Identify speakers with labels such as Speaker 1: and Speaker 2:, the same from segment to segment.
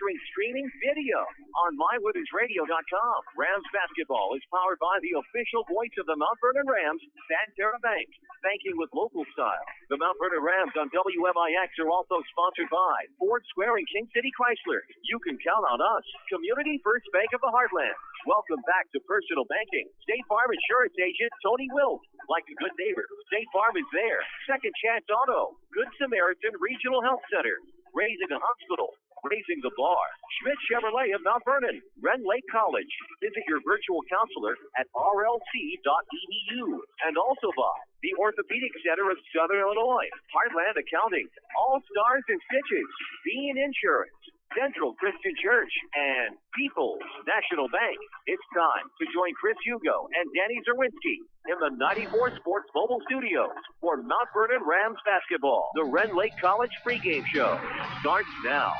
Speaker 1: featuring streaming video on MyWoodensRadio.com. Rams basketball is powered by the official voice of the Mount Vernon Rams, Santerra Bank. Banking with local style. The Mount Vernon Rams on WMIX are also sponsored by Ford Square and King City Chrysler. You can count on us. Community First Bank of the Heartland. Welcome back to personal banking. State Farm Insurance Agent Tony Wilt. Like a good neighbor, State Farm is there. Second Chance Auto. Good Samaritan Regional Health Center. Raising a hospital. Raising the bar. Schmidt Chevrolet of Mount Vernon. Ren Lake College. Visit your virtual counselor at rlc.edu. And also by the Orthopedic Center of Southern Illinois. Heartland Accounting. All Stars and Stitches. Bean Insurance. Central Christian Church, and People's National Bank. It's time to join Chris Hugo and Danny Czerwinski in the 94 Sports Mobile Studios for Mount Vernon Rams basketball. The Ren Lake College pregame show starts now.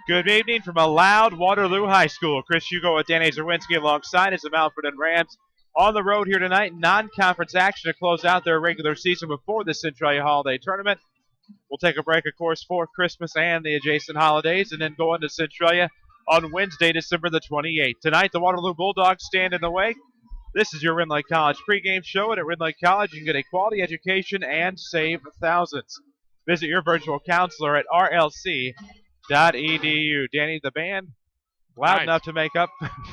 Speaker 2: Good evening from a loud Waterloo High School. Chris Hugo with Danny Czerwinski alongside is the Mount Vernon Rams on the road here tonight. Non-conference action to close out their regular season before the Centralia Holiday Tournament. We'll take a break, of course, for Christmas and the adjacent holidays, and then go into Centralia on Wednesday, December the 28th. Tonight, the Waterloo Bulldogs stand in the way. This is your Ren Lake College pregame show, and at Ren Lake College, you can get a quality education and save thousands. Visit your virtual counselor at rlc.edu. Danny, the band, loud enough to make up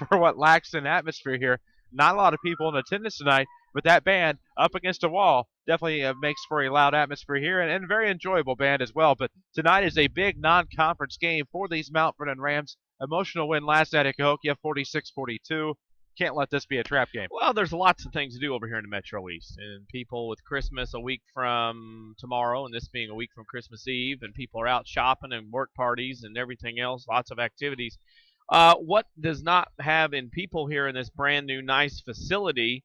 Speaker 2: for what lacks in atmosphere here. Not a lot of people in attendance tonight, but that band up against a wall definitely makes for a loud atmosphere here and a very enjoyable band as well. But tonight is a big non-conference game for these Mount Vernon Rams. Emotional win last night at Cahokia, 46-42. Can't let this be a trap game.
Speaker 3: Well, there's lots of things to do over here in the Metro East. And people with Christmas a week from tomorrow and this being a week from Christmas Eve, and people are out shopping and work parties and everything else, lots of activities. What does not have in people here in this brand new nice facility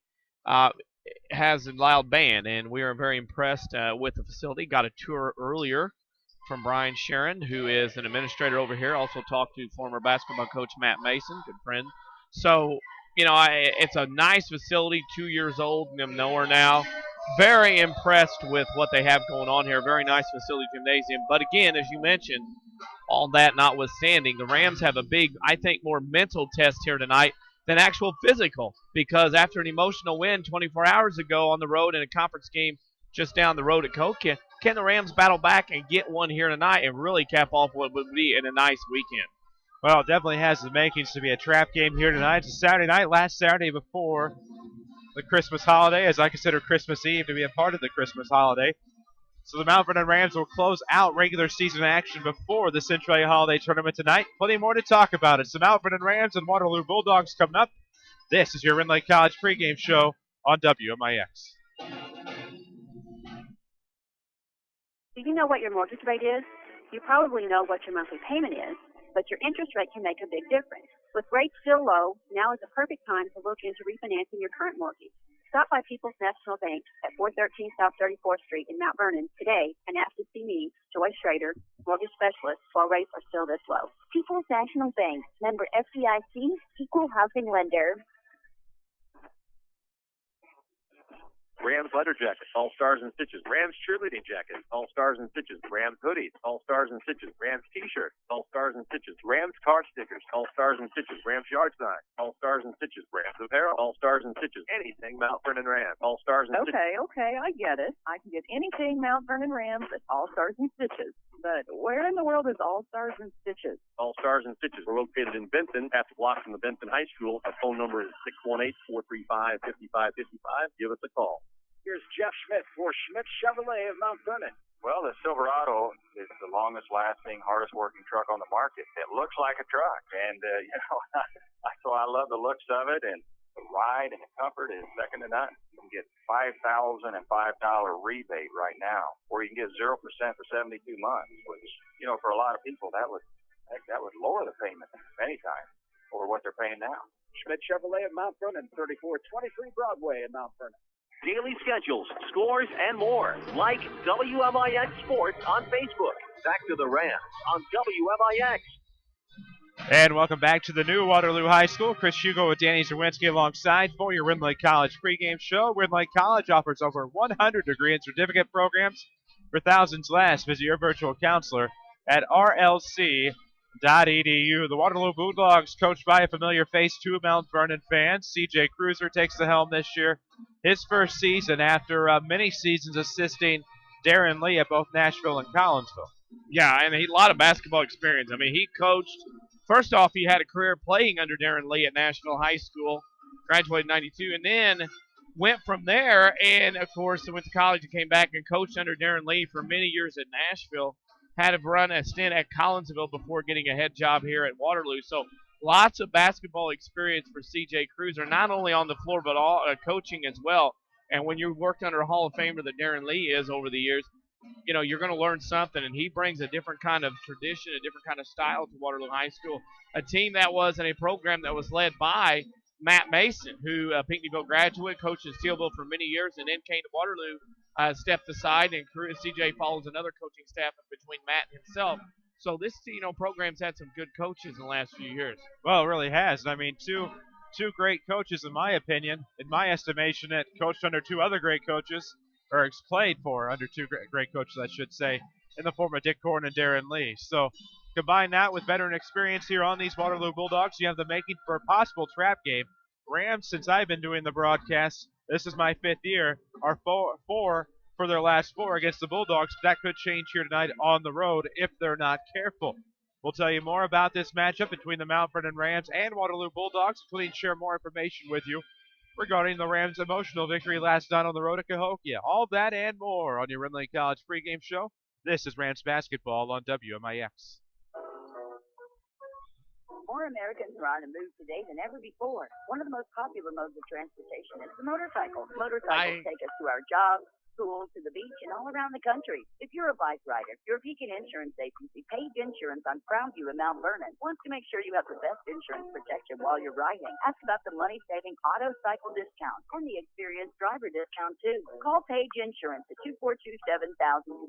Speaker 3: has a loud band, and we are very impressed with the facility. Got a tour earlier from Brian Sharon, who is an administrator over here. Also talked to former basketball coach Matt Mason, good friend. So, you know, it's a nice facility, 2 years old, nowhere now. Very impressed with what they have going on here. Very nice facility, gymnasium. But again, as you mentioned, all that notwithstanding, the Rams have a big, I think, more mental test here tonight than actual physical, because after an emotional win 24 hours ago on the road in a conference game just down the road at Cahokia, can the Rams battle back and get one here tonight and really cap off what would be a nice weekend?
Speaker 2: Well, it definitely has the makings to be a trap game here tonight. It's a Saturday night, last Saturday before the Christmas holiday, as I consider Christmas Eve to be a part of the Christmas holiday. So the Mount Vernon Rams will close out regular season action before the Centralia Holiday Tournament tonight. Plenty more to talk about. It's the Mount Vernon Rams and Waterloo Bulldogs coming up. This is your Ren Lake College pregame show on WMIX.
Speaker 4: Do you know what your mortgage rate is? You probably know what your monthly payment is, but your interest rate can make a big difference. With rates still low, now is the perfect time to look into refinancing your current mortgage. Stop by People's National Bank at 413 South 34th Street in Mount Vernon today and ask to see me, Joy Schrader, mortgage specialist, while rates are still this low.
Speaker 5: People's National Bank, member FDIC, equal housing lender.
Speaker 1: Rams leather jackets, all stars and stitches. Rams cheerleading jackets, all stars and stitches. Rams hoodies, all stars and stitches. Rams t-shirts, all stars and stitches. Rams car stickers, all stars and stitches. Rams yard signs, all stars and stitches. Rams apparel, all stars and stitches. Anything Mount Vernon Rams, all stars and stitches.
Speaker 6: Okay, I get it. I can get anything Mount Vernon Rams at all stars and stitches. But where in the world is all stars and stitches?
Speaker 1: All stars and stitches. We're located in Benton, half a block from the Benton High School. Our phone number is 618-435-5555. Give us a call.
Speaker 7: Here's Jeff Schmidt for Schmidt Chevrolet of Mount Vernon.
Speaker 8: Well, the Silverado is the longest-lasting, hardest-working truck on the market. It looks like a truck, and, so I love the looks of it, and the ride and the comfort is second to none. You can get $5,005 rebate right now, or you can get 0% for 72 months, which, for a lot of people, that would lower the payment many times over what they're paying now.
Speaker 7: Schmidt Chevrolet of Mount Vernon, 3423 Broadway in Mount Vernon.
Speaker 1: Daily schedules, scores, and more. Like WMIX Sports on Facebook. Back to the Rams on WMIX.
Speaker 2: And welcome back to the new Waterloo High School. Chris Hugo with Danny Czerwinski alongside for your Ren Lake College pregame show. Ren Lake College offers over 100 degree and certificate programs for thousands less. Visit your virtual counselor at rlc.edu. The Waterloo Bulldogs, coached by a familiar face to Mount Vernon fans. C.J. Cruiser takes the helm this year. His first season after many seasons assisting Darren Lee at both Nashville and Collinsville.
Speaker 3: Yeah, and a lot of basketball experience. I mean, he coached. First off, he had a career playing under Darren Lee at Nashville High School, graduated in '92, and then went from there. And of course, went to college and came back and coached under Darren Lee for many years at Nashville. Had to run a stint at Collinsville before getting a head job here at Waterloo. So lots of basketball experience for C.J. Cruiser, not only on the floor but all coaching as well. And when you worked under a Hall of Famer that Darren Lee is over the years, you know, you're going to learn something, and he brings a different kind of tradition, a different kind of style to Waterloo High School, a team that was in a program that was led by Matt Mason, who Pinckneyville graduate, coached in Steelville for many years, and then came to Waterloo, stepped aside, and CJ follows another coaching staff between Matt and himself. So this, program's had some good coaches in the last few years.
Speaker 2: Well, it really has. I mean, two great coaches, in my opinion, in my estimation, that coached under two other great coaches, or played for under two great coaches, I should say, in the form of Dick Corn and Darren Lee. So combine that with veteran experience here on these Waterloo Bulldogs, you have the making for a possible trap game. Rams, since I've been doing the broadcast, this is my 5th year, are four for their last 4 against the Bulldogs. That could change here tonight on the road if they're not careful. We'll tell you more about this matchup between the Mount Vernon Rams and Waterloo Bulldogs, including share more information with you regarding the Rams' emotional victory last night on the road at Cahokia. All that and more on your Ridley College pregame show. This is Rams basketball on WMIX.
Speaker 5: More Americans are on the move today than ever before. One of the most popular modes of transportation is the motorcycle. Motorcycles take us to our jobs, schools, to the beach, and all around the country. If you're a bike rider, your Beacon Insurance Agency, Page Insurance on Crownview in Mount Vernon, wants to make sure you have the best insurance protection while you're riding. Ask about the money-saving auto cycle discount and the experienced driver discount, too. Call Page Insurance at 242-7000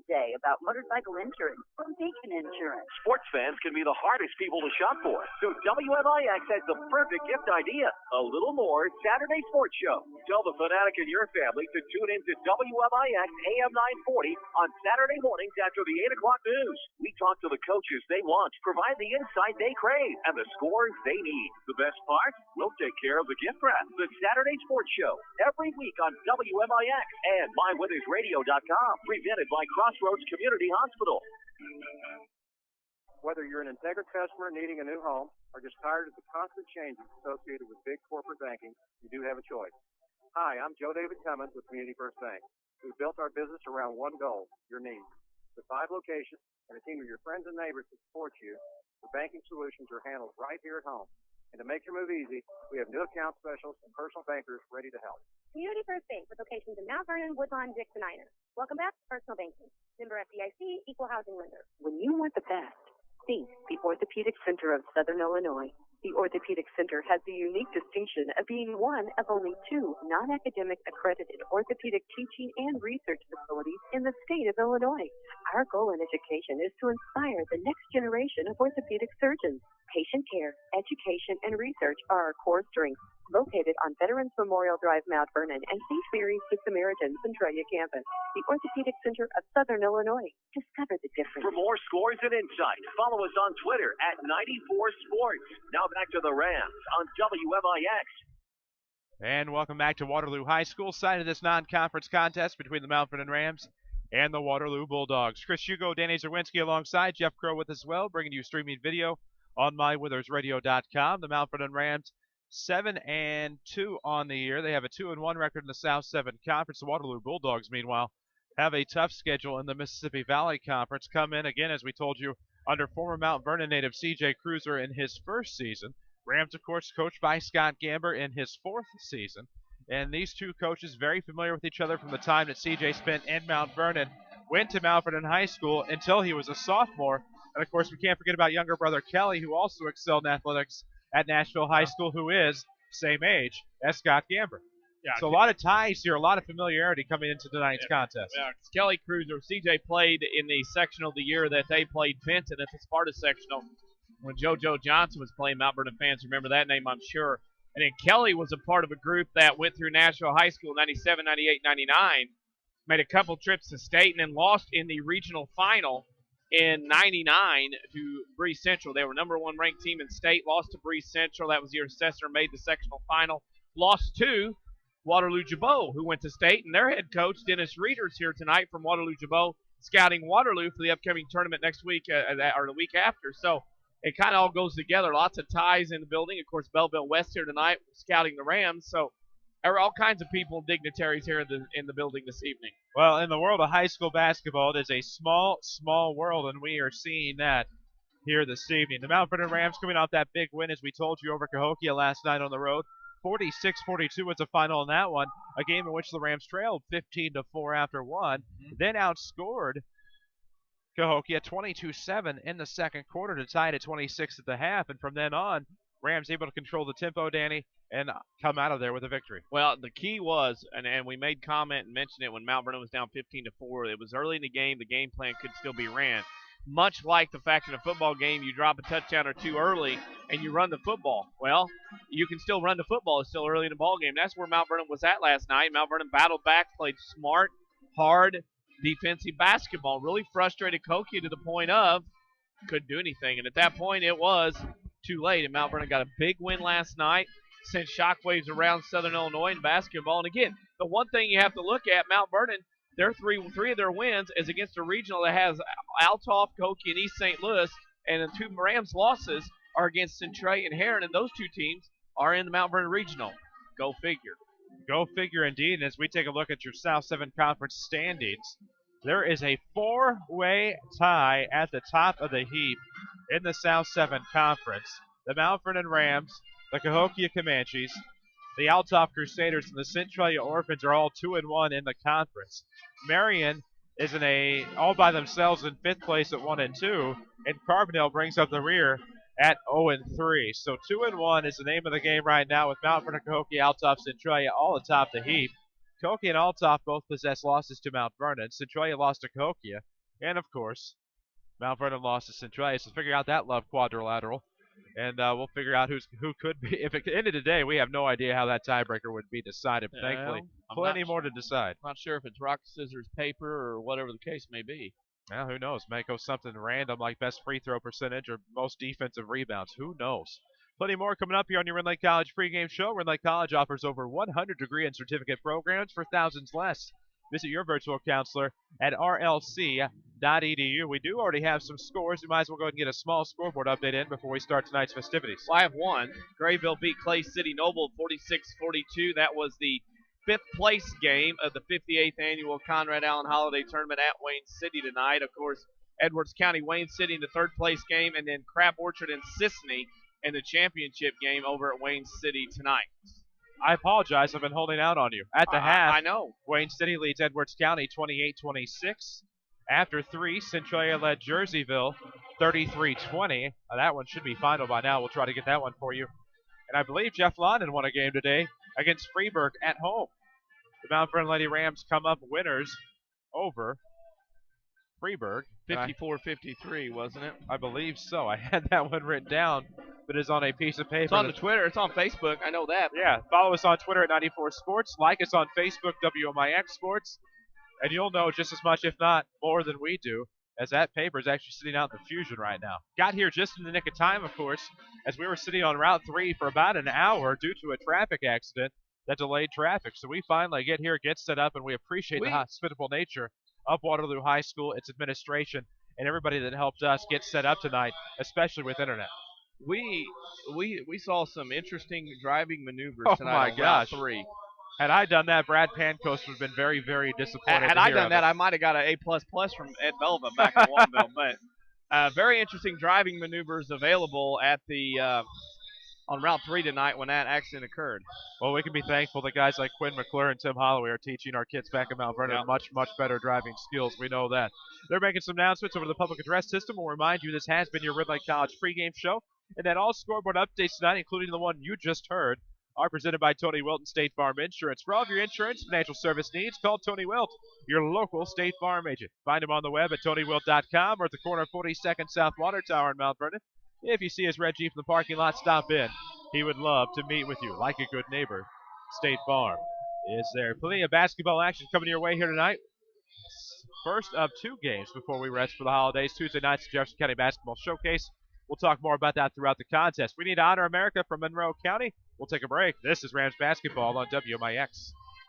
Speaker 5: today about motorcycle insurance from Beacon Insurance.
Speaker 1: Sports fans can be the hardest people to shop for, so WMIX has the perfect gift idea. A little more Saturday Sports Show. Tell the fanatic in your family to tune in to WMIX AM 940 on Saturday mornings after the 8 o'clock news. We talk to the coaches they want, provide the insight they crave, and the scores they need. The best part? We'll take care of the gift wrap. The Saturday Sports Show, every week on WMIX and MyWeathersRadio.com. Presented by Crossroads Community Hospital.
Speaker 7: Whether you're an Integra customer needing a new home or just tired of the constant changes associated with big corporate banking, you do have a choice. Hi, I'm Joe David Cummins with Community First Bank. We've built our business around one goal, your needs. With 5 locations and a team of your friends and neighbors to support you, the banking solutions are handled right here at home. And to make your move easy, we have new account specialists and personal bankers ready to help.
Speaker 9: Community First Bank with locations in Mount Vernon, Woodlawn, Dixon, Ina. Welcome back to Personal Banking. Member FDIC, Equal Housing Lender.
Speaker 10: When you want the best, think the Orthopedic Center of Southern Illinois. The Orthopedic Center has the unique distinction of being one of only 2 non-academic accredited orthopedic teaching and research facilities in the state of Illinois. Our goal in education is to inspire the next generation of orthopedic surgeons. Patient care, education, and research are our core strengths. Located on Veterans Memorial Drive, Mount Vernon, and St. Mary's Good Samaritan Centralia campus, the Orthopedic Center of Southern Illinois. Discover the difference.
Speaker 1: For more scores and insight, follow us on Twitter at 94sports. Now back to the Rams on WMIX.
Speaker 2: And welcome back to Waterloo High School, side of this non-conference contest between the Mount Vernon Rams and the Waterloo Bulldogs. Chris Hugo, Danny Czerwinski alongside Jeff Crow with us as well, bringing you streaming video on MyWithersRadio.com. The Mount Vernon Rams 7-2 on the year. They have a 2-1 record in the South 7 Conference. The Waterloo Bulldogs, meanwhile, have a tough schedule in the Mississippi Valley Conference. Come in, again, as we told you, under former Mount Vernon native C.J. Cruiser in his first season. Rams, of course, coached by Scott Gamber in his 4th season. And these two coaches, very familiar with each other from the time that C.J. spent in Mount Vernon, went to Mount Vernon High School until he was a sophomore. And, of course, we can't forget about younger brother Kelly, who also excelled in athletics at Nashville High School, who is same age as Scott Gamber. Yeah, so a lot of ties here, a lot of familiarity coming into tonight's contest.
Speaker 3: Yeah, Kelly Cruiser, CJ played in the sectional the year that they played Benton at the Sparta sectional when JoJo Johnson was playing. Mount Vernon fans remember that name, I'm sure. And then Kelly was a part of a group that went through Nashville High School 97, 98, 99, made a couple trips to state, and then lost in the regional final in '99 to Breeze Central. They were #1 ranked team in state, lost to Breeze Central. That was the year Sessner made the sectional final. Lost to Waterloo Jabot, who went to state, and their head coach, Dennis Reeder's here tonight from Waterloo Jabot, scouting Waterloo for the upcoming tournament next week or the week after. So it kind of all goes together. Lots of ties in the building. Of course, Belleville West here tonight scouting the Rams. So there are all kinds of people, dignitaries here in the building this evening.
Speaker 2: Well, in the world of high school basketball, it is a small, small world, and we are seeing that here this evening. The Mount Vernon Rams coming off that big win, as we told you, over Cahokia last night on the road. 46-42 was the final in that one, a game in which the Rams trailed 15-4 after one, then outscored Cahokia 22-7 in the second quarter to tie it at 26 at the half, and from then on, Rams able to control the tempo, Danny, and come out of there with a victory.
Speaker 3: Well, the key was, and we made comment and mentioned it when Mount Vernon was down 15-4, it was early in the game plan could still be ran. Much like the fact in a football game, you drop a touchdown or two early and you run the football. Well, you can still run the football. It's still early in the ball game. That's where Mount Vernon was at last night. Mount Vernon battled back, played smart, hard, defensive basketball. Really frustrated Cahokia to the point of couldn't do anything. And at that point, it was too late. And Mount Vernon got a big win last night, sent shockwaves around Southern Illinois in basketball. And again, the one thing you have to look at, Mount Vernon, their three of their wins is against a regional that has Altoff, Cahokia, and East St. Louis, and the two Rams losses are against Centray and Heron, and those two teams are in the Mount Vernon Regional. Go figure.
Speaker 2: Go figure indeed. And as we take a look at your South 7 Conference standings, there is a four-way tie at the top of the heap in the South 7 Conference. The Mount Vernon Rams, the Cahokia Comanches, the Altoff Crusaders, and the Centralia Orphans are all 2-1 in the conference. Marion is all by themselves in 5th place at 1-2, and Carbondale brings up the rear at 0-3. So 2-1 is the name of the game right now, with Mount Vernon, Cahokia, Altoff, Centralia all atop the heap. Cahokia and Altoff both possess losses to Mount Vernon. Centralia lost to Cahokia, and of course, Mount Vernon lost to Centralia. So figure out that love quadrilateral, and we'll figure out who could be. If it ended today, we have no idea how that tiebreaker would be decided. But thankfully, plenty more to decide.
Speaker 3: I'm not sure if it's rock, scissors, paper, or whatever the case may be.
Speaker 2: Well, who knows? Might go something random like best free throw percentage or most defensive rebounds. Who knows? Plenty more coming up here on your Rend Lake College pregame show. Rend Lake College offers over 100 degree and certificate programs for thousands less. Visit your virtual counselor at rlc.edu. We do already have some scores. We might as well go ahead and get a small scoreboard update in before we start tonight's festivities.
Speaker 3: Well, I have one. Grayville beat Clay City Noble 46-42. That was the 5th place game of the 58th annual Conrad Allen Holiday Tournament at Wayne City tonight. Of course, Edwards County, Wayne City in the 3rd place game, and then Crab Orchard and Sisney in the championship game over at Wayne City tonight.
Speaker 2: I apologize. I've been holding out on you. At the half,
Speaker 3: I know.
Speaker 2: Wayne City leads Edwards County 28-26. After 3, Centralia led Jerseyville 33-20. That one should be final by now. We'll try to get that one for you. And I believe Jeff London won a game today against Freeburg at home. The Mount Vernon Lady Rams come up winners over Freeburg.
Speaker 3: 54-53, wasn't it?
Speaker 2: I believe so. I had that one written down, but it's on a piece of paper.
Speaker 3: It's on the Twitter. It's on Facebook. I know that.
Speaker 2: Yeah. Follow us on Twitter at 94 Sports. Like us on Facebook, WMIX Sports. And you'll know just as much, if not more than we do, as that paper is actually sitting out in the Fusion right now. Got here just in the nick of time, of course, as we were sitting on Route 3 for about an hour due to a traffic accident that delayed traffic. So we finally get here, get set up, and we appreciate the hospitable nature of Waterloo High School, its administration, and everybody that helped us get set up tonight, especially with internet.
Speaker 3: We saw some interesting driving maneuvers
Speaker 2: Oh
Speaker 3: tonight
Speaker 2: my gosh.
Speaker 3: Route 3.
Speaker 2: Had I done that, Brad Pancoast would have been very, very disappointed.
Speaker 3: Had I done that, I might have got an A++ from Ed Belva back in Waterville. But very interesting driving maneuvers available at the on Route 3 tonight when that accident occurred.
Speaker 2: Well, we can be thankful that guys like Quinn McClure and Tim Holloway are teaching our kids back in Mount Vernon much, much better driving skills. We know that. They're making some announcements over the public address system. We'll remind you this has been your Rend Lake College pregame show, and that all scoreboard updates tonight, including the one you just heard, are presented by Tony Wilt and State Farm Insurance. For all of your insurance financial service needs, call Tony Wilt, your local State Farm agent. Find him on the web at TonyWilt.com or at the corner of 42nd South Water Tower in Mount Vernon. If you see his red Jeep in the parking lot, stop in. He would love to meet with you. Like a good neighbor, State Farm is there. Plenty of basketball action coming your way here tonight. first of 2 games before we rest for the holidays. Tuesday night's Jefferson County Basketball Showcase. We'll talk more about that throughout the contest. We need to honor America from Monroe County. We'll take a break. This is Rams basketball on WMIX.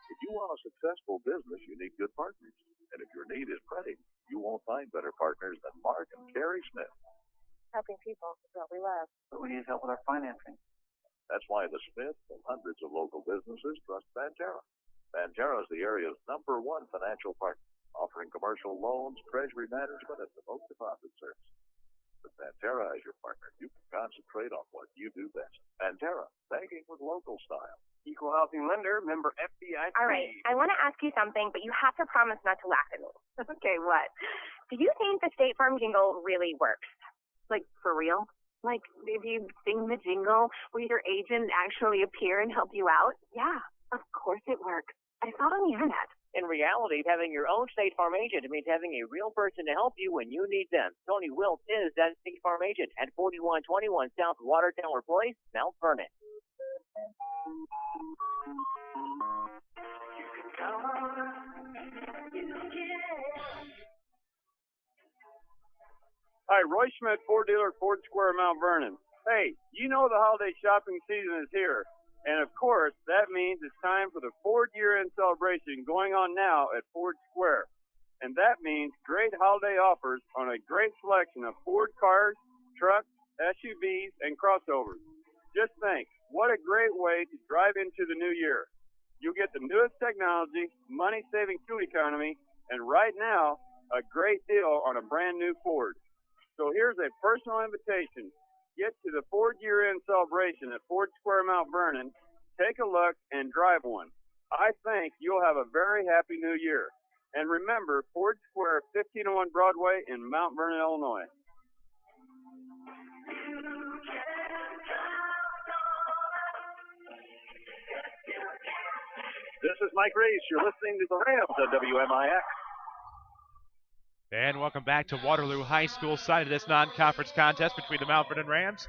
Speaker 11: If you want a successful business, you need good partners. And if your need is printing, you won't find better partners than Mark and Carrie Smith.
Speaker 10: Helping people is what we love.
Speaker 11: But we need help with our financing. That's why the Smiths and hundreds of local businesses trust Banterra. Banterra is the area's #1 financial partner, offering commercial loans, treasury management, and remote deposit service. With Banterra as your partner, you can concentrate on what you do best. Banterra, banking with local style.
Speaker 7: Equal housing lender, member FDIC.
Speaker 9: All right, I want to ask you something, but you have to promise not to laugh at me.
Speaker 4: Okay, what?
Speaker 9: Do you think the State Farm jingle really works?
Speaker 4: Like, for real? Like, if you sing the jingle, will your agent actually appear and help you out? Yeah, of course it works. I saw it on the internet.
Speaker 1: In reality, having your own State Farm agent means having a real person to help you when you need them. Tony Wilt is that State Farm agent at 4121 South Watertower Place, Mount Vernon.
Speaker 7: Hi, Roy Schmidt, Ford dealer, Ford Square, Mount Vernon. Hey, you know the holiday shopping season is here. And of course, that means it's time for the Ford year-end celebration going on now at Ford Square. And that means great holiday offers on a great selection of Ford cars, trucks, SUVs, and crossovers. Just think, what a great way to drive into the new year. You'll get the newest technology, money-saving fuel economy, and right now, a great deal on a brand new Ford. So here's a personal invitation. Get to the Ford year-end celebration at Ford Square, Mount Vernon. Take a look and drive one. I think you'll have a very happy new year. And remember, Ford Square, 1501 Broadway in Mount Vernon, Illinois.
Speaker 11: This is Mike Reese. You're listening to the Rams at WMIX.
Speaker 2: And welcome back to Waterloo High School, side of this non-conference contest between the Mount Vernon Rams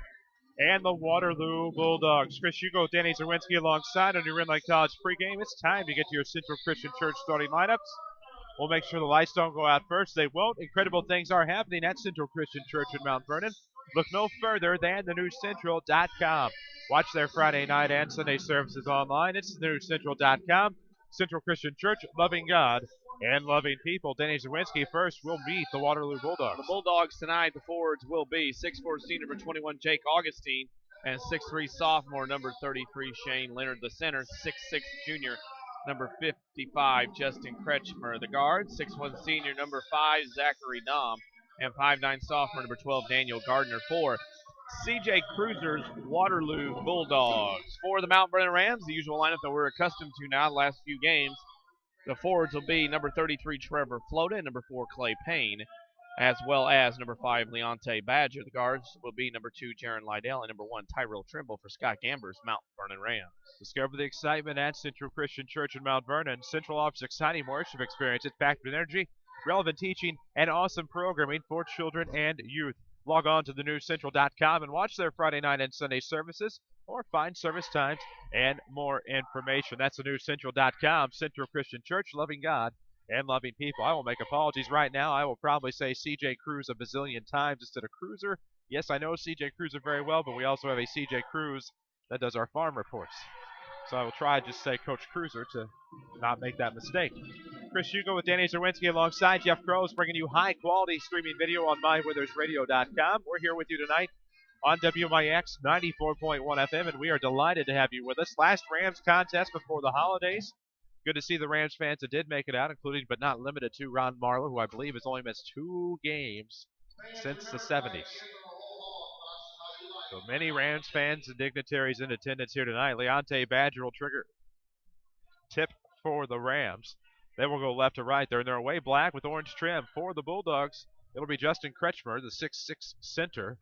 Speaker 2: and the Waterloo Bulldogs. Chris Hugo, Danny Czerwinski alongside on your Inline College pregame. It's time to get to your Central Christian Church starting lineups. We'll make sure the lights don't go out first. They won't. Incredible things are happening at Central Christian Church in Mount Vernon. Look no further than thenewscentral.com. Watch their Friday night and Sunday services online. It's thenewscentral.com. Central Christian Church, loving God and loving people. Danny Czerwinski first will meet the Waterloo Bulldogs.
Speaker 3: The Bulldogs tonight, the forwards will be 6'4" senior number 21 Jake Augustine and 6'3" sophomore number 33 Shane Leonard. The center, 6'6" junior number 55 Justin Kretschmer. The guard, 6'1" senior number 5 Zachary Dom and 5'9" sophomore number 12 Daniel Gardner. For CJ Cruiser's Waterloo Bulldogs. For the Mount Vernon Rams, the usual lineup that we're accustomed to now the last few games. The forwards will be number 33 Trevor Floda and number 4 Clay Payne, as well as number 5 Leonte Badger. The guards will be number 2 Jaron Lydell and number 1 Tyrell Trimble for Scott Gamber's Mount Vernon Rams.
Speaker 2: Discover the excitement at Central Christian Church in Mount Vernon. Central offers exciting worship experience. It's packed with energy, relevant teaching, and awesome programming for children and youth. Log on to thenewscentral.com and watch their Friday night and Sunday services, or find service times and more information. That's thenewscentral.com. Central Christian Church, loving God and loving people. I will make apologies right now. I will probably say CJ Cruz a bazillion times instead of Cruiser. Yes, I know CJ Cruiser very well, but we also have a CJ Cruz that does our farm reports. So I will try to just say Coach Cruiser to not make that mistake. Chris Hugo with Danny Czerwinski alongside Jeff Crows, bringing you high-quality streaming video on mywithersradio.com. We're here with you tonight on WMIX 94.1 FM, and we are delighted to have you with us. Last Rams contest before the holidays. Good to see the Rams fans that did make it out, including but not limited to Ron Marlowe, who I believe has only missed 2 games since the 70s. So many Rams fans and dignitaries in attendance here tonight. Leonte Badger will trigger tip for the Rams. They will go left to right. They're in their away black with orange trim. For the Bulldogs, it'll be Justin Kretschmer, the 6'6" center,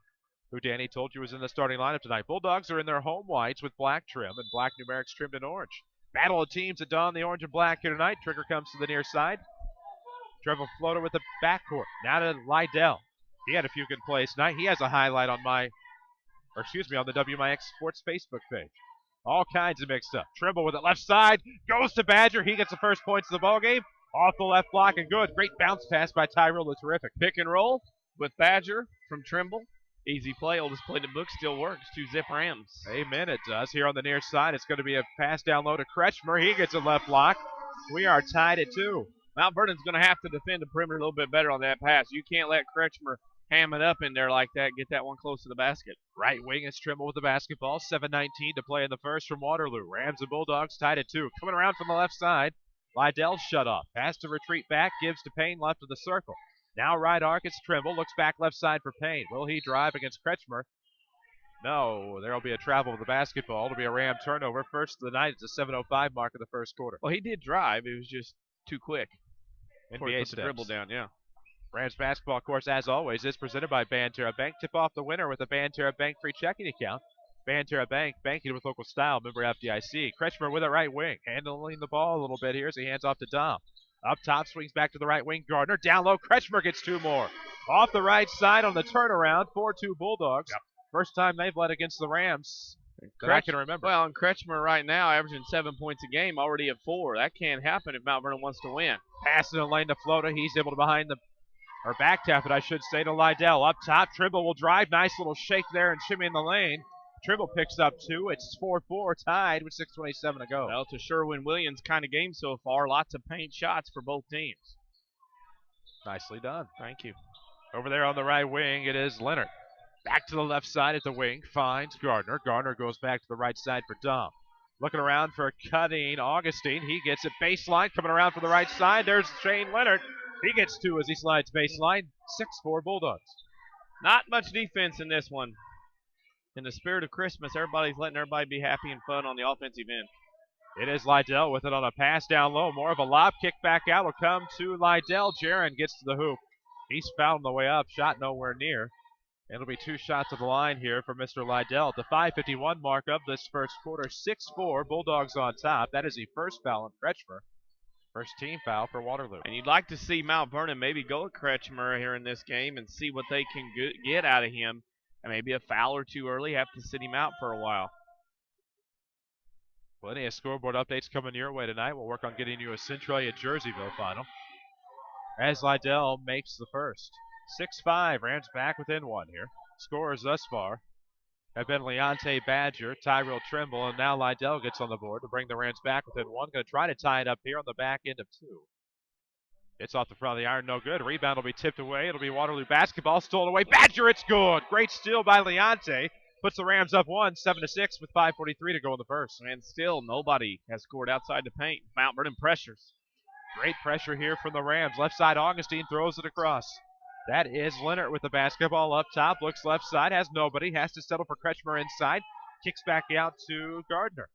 Speaker 2: who Danny told you was in the starting lineup tonight. Bulldogs are in their home whites with black trim and black numerics trimmed in orange. Battle of teams that don the orange and black here tonight. Trigger comes to the near side. Trevor Floater with the backcourt. Now to Lydell. He had a few good plays tonight. He has a highlight on on the WMIX Sports Facebook page. All kinds of mixed up. Trimble with it left side. Goes to Badger. He gets the first points of the ball game. Off the left block and good. Great bounce pass by Tyrell, the terrific.
Speaker 3: Pick and roll with Badger from Trimble. Easy play, oldest play in the book, still works. 2-zip Rams.
Speaker 2: Amen, it does. Here on the near side, it's going to be a pass down low to Kretschmer. He gets a left block. We are tied at 2.
Speaker 3: Mount Vernon's going to have to defend the perimeter a little bit better on that pass. You can't let Kretschmer ham it up in there like that. Get that one close to the basket.
Speaker 2: Right wing is Trimble with the basketball. 7:19 to play in the first from Waterloo. Rams and Bulldogs tied at 2. Coming around from the left side, Lydell's shut off. Has to retreat back, gives to Payne left of the circle. Now right arc, it's Trimble. Looks back left side for Payne. Will he drive against Kretschmer? No, there will be a travel with the basketball. It'll be a Ram turnover. First of the night. It's a 7:05 mark of the first quarter.
Speaker 3: Well, he did drive. It was just too quick.
Speaker 2: NBA steps.
Speaker 3: The dribble down, yeah.
Speaker 2: Rams basketball, of course, as always, is presented by Banterra Bank. Tip off the winner with a Banterra Bank free checking account. Banterra Bank, banking with local style. Member FDIC. Kretschmer with a right wing. Handling the ball a little bit here as he hands off to Dom. Up top, swings back to the right wing. Gardner down low. Kretschmer gets 2 more. Off the right side on the turnaround. 4-2 Bulldogs. Yep. First time they've led against the Rams that I can remember.
Speaker 3: Well, and Kretschmer right now averaging 7 points a game, already at 4. That can't happen if Mount Vernon wants to win.
Speaker 2: Pass in the lane to Flota. He's able to back tap it, I should say, to Lydell. Up top, Trimble will drive. Nice little shake there and shimmy in the lane. Trimble picks up 2. It's 4-4, tied with 6:27 to go.
Speaker 3: Well, it's a Sherwin-Williams kind of game so far. Lots of paint shots for both teams.
Speaker 2: Nicely done.
Speaker 3: Thank you.
Speaker 2: Over there on the right wing, it is Leonard. Back to the left side at the wing. Finds Gardner. Gardner goes back to the right side for Dom. Looking around for cutting Augustine. He gets it baseline. Coming around for the right side. There's Shane Leonard. He gets 2 as he slides baseline. 6-4 Bulldogs.
Speaker 3: Not much defense in this one. In the spirit of Christmas, everybody's letting everybody be happy and fun on the offensive end.
Speaker 2: It is Lydell with it on a pass down low. More of a lob kick back out will come to Lydell. Jaron gets to the hoop. He's fouled on the way up. Shot nowhere near. It'll be 2 shots at the line here for Mr. Lydell. The 5:51 mark of this first quarter. 6-4 Bulldogs on top. That is the first foul on Kretschmer. First team foul for Waterloo.
Speaker 3: And you'd like to see Mount Vernon maybe go at Kretschmer here in this game and see what they can get out of him. And maybe a foul or 2 early, have to sit him out for a while.
Speaker 2: Plenty of scoreboard updates coming your way tonight. We'll work on getting you a Centralia Jerseyville final. As Lydell makes the first. 6-5, Rams back within 1 here. Scorers thus far have been Leonte Badger, Tyrell Trimble, and now Lydell gets on the board to bring the Rams back within 1. Going to try to tie it up here on the back end of 2. It's off the front of the iron, no good. Rebound will be tipped away. It'll be Waterloo basketball, stolen away. Badger, it's good. Great steal by Leonte. Puts the Rams up 1, 7-6 with 5:43 to go in the first.
Speaker 3: And still nobody has scored outside the paint. Mount Vernon pressures.
Speaker 2: Great pressure here from the Rams. Left side, Augustine throws it across. That is Leonard with the basketball up top. Looks left side, has nobody. Has to settle for Kretschmer inside. Kicks back out to Gardner.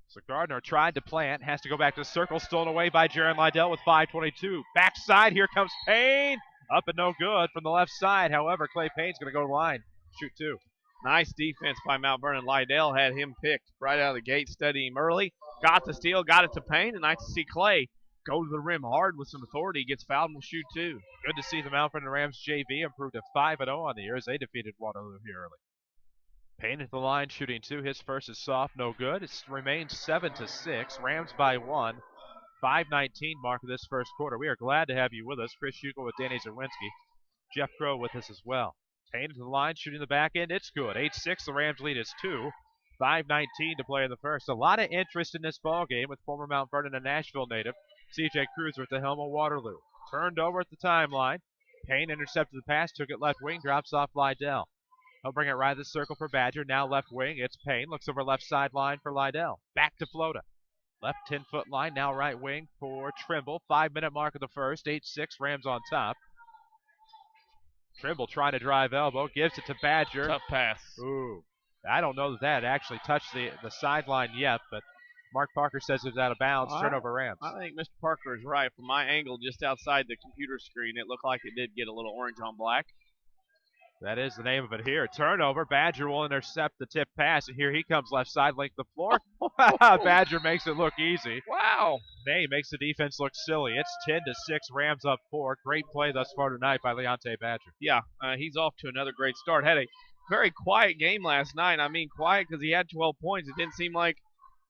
Speaker 2: So Gardner tried to plant. Has to go back to the circle. Stolen away by Jaron Lydell with 5:22. Backside, here comes Payne. Up and no good from the left side. However, Clay Payne's going to go to the line. Shoot 2.
Speaker 3: Nice defense by Mount Vernon. Lydell had him picked right out of the gate, studying him early. Got the steal, got it to Payne, and nice to see Clay go to the rim hard with some authority. Gets fouled and will shoot 2.
Speaker 2: Good to see the Mount Vernon Rams JV improve to 5-0 on the year as they defeated Waterloo here early. Payne at the line, shooting 2. His first is soft, no good. It remains 7-6. Rams by 1. 5:19 mark of this first quarter. We are glad to have you with us. Chris Hugo with Danny Czerwinski. Jeff Crow with us as well. Payne to the line, shooting the back end. It's good. 8-6. The Rams lead is 2. 5:19 to play in the first. A lot of interest in this ball game with former Mount Vernon and Nashville native C.J. Cruiser at the helm of Waterloo. Turned over at the timeline. Payne intercepted the pass, took it left wing, drops off Lydell. He'll bring it right to the circle for Badger. Now left wing. It's Payne. Looks over left sideline for Lydell. Back to Flota. Left 10-foot line. Now right wing for Trimble. 5-minute mark of the first. 8-6. Rams on top. Trimble trying to drive elbow. Gives it to Badger.
Speaker 3: Tough pass.
Speaker 2: Ooh. I don't know that actually touched the sideline yet, but Mark Parker says it was out of bounds. Turnover Rams.
Speaker 3: I think Mr. Parker is right. From my angle just outside the computer screen, it looked like it did get a little orange on black.
Speaker 2: That is the name of it here. Turnover. Badger will intercept the tip pass, and here he comes left side, length the floor. Badger makes it look easy.
Speaker 3: Wow.
Speaker 2: Nay makes the defense look silly. It's 10-6. Rams up 4. Great play thus far tonight by Leonte Badger.
Speaker 3: Yeah, he's off to another great start. Had a very quiet game last night. I mean quiet because he had 12 points. It didn't seem like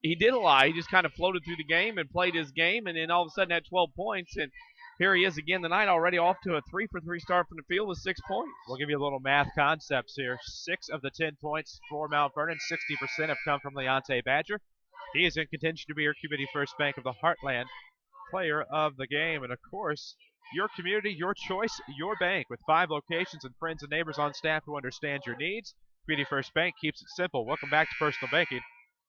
Speaker 3: he did a lot. He just kind of floated through the game and played his game, and then all of a sudden had 12 points. And here he is again tonight, already off to a 3-for-3 start from the field with 6 points.
Speaker 2: We'll give you a little math concepts here. 6 of the 10 points for Mount Vernon, 60% have come from Leonte Badger. He is in contention to be your Community First Bank of the Heartland Player of the Game. And, of course, your community, your choice, your bank. With 5 locations and friends and neighbors on staff who understand your needs, Community First Bank keeps it simple. Welcome back to Personal Banking.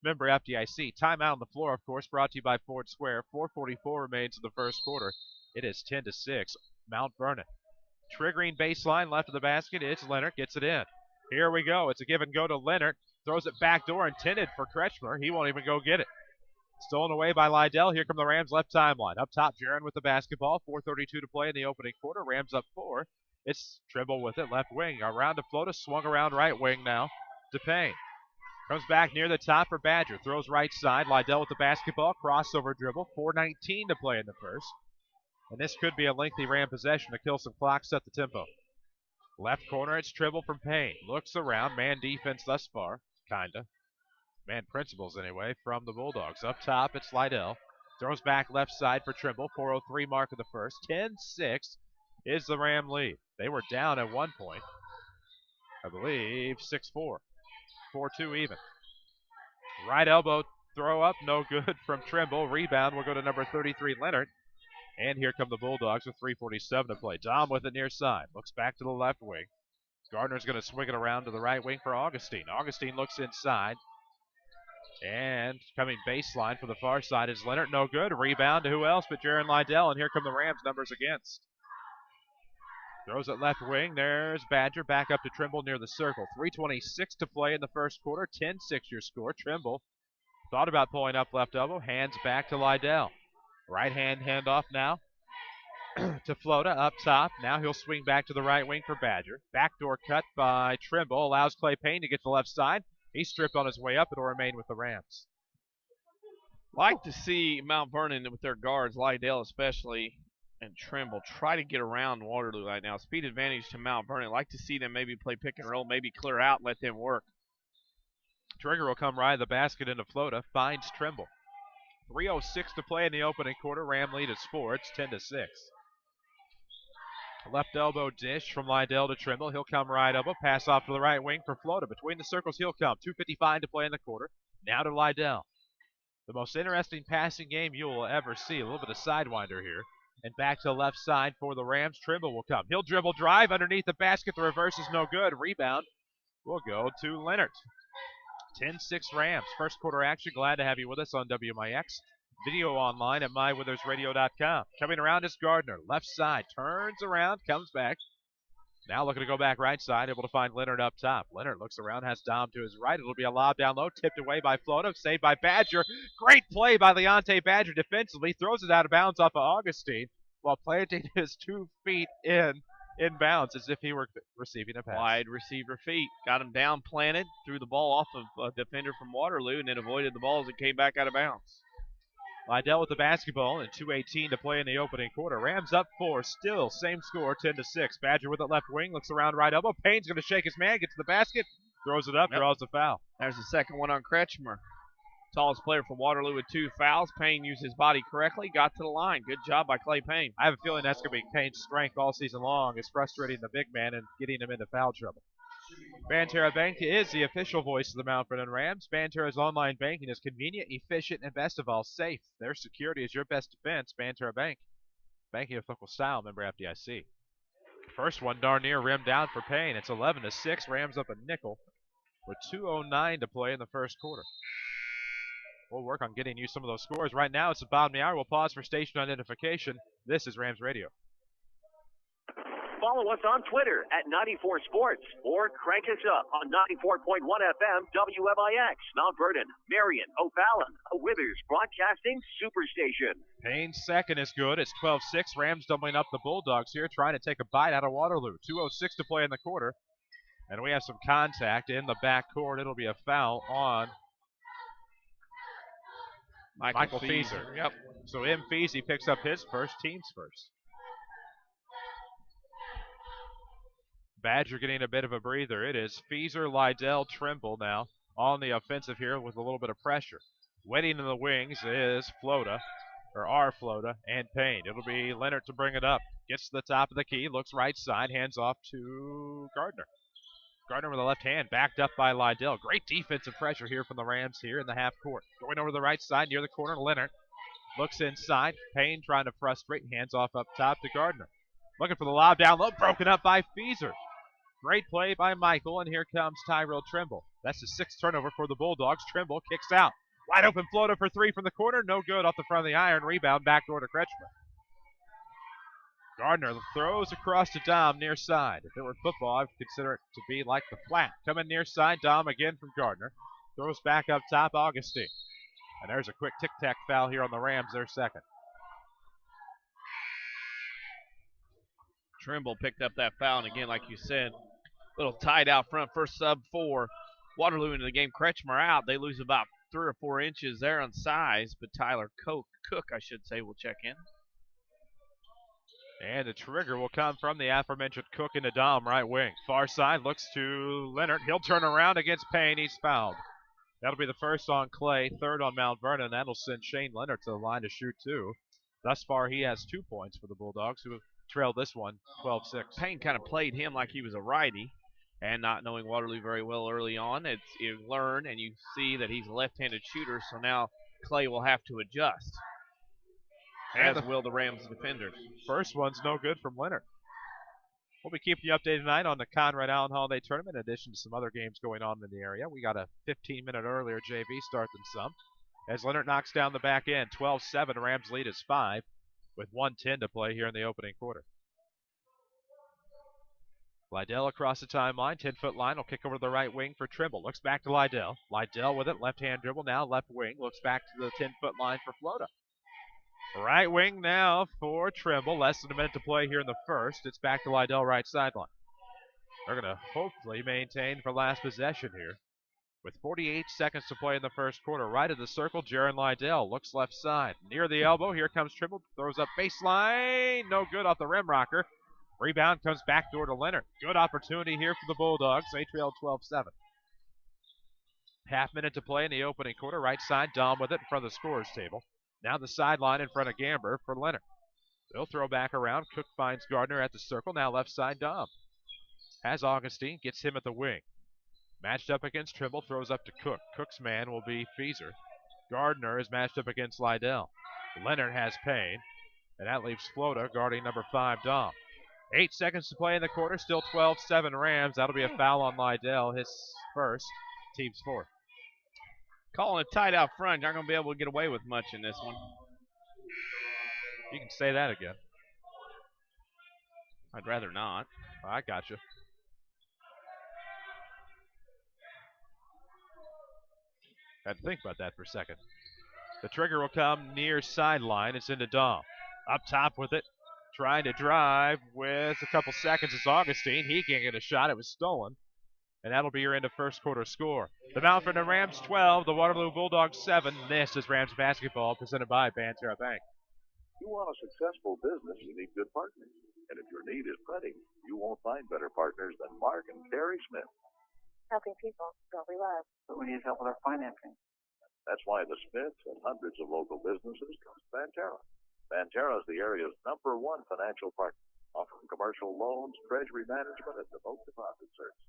Speaker 2: Member FDIC. Timeout on the floor, of course, brought to you by Ford Square. 4:44 remains in the first quarter. It is 10-6. Mount Vernon. Triggering baseline left of the basket. It's Leonard. Gets it in. Here we go. It's a give and go to Leonard. Throws it back door intended for Kretschmer. He won't even go get it. Stolen away by Lydell. Here come the Rams left timeline. Up top, Jaron with the basketball. 4:32 to play in the opening quarter. Rams up 4. It's Trimble with it. Left wing. Around to Flota. Swung around right wing now to Payne. Comes back near the top for Badger. Throws right side. Lydell with the basketball. Crossover dribble. 4:19 to play in the first. And this could be a lengthy Ram possession to kill some clock, set the tempo. Left corner, it's Trimble from Payne. Looks around. Man defense thus far. Kinda. Man principles anyway from the Bulldogs. Up top, it's Lydell. Throws back left side for Trimble. 4:03 mark of the first. 10-6 is the Ram lead. They were down at one point. I believe 6-4. 4-2 even. Right elbow throw up, no good from Trimble. Rebound will go to number 33, Leonard. And here come the Bulldogs with 3:47 to play. Dom with it near side. Looks back to the left wing. Gardner's going to swing it around to the right wing for Augustine. Augustine looks inside. And coming baseline for the far side is Leonard. No good. Rebound to who else but Jaron Lydell. And here come the Rams numbers against. Throws it left wing. There's Badger back up to Trimble near the circle. 3:26 to play in the first quarter. 10-6 your score. Trimble thought about pulling up left elbow. Hands back to Lydell. Right hand handoff now to Flota up top. Now he'll swing back to the right wing for Badger. Backdoor cut by Trimble. Allows Clay Payne to get to the left side. He's stripped on his way up. It'll remain with the Rams.
Speaker 3: Like to see Mount Vernon with their guards, Lydell especially, and Trimble, try to get around Waterloo right now. Speed advantage to Mount Vernon. Like to see them maybe play pick and roll, maybe clear out and let them work.
Speaker 2: Trigger will come right of the basket into Flota. Finds Trimble. 3:06 to play in the opening quarter. Ram lead is 4. It's 10-6. Left elbow dish from Lydell to Trimble. He'll come right elbow. Pass off to the right wing for Flota. Between the circles he'll come. 2:55 to play in the quarter. Now to Lydell. The most interesting passing game you will ever see. A little bit of sidewinder here. And back to the left side for the Rams. Trimble will come. He'll dribble drive underneath the basket. The reverse is no good. Rebound will go to Leonard. 10-6 Rams. First quarter action. Glad to have you with us on WMIX. Video online at mywithersradio.com. Coming around is Gardner. Left side. Turns around. Comes back. Now looking to go back right side. Able to find Leonard up top. Leonard looks around. Has Dom to his right. It'll be a lob down low. Tipped away by Flota. Saved by Badger. Great play by Leonte Badger defensively. Throws it out of bounds off of Augustine while planting his 2 feet in bounds as if he were receiving a pass.
Speaker 3: Wide receiver feet. Got him down, planted, threw the ball off of a defender from Waterloo, and then avoided the ball as it came back out of bounds.
Speaker 2: Lydell with the basketball and 2:18 to play in the opening quarter. Rams up 4. Still same score, 10-6. Badger with it left wing. Looks around right elbow. Payne's going to shake his man. Gets to the basket. Throws it up.
Speaker 3: Yep.
Speaker 2: Draws the foul.
Speaker 3: There's the second one on Kretschmer. Tallest player for Waterloo with 2 fouls. Payne used his body correctly, got to the line. Good job by Clay Payne.
Speaker 2: I have a feeling that's going to be Payne's strength all season long, is frustrating the big man and getting him into foul trouble. Banterra Bank is the official voice of the Mount Vernon Rams. Banterra's online banking is convenient, efficient, and best of all, safe. Their security is your best defense. Banterra Bank. Banking with local style, member FDIC. First one darn near rimmed out for Payne. It's 11-6. Rams up a nickel with 2:09 to play in the first quarter. We'll work on getting you some of those scores. Right now, it's the bottom of the hour. We'll pause for station identification. This is Rams Radio.
Speaker 1: Follow us on Twitter at 94 Sports or crank us up on 94.1 FM WMIX, Mount Vernon, Marion, O'Fallon, a Withers Broadcasting Superstation.
Speaker 2: Payne's second is good. It's 12-6. Rams doubling up the Bulldogs here, trying to take a bite out of Waterloo. 2:06 to play in the quarter. And we have some contact in the backcourt. It'll be a foul on Michael Feeser.
Speaker 3: Yep.
Speaker 2: So M. Feezy picks up his first, team's first. Badger getting a bit of a breather. It is Feeser, Lydell, Trimble now on the offensive here with a little bit of pressure. Waiting in the wings is Floda, or R. Floda, and Payne. It'll be Leonard to bring it up. Gets to the top of the key, looks right side, hands off to Gardner. Gardner with the left hand, backed up by Lydell. Great defensive pressure here from the Rams here in the half court. Going over to the right side near the corner, Leonard looks inside. Payne trying to frustrate, hands off up top to Gardner. Looking for the lob down low, broken up by Feaser. Great play by Michael, and here comes Tyrell Trimble. That's the 6th turnover for the Bulldogs. Trimble kicks out. Wide open floater for 3 from the corner. No good, off the front of the iron. Rebound backdoor to Kretschmer. Gardner throws across to Dom near side. If it were football, I would consider it to be like the flat. Coming near side, Dom again from Gardner. Throws back up top, Augustine. And there's a quick tic-tac foul here on the Rams, their second.
Speaker 3: Trimble picked up that foul, and again, like you said, little tight out front. First sub for Waterloo into the game. Kretschmer out. They lose about 3 or 4 inches there on size, but Tyler Cook, I should say, will check in.
Speaker 2: And the trigger will come from the aforementioned Cook into Dom, right wing. Far side looks to Leonard. He'll turn around against Payne. He's fouled. That'll be the first on Clay, 3rd on Mount Vernon. That'll send Shane Leonard to the line to shoot 2. Thus far, he has 2 points for the Bulldogs, who have trailed this one 12-6.
Speaker 3: Payne kind of played him like he was a righty, and not knowing Waterloo very well early on, you learn and you see that he's a left-handed shooter, so now Clay will have to adjust, as will the Rams defenders.
Speaker 2: First one's no good from Leonard. We'll be keeping you updated tonight on the Conrad Allen Holiday Tournament, in addition to some other games going on in the area. We got a 15-minute earlier JV start than some. As Leonard knocks down the back end, 12-7, Rams lead is 5, with 1:10 to play here in the opening quarter. Lydell across the timeline, 10-foot line, will kick over to the right wing for Trimble. Looks back to Lydell. Lydell with it, left-hand dribble now, left wing. Looks back to the 10-foot line for Floda. Right wing now for Trimble. Less than a minute to play here in the first. It's back to Lydell right sideline. They're going to hopefully maintain for last possession here. With 48 seconds to play in the first quarter. Right of the circle, Jaron Lydell looks left side. Near the elbow, here comes Trimble. Throws up baseline. No good off the rim rocker. Rebound comes back door to Leonard. Good opportunity here for the Bulldogs. They trail 12-7. Half minute to play in the opening quarter. Right side, Dom with it in front of the scorer's table. Now the sideline in front of Gamber for Leonard. They'll throw back around. Cook finds Gardner at the circle. Now left side, Dom. Has Augustine. Gets him at the wing. Matched up against Trimble. Throws up to Cook. Cook's man will be Feaser. Gardner is matched up against Lydell. Leonard has Payne. And that leaves Floda guarding number 5, Dom. 8 seconds to play in the quarter. Still 12-7 Rams. That'll be a foul on Lydell. His first. Team's 4th.
Speaker 3: Calling it tight out front. You're not going to be able to get away with much in this one.
Speaker 2: You can say that again.
Speaker 3: I'd rather not.
Speaker 2: I got you. Had to think about that for a second. The trigger will come near sideline. It's into Dom. Up top with it. Trying to drive with a couple seconds. It's Augustine. He can't get a shot. It was stolen. And that'll be your end of first quarter score. The Mount Vernon Rams 12, the Waterloo Bulldogs 7. This is Rams basketball presented by Banterra Bank.
Speaker 11: You want a successful business, you need good partners. And if your need is printing, you won't find better partners than Mark and Carrie Smith.
Speaker 9: Helping people is what we love.
Speaker 6: But we need help with our financing.
Speaker 11: That's why the Smiths and hundreds of local businesses trust Banterra. Banterra is the area's #1 financial partner, offering commercial loans, treasury management, and remote deposit service.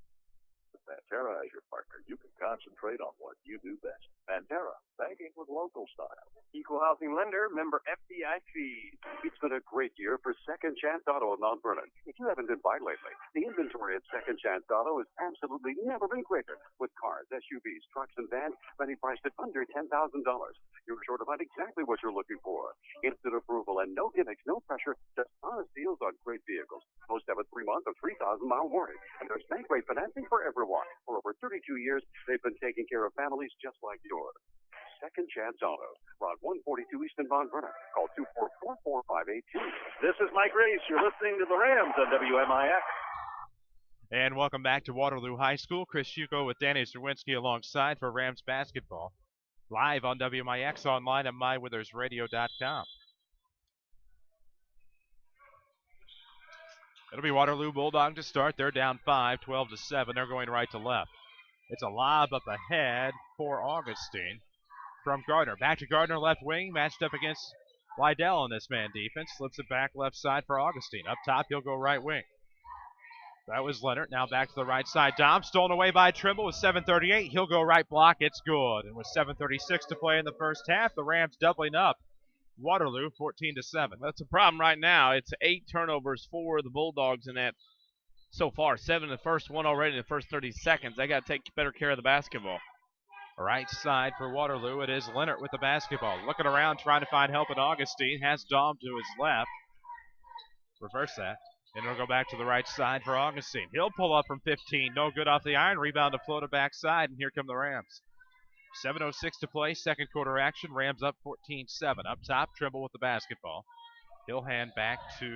Speaker 11: With Banterra as your partner, you can concentrate on what you do best. Banterra, banking with local style.
Speaker 1: Equal housing lender, member FDIC. It's been a great year for Second Chance Auto in Mount Vernon. If you haven't been by lately, the inventory at Second Chance Auto has absolutely never been greater. With cars, SUVs, trucks, and vans, many priced at under $10,000. You're sure to find exactly what you're looking for. Instant approval and no gimmicks, no pressure, just honest deals on great vehicles. Most have a 3-month or 3,000-mile warranty. And there's bank rate financing for everyone. For over 32 years, they've been taking care of families just like yours. Second Chance Auto, Route 142 East in Mount Vernon. Call 244-4582. This is Mike Race. You're listening to the Rams on WMIX.
Speaker 2: And welcome back to Waterloo High School. Chris Hugo with Danny Czerwinski alongside for Rams basketball. Live on WMIX, online at mywithersradio.com. It'll be Waterloo Bulldog to start. They're down 5, 12-7. They're going right to left. It's a lob up ahead for Augustine. from Gardner. Back to Gardner, left wing, matched up against Lydell on this man defense. Slips it back left side for Augustine. Up top, he'll go right wing. That was Leonard. Now back to the right side. Dom stolen away by Trimble with 7:38. He'll go right block. It's good. And with 7:36 to play in the first half, the Rams doubling up. Waterloo 14-7.
Speaker 3: That's a problem right now. It's 8 turnovers for the Bulldogs in that so far. 7 in the first, 1 already in the first 30 seconds. They got to take better care of the basketball.
Speaker 2: Right side for Waterloo. It is Leonard with the basketball. Looking around, trying to find help in Augustine. Has Dom to his left. Reverse that. And it'll go back to the right side for Augustine. He'll pull up from 15. No good off the iron. Rebound to float it backside, and here come the Rams. 7:06 to play. Second quarter action. Rams up 14-7. Up top, Trimble with the basketball. He'll hand back to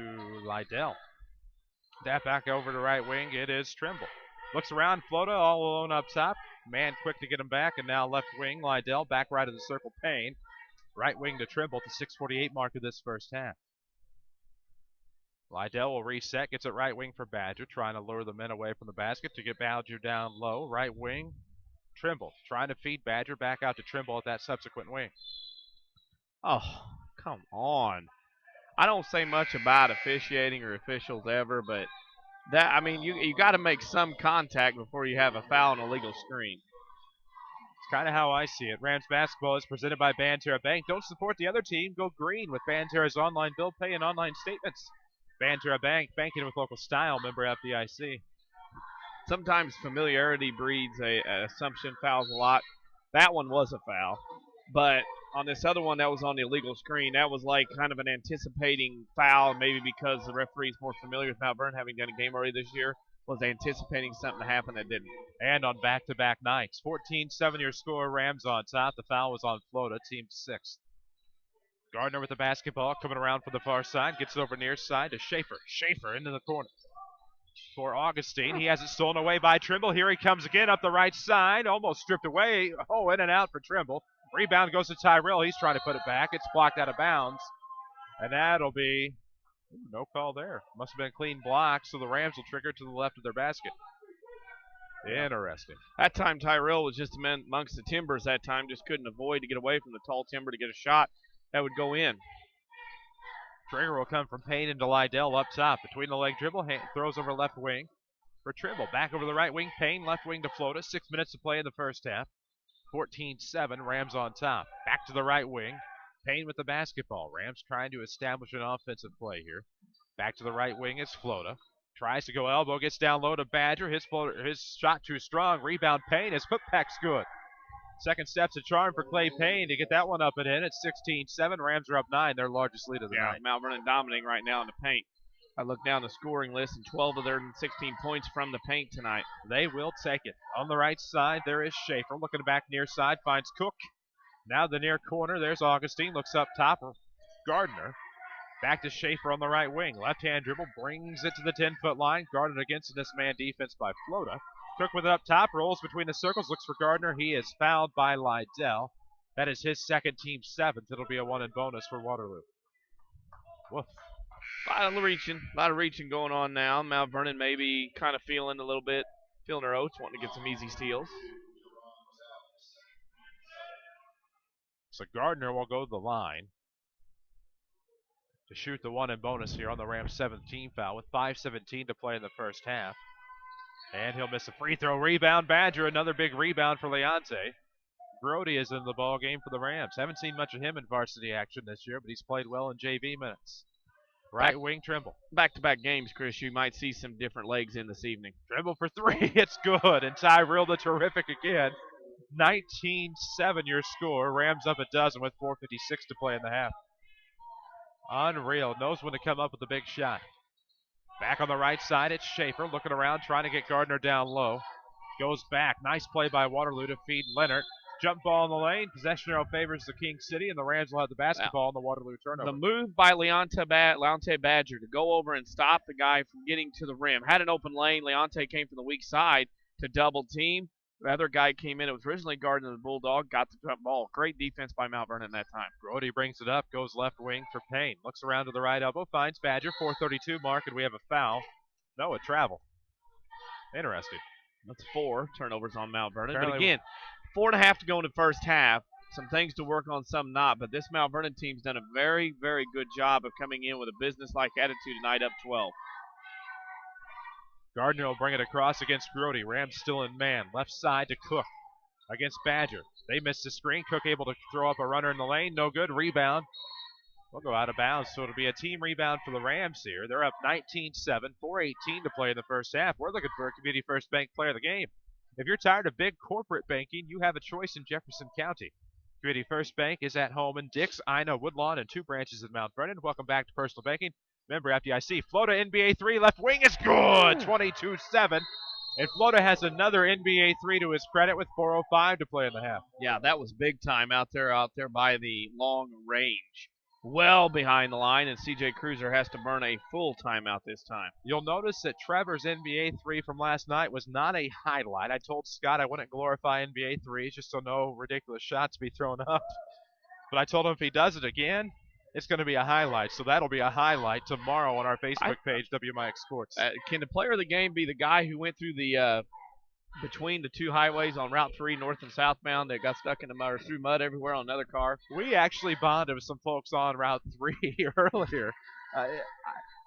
Speaker 2: Lydell. That back over to right wing. It is Trimble. Looks around. Flota all alone up top. Man quick to get him back, and now left wing. Lydell back right of the circle. Payne. Right wing to Trimble at the 6:48 mark of this first half. Lydell will reset, gets it right wing for Badger, trying to lure the men away from the basket to get Badger down low. Right wing, Trimble, trying to feed Badger back out to Trimble at that subsequent wing.
Speaker 3: Oh, come on. I don't say much about officiating or officials ever, but that, I mean, you got to make some contact before you have a foul and a legal screen.
Speaker 2: It's kind of how I see it. Rams basketball is presented by Banterra Bank. Don't support the other team. Go green with Banterra's online bill pay and online statements. Banterra Bank, banking with local style, member FDIC.
Speaker 3: Sometimes familiarity breeds a assumption. Fouls a lot. That one was a foul. But on this other one that was on the illegal screen, that was like kind of an anticipating foul, maybe because the referee's more familiar with Mount Vernon, having done a game already this year, was anticipating something to happen that didn't.
Speaker 2: And on back-to-back nights. 14-7 your score, Rams on top. The foul was on Flota, team 6th. Gardner with the basketball, coming around from the far side, gets it over near side to Schaefer. Schaefer into the corner for Augustine. He has it stolen away by Trimble. Here he comes again up the right side, almost stripped away. Oh, in and out for Trimble. Rebound goes to Tyrell. He's trying to put it back. It's blocked out of bounds. And that'll be no call there. Must have been a clean block, so the Rams will trigger to the left of their basket. Interesting.
Speaker 3: That time Tyrell was just amongst the timbers that time, just couldn't avoid to get away from the tall timber to get a shot that would go in.
Speaker 2: Trigger will come from Payne into Lydell up top. Between the leg dribble, throws over left wing for Trimble. Back over the right wing, Payne, left wing to Flota. 6 minutes to play in the first half. 14-7, Rams on top. Back to the right wing. Payne with the basketball. Rams trying to establish an offensive play here. Back to the right wing is Flota. Tries to go elbow, gets down low to Badger. His shot too strong. Rebound Payne. His putback's good. Second step's a charm for Clay Payne to get that one up and in. It's 16-7. Rams are up 9, their largest lead of the night.
Speaker 3: Mount Vernon dominating right now in the paint. I look down the scoring list, and 12 of their 16 points from the paint tonight.
Speaker 2: They will take it. On the right side, there is Schaefer. Looking back near side, finds Cook. Now the near corner, there's Augustine. Looks up top, Gardner. Back to Schaefer on the right wing. Left-hand dribble, brings it to the 10-foot line. Guarded against this man defense by Flota. Cook with it up top, rolls between the circles, looks for Gardner. He is fouled by Lydell. That is his second, team 7th. It'll be a 1 and bonus for Waterloo. Woof.
Speaker 3: A lot of reaching going on now. Mount Vernon maybe kind of feeling their oats, wanting to get some easy steals.
Speaker 2: So Gardner will go to the line to shoot the 1 and bonus here on the Rams' 7th team foul with 5:17 to play in the first half. And he'll miss a free throw. Rebound Badger, another big rebound for Leonte. Brody is in the ball game for the Rams. Haven't seen much of him in varsity action this year, but he's played well in JV minutes. Right wing Trimble.
Speaker 3: Back-to-back games, Chris. You might see some different legs in this evening.
Speaker 2: Trimble for 3. It's good. And Tyrell the terrific again. 19-7 your score. Rams up a dozen with 4:56 to play in the half. Unreal. Knows when to come up with a big shot. Back on the right side, it's Schaefer looking around, trying to get Gardner down low. Goes back. Nice play by Waterloo to feed Leonard. Jump ball in the lane. Possession arrow favors the King City, and the Rams will have the basketball in the Waterloo turnover.
Speaker 3: The move by Leonte Badger to go over and stop the guy from getting to the rim. Had an open lane. Leonte came from the weak side to double team. The other guy came in. It was originally guarding the Bulldog. Got the jump ball. Great defense by Mount Vernon that time.
Speaker 2: Brody brings it up. Goes left wing for Payne. Looks around to the right elbow. Finds Badger. 4:32 mark, and we have a foul. No, a travel. Interesting.
Speaker 3: That's 4 turnovers on Mount Vernon.
Speaker 2: Apparently,
Speaker 3: but again, 4.5 to go in the first half. some things to work on, some not. But this Mount Vernon team's done a very, very good job of coming in with a business-like attitude tonight, up 12.
Speaker 2: Gardner will bring it across against Grody. Rams still in man. Left side to Cook against Badger. They missed the screen. Cook able to throw up a runner in the lane. No good. Rebound. We'll go out of bounds, so it'll be a team rebound for the Rams here. They're up 19-7, 4:18 to play in the first half. We're looking for a Community First Bank player of the game. If you're tired of big corporate banking, you have a choice in Jefferson County. Community First Bank is at home in Dix, Ina, Woodlawn, and 2 branches in Mount Vernon. Welcome back to Personal Banking. Member FDIC. Flota NBA 3, left wing is good, 22-7. And Flota has another NBA 3 to his credit with 4:05 to play in the half.
Speaker 3: Yeah, that was big time out there by the long range. Well behind the line, and C.J. Cruiser has to burn a full timeout this time.
Speaker 2: You'll notice that Trevor's NBA 3 from last night was not a highlight. I told Scott I wouldn't glorify NBA 3s just so no ridiculous shots be thrown up. But I told him if he does it again, it's going to be a highlight. So that'll be a highlight tomorrow on our Facebook page, WMIX Sports.
Speaker 3: Can the player of the game be the guy who went through the between the 2 highways on Route 3 north and southbound that got stuck in the mud or through mud everywhere on another car?
Speaker 2: We actually bonded with some folks on Route 3 earlier.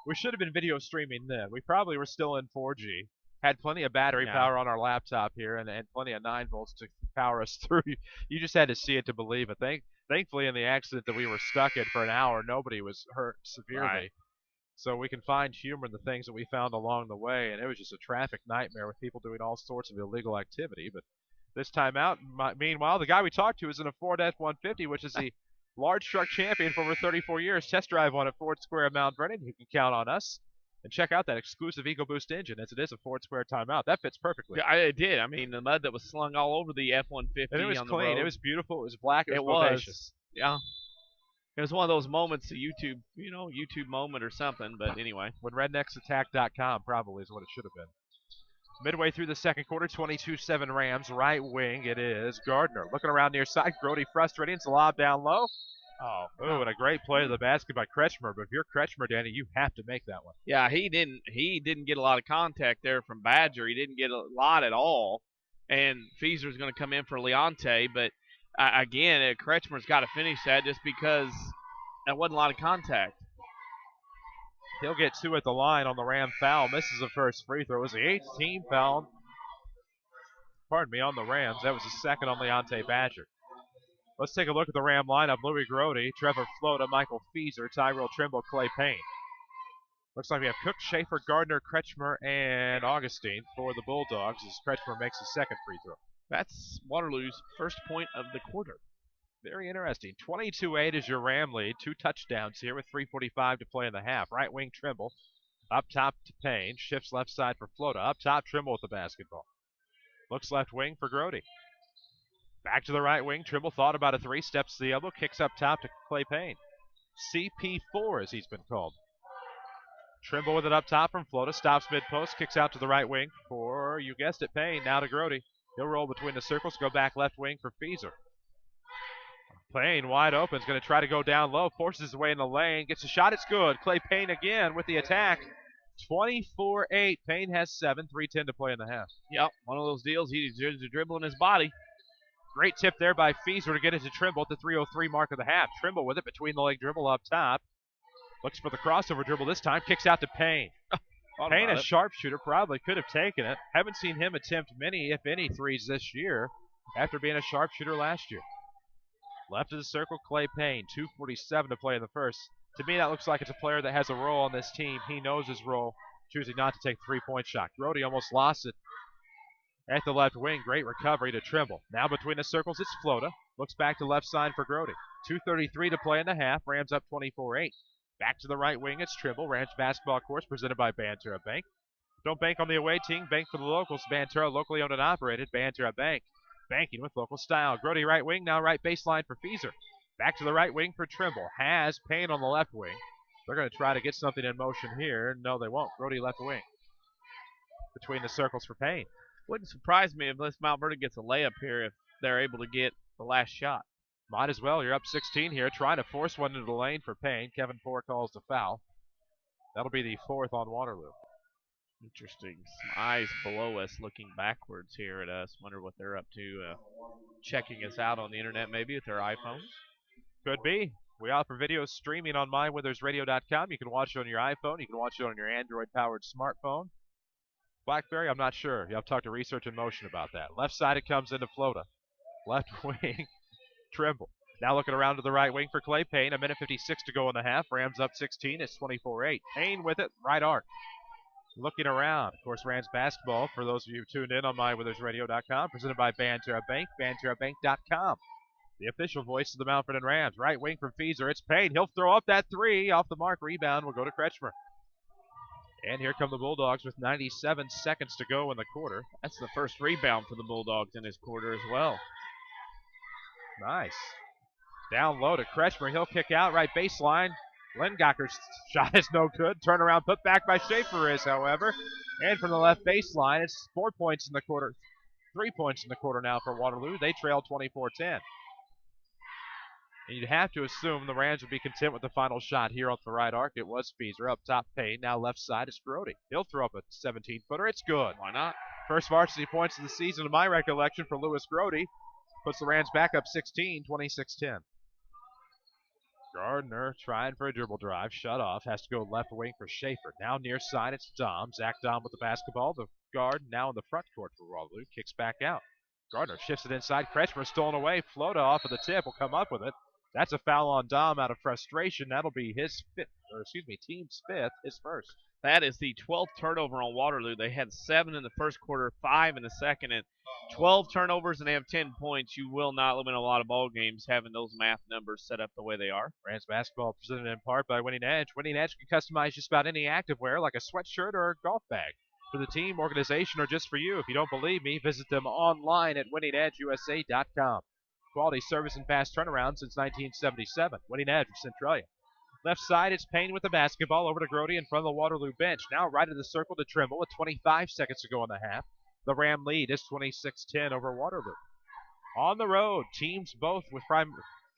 Speaker 2: We should have been video streaming then. We probably were still in 4G. Had plenty of battery power on our laptop here and plenty of 9 volts to power us through. You just had to see it to believe it. Thankfully, in the accident that we were stuck in for an hour, nobody was hurt severely.
Speaker 3: Right.
Speaker 2: So we can find humor in the things that we found along the way, and it was just a traffic nightmare with people doing all sorts of illegal activity. But this time out, meanwhile, the guy we talked to is in a Ford F-150, which is the large truck champion for over 34 years. Test drive one at Ford Square of Mount Vernon. You can count on us. And check out that exclusive EcoBoost engine, as it is a Ford Square timeout. That fits perfectly.
Speaker 3: Yeah, it did. I mean, the mud that was slung all over the F-150
Speaker 2: and it was
Speaker 3: on
Speaker 2: clean.
Speaker 3: the road.
Speaker 2: It was beautiful. It was black. It was bodacious.
Speaker 3: Yeah. It was one of those moments, a YouTube moment or something. But anyway,
Speaker 2: when rednecksattack.com probably is what it should have been. Midway through the second quarter, 22-7 Rams. Right wing, it is Gardner. Looking around near side. Grody frustrating. It's a lob down low. Oh, and a great play to the basket by Kretschmer. But if you're Kretschmer, Danny, you have to make that one.
Speaker 3: Yeah, he didn't get a lot of contact there from Badger. He didn't get a lot at all. And Feaser's going to come in for Leonte, but again, Kretschmer's got to finish that just because that wasn't a lot of contact.
Speaker 2: He'll get 2 at the line on the Ram foul. Misses the first free throw. It was the 8th team foul. Pardon me, on the Rams. That was the second on Leonte Badger. Let's take a look at the Ram lineup. Louis Grody, Trevor Flota, Michael Feaser, Tyrell Trimble, Clay Payne. Looks like we have Cook, Schaefer, Gardner, Kretschmer, and Augustine for the Bulldogs as Kretschmer makes his second free throw.
Speaker 3: That's Waterloo's first point of the quarter.
Speaker 2: Very interesting. 22-8 is your Ram lead. 2 touchdowns here with 3:45 to play in the half. Right wing Trimble. Up top to Payne. Shifts left side for Flota. Up top Trimble with the basketball. Looks left wing for Grody. Back to the right wing. Trimble thought about a 3. Steps to the elbow. Kicks up top to Clay Payne. CP4 as he's been called. Trimble with it up top from Flota. Stops mid-post. Kicks out to the right wing for, you guessed it, Payne. Now to Grody. He'll roll between the circles. Go back left wing for Feaser. Payne wide open. Is going to try to go down low. Forces his way in the lane. Gets a shot. It's good. Clay Payne again with the attack. 24-8. Payne has 7. 3:10 to play in the half.
Speaker 3: Yep, one of those deals. He's dribbling his body.
Speaker 2: Great tip there by Feaser to get it to Trimble at the 3:03 mark of the half. Trimble with it between the leg dribble up top. Looks for the crossover dribble this time. Kicks out to Payne. Payne, a sharpshooter, probably could have taken it. Haven't seen him attempt many, if any, threes this year after being a sharpshooter last year. Left of the circle, Clay Payne. 2:47 to play in the first. To me, that looks like it's a player that has a role on this team. He knows his role, choosing not to take the 3-point shot. Grody almost lost it at the left wing. Great recovery to Trimble. Now between the circles, it's Flota. Looks back to left side for Grody. 2:33 to play in the half. Rams up 24-8. Back to the right wing, it's Trimble. Ranch basketball course presented by Banterra Bank. Don't bank on the away team, bank for the locals. Banterra, locally owned and operated. Banterra Bank, banking with local style. Grody right wing, now right baseline for Feaser. Back to the right wing for Trimble. Has Payne on the left wing. They're going to try to get something in motion here. No, they won't. Grody left wing. Between the circles for Payne.
Speaker 3: Wouldn't surprise me if this Mount Vernon gets a layup here if they're able to get the last shot.
Speaker 2: Might as well. You're up 16 here. Trying to force one into the lane for Payne. Kevin Poore calls the foul. That'll be the 4th on Waterloo.
Speaker 3: Interesting. Some eyes below us looking backwards here at us. Wonder what they're up to. Checking us out on the internet maybe with their iPhones.
Speaker 2: Could be. We offer video streaming on mywithersradio.com. You can watch it on your iPhone. You can watch it on your Android-powered smartphone. BlackBerry, I'm not sure. You have to talk to Research in Motion about that. Left side, it comes into Flota. Left wing, Trimble. Now looking around to the right wing for Clay Payne. 1:56 to go in the half. Rams up 16. It's 24-8. Payne with it, right arc. Looking around. Of course, Rams basketball, for those of you who tuned in on mywithersradio.com, presented by Banterra Bank, banterrabank.com. The official voice of the Mount Vernon Rams. Right wing from Feeser. It's Payne. He'll throw up that three. Off the mark. Rebound will go to Kretschmer. And here come the Bulldogs with 97 seconds to go in the quarter.
Speaker 3: That's the first rebound for the Bulldogs in this quarter as well.
Speaker 2: Nice. Down low to Kretschmer. He'll kick out right baseline. Lingocker's shot is no good. Turnaround put back by Schaefer is, however. And from the left baseline, it's 4 points in the quarter. 3 points in the quarter now for Waterloo. They trail 24-10. And you'd have to assume the Rams would be content with the final shot here off the right arc. It was Feeser. Up top, Payne. Now left side is Grody. He'll throw up a 17-footer. It's good.
Speaker 3: Why not?
Speaker 2: First varsity points of the season, to my recollection, for Lewis Grody. Puts the Rams back up 16, 26-10. Gardner trying for a dribble drive. Shut off. Has to go left wing for Schaefer. Now near side, it's Dom. Zach Dom with the basketball. The guard now in the front court for Waterloo. Kicks back out. Gardner shifts it inside. Kretschmer stolen away. Flota off of the tip. Will come up with it. That's a foul on Dom out of frustration. That'll be his team's fifth, his first.
Speaker 3: That is the 12th turnover on Waterloo. They had 7 in the first quarter, 5 in the second, and 12 turnovers, and they have 10 points. You will not win a lot of ball games having those math numbers set up the way they are.
Speaker 2: Rams basketball presented in part by Winning Edge. Winning Edge can customize just about any activewear, like a sweatshirt or a golf bag, for the team, organization, or just for you. If you don't believe me, visit them online at winningedgeusa.com. Quality service and fast turnaround since 1977. Winning Edge of Centralia. Left side, it's Payne with the basketball over to Grody in front of the Waterloo bench. Now right of the circle to Trimble with 25 seconds to go in the half. The Ram lead is 26-10 over Waterloo. On the road, teams both with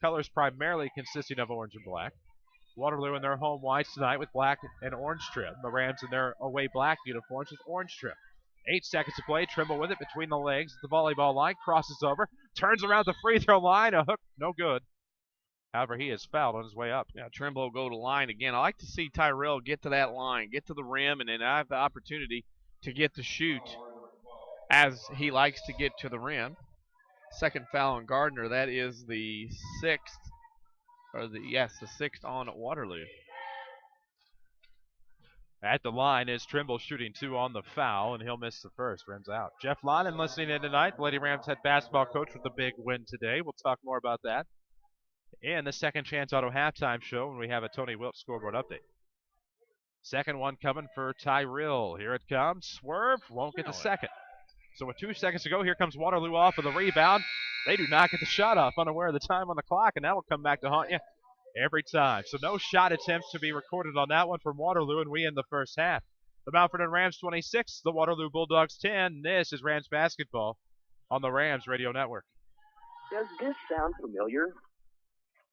Speaker 2: colors primarily consisting of orange and black. Waterloo in their home whites tonight with black and orange trim. The Rams in their away black uniforms with orange trim. 8 seconds to play. Trimble with it between the legs at the volleyball line. Crosses over. Turns around the free throw line. A hook. No good. However, he is fouled on his way up.
Speaker 3: Yeah, Trimble will go to line again. I like to see Tyrell get to that line, get to the rim, and then have the opportunity to get the shoot as he likes to get to the rim. Second foul on Gardner. That is the 6th. The 6th on Waterloo.
Speaker 2: At the line is Trimble shooting 2 on the foul, and he'll miss the first. Rams out. Jeff Lynon listening in tonight. The Lady Rams head basketball coach with a big win today. We'll talk more about that in the Second Chance Auto halftime show when we have a Tony Wilt scoreboard update. Second one coming for Tyrell. Here it comes. Swerve. Won't get the second. So with 2 seconds to go, here comes Waterloo off of the rebound. They do not get the shot off, unaware of the time on the clock, and that will come back to haunt you every time. So no shot attempts to be recorded on that one from Waterloo, and we end the first half. The Mount Vernon Rams 26, the Waterloo Bulldogs 10. This is Rams basketball on the Rams Radio Network.
Speaker 6: Does this sound familiar?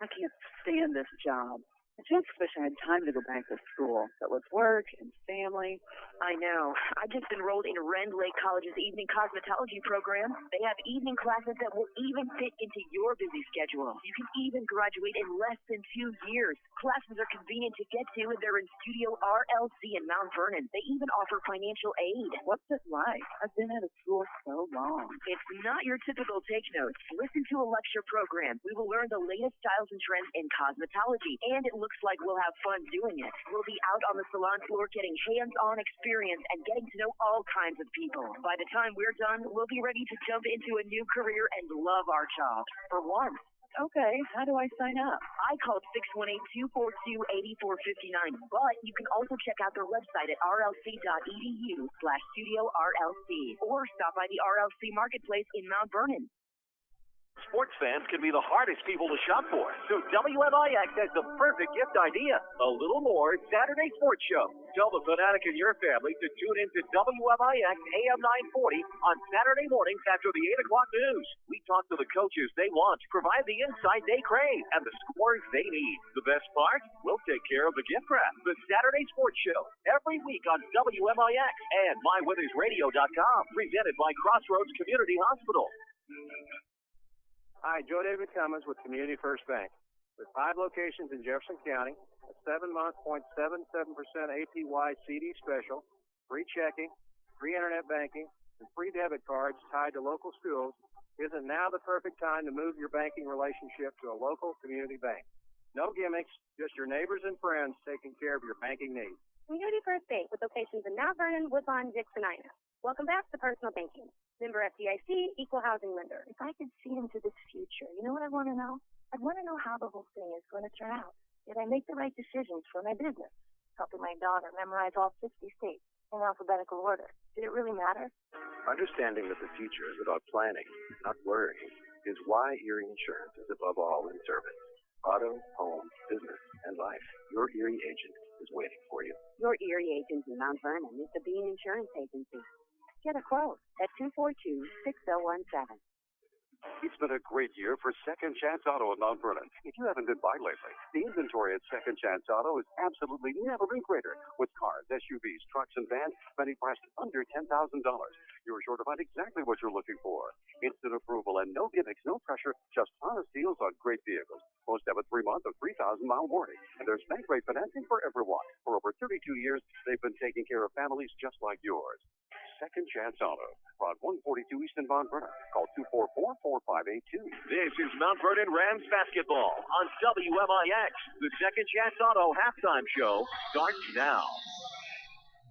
Speaker 6: I can't stand this job. I just wish I had time to go back to school, but with work and family.
Speaker 5: I know. I just enrolled in Rend Lake College's evening cosmetology program. They have evening classes that will even fit into your busy schedule. You can even graduate in less than 2 years. Classes are convenient to get to, and they're in Studio RLC in Mount Vernon. They even offer financial aid.
Speaker 6: What's it like? I've been out of school so long.
Speaker 5: It's not your typical take notes. Listen to a lecture program. We will learn the latest styles and trends in cosmetology, and it looks like we'll have fun doing it. We'll be out on the salon floor getting hands-on experience and getting to know all kinds of people. By the time we're done, we'll be ready to jump into a new career and love our jobs. For once.
Speaker 6: Okay, how do I sign up?
Speaker 5: I called 618-242-8459, but you can also check out their website at rlc.edu/studio RLC or stop by the RLC Marketplace in Mount Vernon.
Speaker 1: Sports fans can be the hardest people to shop for, so WMIX has the perfect gift idea. A little more Saturday Sports Show. Tell the fanatic in your family to tune in to WMIX AM 940 on Saturday mornings after the 8 o'clock news. We talk to the coaches they want, provide the insight they crave, and the scores they need. The best part? We'll take care of the gift wrap. The Saturday Sports Show, every week on WMIX and MyWithersRadio.com, presented by Crossroads Community Hospital.
Speaker 7: Hi, Joe David Cummins with Community First Bank. With 5 locations in Jefferson County, a 7-month 0.77% APY CD special, free checking, free internet banking, and free debit cards tied to local schools, isn't now the perfect time to move your banking relationship to a local community bank? No gimmicks, just your neighbors and friends taking care of your banking needs.
Speaker 9: Community First Bank with locations in Mount Vernon, Woodlawn, Dixon, Ina. Welcome back to Personal Banking. Member FDIC, Equal Housing Lender.
Speaker 10: If I could see into this future, you know what I want to know? I'd want to know how the whole thing is going to turn out. Did I make the right decisions for my business? Helping my daughter memorize all 50 states in alphabetical order. Did it really matter?
Speaker 12: Understanding that the future is about planning, not worrying, is why Erie Insurance is above all in service. Auto, home, business, and life. Your Erie agent is waiting for you.
Speaker 5: Your Erie agent in Mount Vernon is the Bean Insurance Agency. Get a quote at 242-6017.
Speaker 13: It's been a great year for Second Chance Auto in Mount Vernon. If you haven't been by lately, the inventory at Second Chance Auto has absolutely never been greater. With cars, SUVs, trucks, and vans, many priced under $10,000. You're sure to find exactly what you're looking for. Instant approval and no gimmicks, no pressure, just honest deals on great vehicles. Most have a 3-month or 3,000-mile warranty. And there's bank rate financing for everyone. For over 32 years, they've been taking care of families just like yours. Second Chance Auto, Route 142 East in Mount Vernon. Call 244-4582.
Speaker 1: This is Mount Vernon Rams basketball on WMIX. The Second Chance Auto halftime show starts now.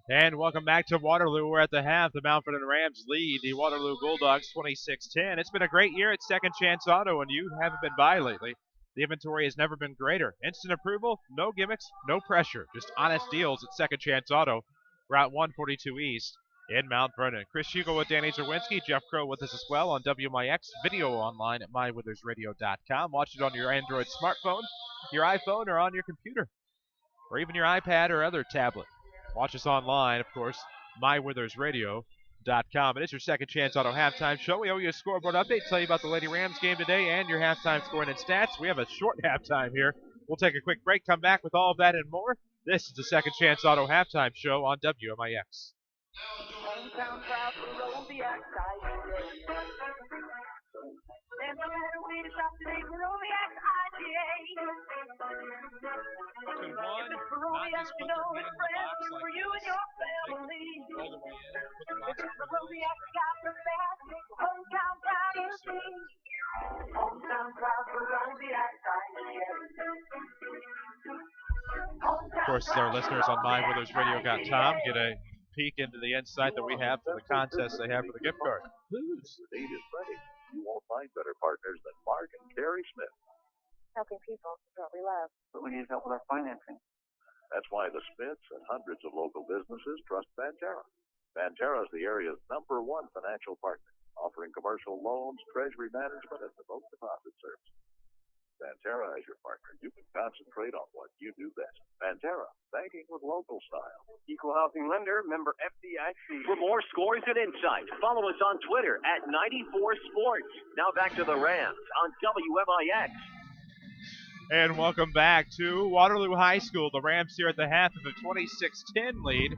Speaker 2: And welcome back to Waterloo. We're at the half. The Mount Vernon Rams lead the Waterloo Bulldogs 26-10. It's been a great year at Second Chance Auto, and you haven't been by lately. The inventory has never been greater. Instant approval, no gimmicks, no pressure. Just honest deals at Second Chance Auto, Route 142 East in Mount Vernon. Chris Hugo with Danny Czerwinski. Jeff Crow with us as well on WMIX. Video online at MyWithersRadio.com. Watch it on your Android smartphone, your iPhone, or on your computer, or even your iPad or other tablet. Watch us online, of course, MyWithersRadio.com. It is your Second Chance Auto halftime show. We owe you a scoreboard update, tell you about the Lady Rams game today and your halftime scoring and stats. We have a short halftime here. We'll take a quick break, come back with all of that and more. This is the Second Chance Auto halftime show on WMIX.
Speaker 14: Hometown crowd will roll the outside. There's no better way to shop today for Rolex IGA. For Rolex, you know it's brand new for you and your family. For Rolex, got the best hometown crowd you see. Hometown crowd for Rolex IGA.
Speaker 2: Of course, our listeners on MyWithersRadio.com get a peek into the insight that we have for the contest they have for the gift card.
Speaker 11: Whose need is ready. You won't find better partners than Mark and Carrie Smith.
Speaker 10: Helping people is what we love.
Speaker 6: But we need help with our financing.
Speaker 11: That's why the Smiths and hundreds of local businesses trust Banterra. Banterra is the area's #1 financial partner, offering commercial loans, treasury management, and remote deposit services. Banterra as your partner, you can concentrate on what you do best. Banterra, banking with local style.
Speaker 7: Equal Housing Lender, member FDIC.
Speaker 1: For more scores and insight, follow us on Twitter at 94Sports. Now back to the Rams on WMIX.
Speaker 2: And welcome back to Waterloo High School. The Rams here at the half of a 26-10 lead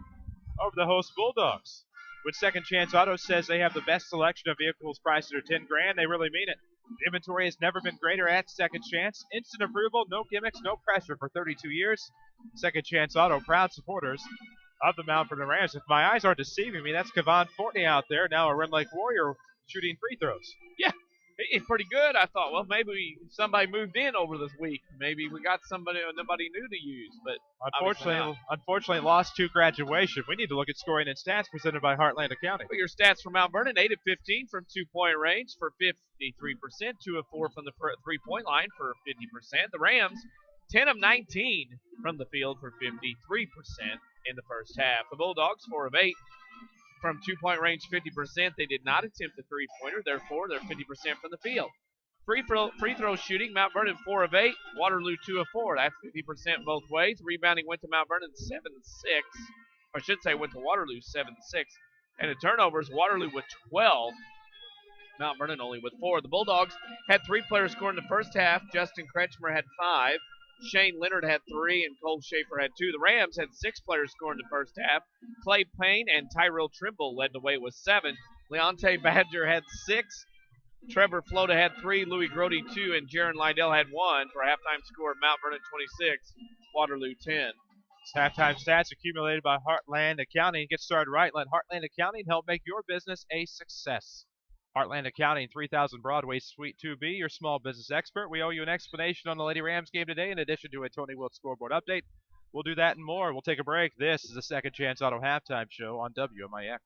Speaker 2: over the host Bulldogs. When Second Chance Auto says they have the best selection of vehicles priced under $10,000, they really mean it. The inventory has never been greater at Second Chance. Instant approval, no gimmicks, no pressure for 32 years. Second Chance Auto, proud supporters of the Mount Vernon Rams. If my eyes aren't deceiving me, that's Kevon Fortney out there, now a Rend Lake Warrior shooting free throws.
Speaker 3: Yeah, it's pretty good. I thought, well, maybe somebody moved in over this week. Maybe we got somebody new to use, but
Speaker 2: unfortunately lost to graduation. We need to look at scoring and stats presented by Heartland County.
Speaker 3: Well, your stats from Mount Vernon: 8 of 15 from 2-point range for 53%, 2 of 4 from the 3-point line for 50%. The Rams, 10 of 19 from the field for 53% in the first half. The Bulldogs, 4 of 8 from 2-point range, 50%. They did not attempt the 3-pointer, therefore they're 50% from the field. Free throw shooting, Mount Vernon 4 of 8, Waterloo 2 of 4. That's 50% both ways. Rebounding went to Mount Vernon 7-6. Or I should say went to Waterloo 7-6. And the turnovers, Waterloo with 12. Mount Vernon only with 4. The Bulldogs had 3 players score in the first half. Justin Kretschmer had 5. Shane Leonard had 3, and Cole Schaefer had 2. The Rams had 6 players score in the first half. Clay Payne and Tyrell Trimble led the way with 7. Leonte Badger had 6. Trevor Flota had 3. Louis Grody 2, and Jaron Lydell had 1 for a halftime score of Mount Vernon 26, Waterloo 10.
Speaker 2: Halftime stats accumulated by Heartland Accounting. Get started right. Let Heartland Accounting help make your business a success. Heartland Accounting, 3000 Broadway, Suite 2B, your small business expert. We owe you an explanation on the Lady Rams game today, in addition to a Tony Wilt scoreboard update. We'll do that and more. We'll take a break. This is the Second Chance Auto Halftime Show on WMIX.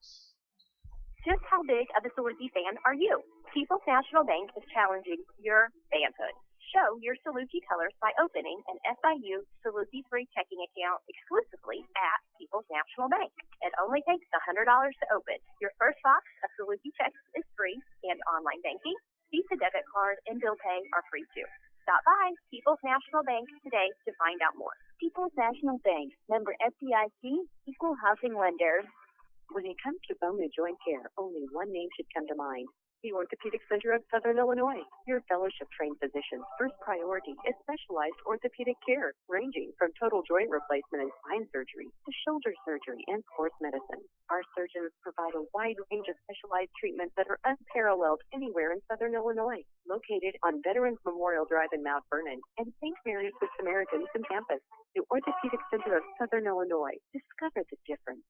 Speaker 9: Just how big of a Saluki fan are you? People's National Bank is challenging your fanhood. Show your Saluki colors by opening an FIU Saluki free checking account exclusively at People's National Bank. It only takes $100 to open. Your first box of Saluki checks is free, and online banking, Visa debit card, and bill pay are free too. Stop by People's National Bank today to find out more.
Speaker 4: People's National Bank, member FDIC, equal housing lender.
Speaker 10: When it comes to bone and joint care, only one name should come to mind. The Orthopedic Center of Southern Illinois. Your fellowship-trained physician's first priority is specialized orthopedic care, ranging from total joint replacement and spine surgery to shoulder surgery and sports medicine. Our surgeons provide a wide range of specialized treatments that are unparalleled anywhere in Southern Illinois. Located on Veterans Memorial Drive in Mount Vernon and St. Mary's with Samaritans in campus, the Orthopedic Center of Southern Illinois. Discover the difference.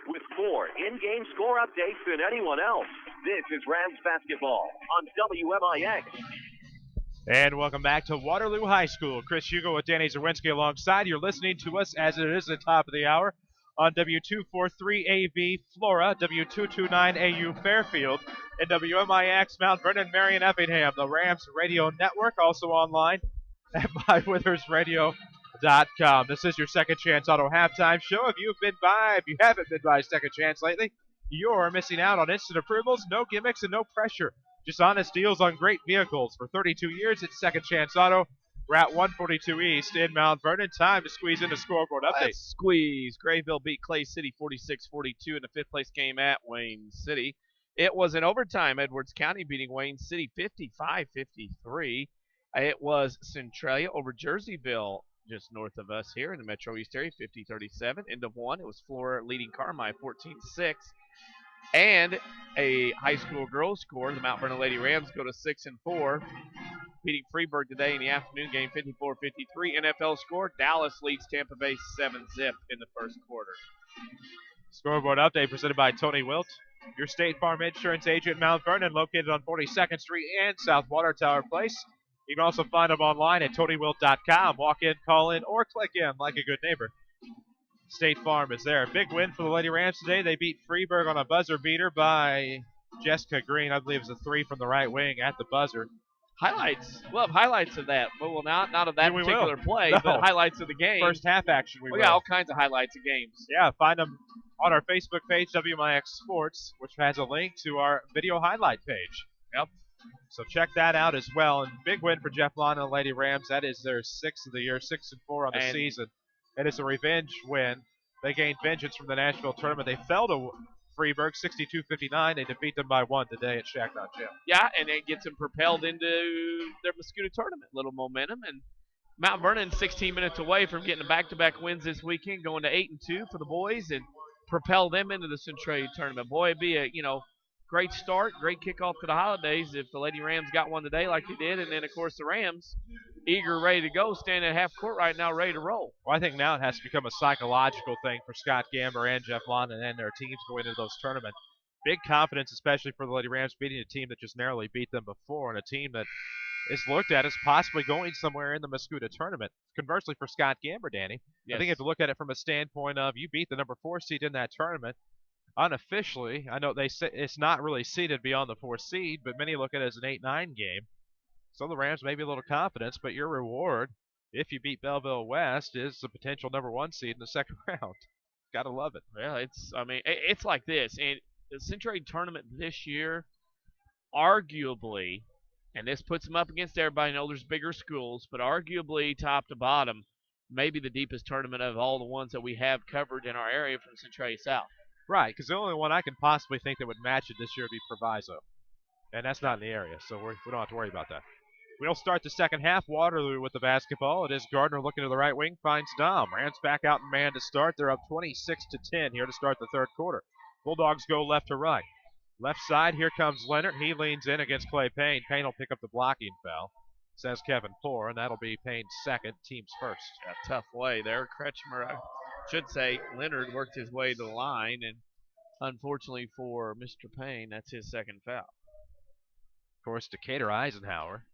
Speaker 1: With more in-game score updates than anyone else, this is Rams basketball on WMIX.
Speaker 2: And welcome back to Waterloo High School. Chris Hugo with Danny Czerwinski alongside. You're listening to us as it is the top of the hour on W243AV Flora, W229AU Fairfield, and WMIX Mount Vernon, Marion, Effingham. The Rams Radio Network, also online at MyWithersRadio.com. This is your Second Chance Auto Halftime Show. If you haven't been by Second Chance lately, you're missing out on instant approvals, no gimmicks, and no pressure. Just honest deals on great vehicles. For 32 years, it's Second Chance Auto, Route 142 East in Mount Vernon. Time to squeeze in the scoreboard update.
Speaker 3: Let's squeeze. Grayville beat Clay City 46-42 in the fifth place game at Wayne City. It was in overtime. Edwards County beating Wayne City 55-53. It was Centralia over Jerseyville, just north of us here in the Metro East area, 50-37. End of one, it was Flora leading Carmi 14-6. And a high school girls score. The Mount Vernon Lady Rams go to 6-4, beating Freeburg today in the afternoon game, 54-53. NFL score, Dallas leads Tampa Bay 7-0 in the first quarter.
Speaker 2: Scoreboard update presented by Tony Wilt, your State Farm Insurance agent in Mount Vernon, located on 42nd Street and South Water Tower Place. You can also find them online at TonyWilt.com. Walk in, call in, or click in like a good neighbor. State Farm is there. Big win for the Lady Rams today. They beat Freeburg on a buzzer beater by Jessica Green. I believe it was a 3 from the right wing at the buzzer.
Speaker 3: Highlights. We'll have highlights of that. Well, not of that particular play, but highlights of the game.
Speaker 2: First half action, we will.
Speaker 3: got all kinds of highlights of games.
Speaker 2: Yeah, find them on our Facebook page, WMIX Sports, which has a link to our video highlight page.
Speaker 3: Yep.
Speaker 2: So check that out as well. And big win for Jeff Lawn and the Lady Rams. That is their 6th of the year, 6-4 on the season. And it's a revenge win. They gained vengeance from the Nashville tournament. They fell to Freeburg 62-59. They defeat them by 1 today at Shacknot Gym.
Speaker 3: Yeah, and it gets them propelled into their Muscuda tournament. Little momentum. And Mount Vernon 16 minutes away from getting back-to-back wins this weekend, going to 8-2 for the boys and propel them into the Centralia tournament. Boy, it'd be a, great start, great kickoff to the holidays if the Lady Rams got one today like they did. And then, of course, the Rams, eager, ready to go, standing at half court right now, ready to roll.
Speaker 2: Well, I think now it has to become a psychological thing for Scott Gamber and Jeff London and their teams going into those tournaments. Big confidence, especially for the Lady Rams, beating a team that just narrowly beat them before and a team that is looked at as possibly going somewhere in the Muscuda tournament. Conversely, for Scott Gamber, Danny,
Speaker 3: yes.
Speaker 2: I think you have to look at it from a standpoint of you beat the number 4 seed in that tournament. Unofficially, I know they say it's not really seeded beyond the 4th seed, but many look at it as an 8-9 game. So the Rams may be a little confidence, but your reward, if you beat Belleville West, is the potential number 1 seed in the second round. Gotta love it.
Speaker 3: Well, it's like this. And the Centralia tournament this year, arguably, And this puts them up against everybody. I know there's bigger schools, but arguably top to bottom, maybe the deepest tournament of all the ones that we have covered in our area from Centralia South.
Speaker 2: Right, because the only one I can possibly think that would match it this year would be Proviso. And that's not in the area, so we don't have to worry about that. We'll start the second half. Waterloo with the basketball. It is Gardner looking to the right wing, finds Dom. Rams back out in man to start. They're up 26-10 here to start the third quarter. Bulldogs go left to right. Left side, here comes Leonard. He leans in against Clay Payne. Payne will pick up the blocking foul, says Kevin Poor, and that'll be Payne's second, team's first.
Speaker 3: A tough way there. Kretschmer, I should say, Leonard worked his way to the line, and unfortunately for Mr. Payne, that's his second foul.
Speaker 2: Of course, Decatur Eisenhower,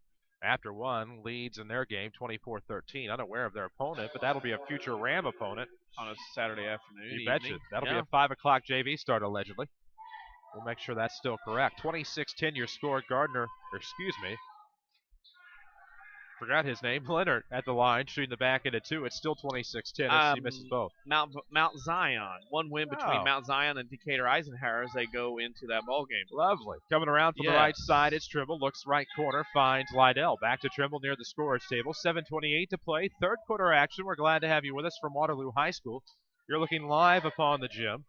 Speaker 2: after one, leads in their game 24-13. Unaware of their opponent, but that'll be a future Ram opponent.
Speaker 3: On a Saturday afternoon.
Speaker 2: You betcha. That'll be a 5 o'clock JV start, allegedly. We'll make sure that's still correct. 26-10 your score. Gardner, or excuse me, forgot his name, Leonard at the line, shooting the back into two. It's still 26-10. He misses both.
Speaker 3: Mount Zion. One win between Mount Zion and Decatur Eisenhower as they go into that ball game.
Speaker 2: Lovely. Coming around from the right side, it's Trimble. Looks right corner, finds Lydell. Back to Trimble near the scorer's table. 7:28 to play. Third quarter action. We're glad to have you with us from Waterloo High School. You're looking live upon the gym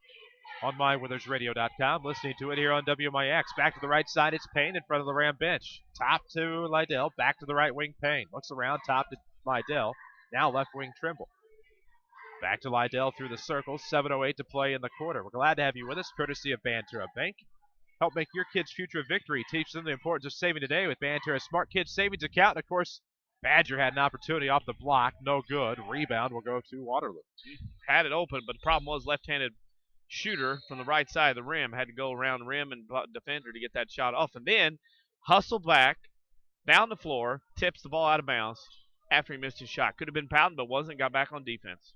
Speaker 2: on mywithersradio.com, listening to it here on WMIX. Back to the right side, it's Payne in front of the Ram bench. Top to Lydell, back to the right wing, Payne. Looks around, top to Lydell. Now left wing, Trimble. Back to Lydell through the circle. 7:08 to play in the quarter. We're glad to have you with us, courtesy of Banterra Bank. Help make your kids' future a victory. Teach them the importance of saving today with Banterra's Smart Kids Savings Account. And, of course, Badger had an opportunity off the block. No good. Rebound will go to Waterloo.
Speaker 3: Had it open, but the problem was left-handed shooter from the right side of the rim had to go around the rim and defender to get that shot off, and then hustled back down the floor, tips the ball out of bounds after he missed his shot. Could have been pounding, but wasn't. Got back on defense.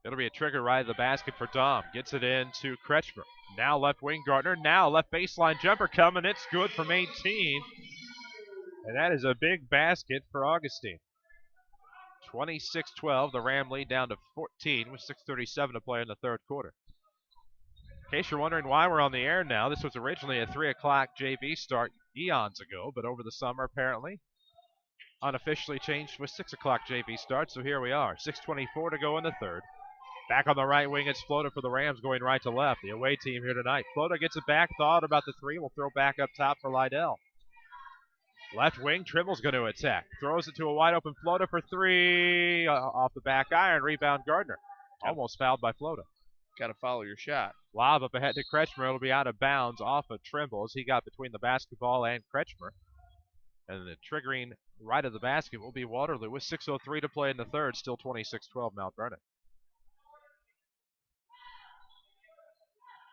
Speaker 2: It'll be a trigger right of the basket for Dom. Gets it in to Kretschmer. Now left wing, Gardner. Now left baseline jumper coming. It's good from 18, and that is a big basket for Augustine. 26-12, the Ram lead down to 14 with 6:37 to play in the third quarter. In case you're wondering why we're on the air now, this was originally a 3 o'clock JV start eons ago, but over the summer apparently unofficially changed with 6 o'clock JV start, so here we are. 6:24 to go in the third. Back on the right wing, it's Floda for the Rams going right to left. The away team here tonight. Floda gets it back, thought about the three, will throw back up top for Lydell. Left wing, Trimble's going to attack. Throws it to a wide open Floda for three. Off the back iron, rebound Gardner. Almost fouled by Floda.
Speaker 3: Got to follow your shot.
Speaker 2: Lob up ahead to Kretschmer. It'll be out of bounds off of Trimble as he got between the basketball and Kretschmer. And the triggering right of the basket will be Waterloo with 6:03 to play in the third. Still 26-12 Mount Vernon.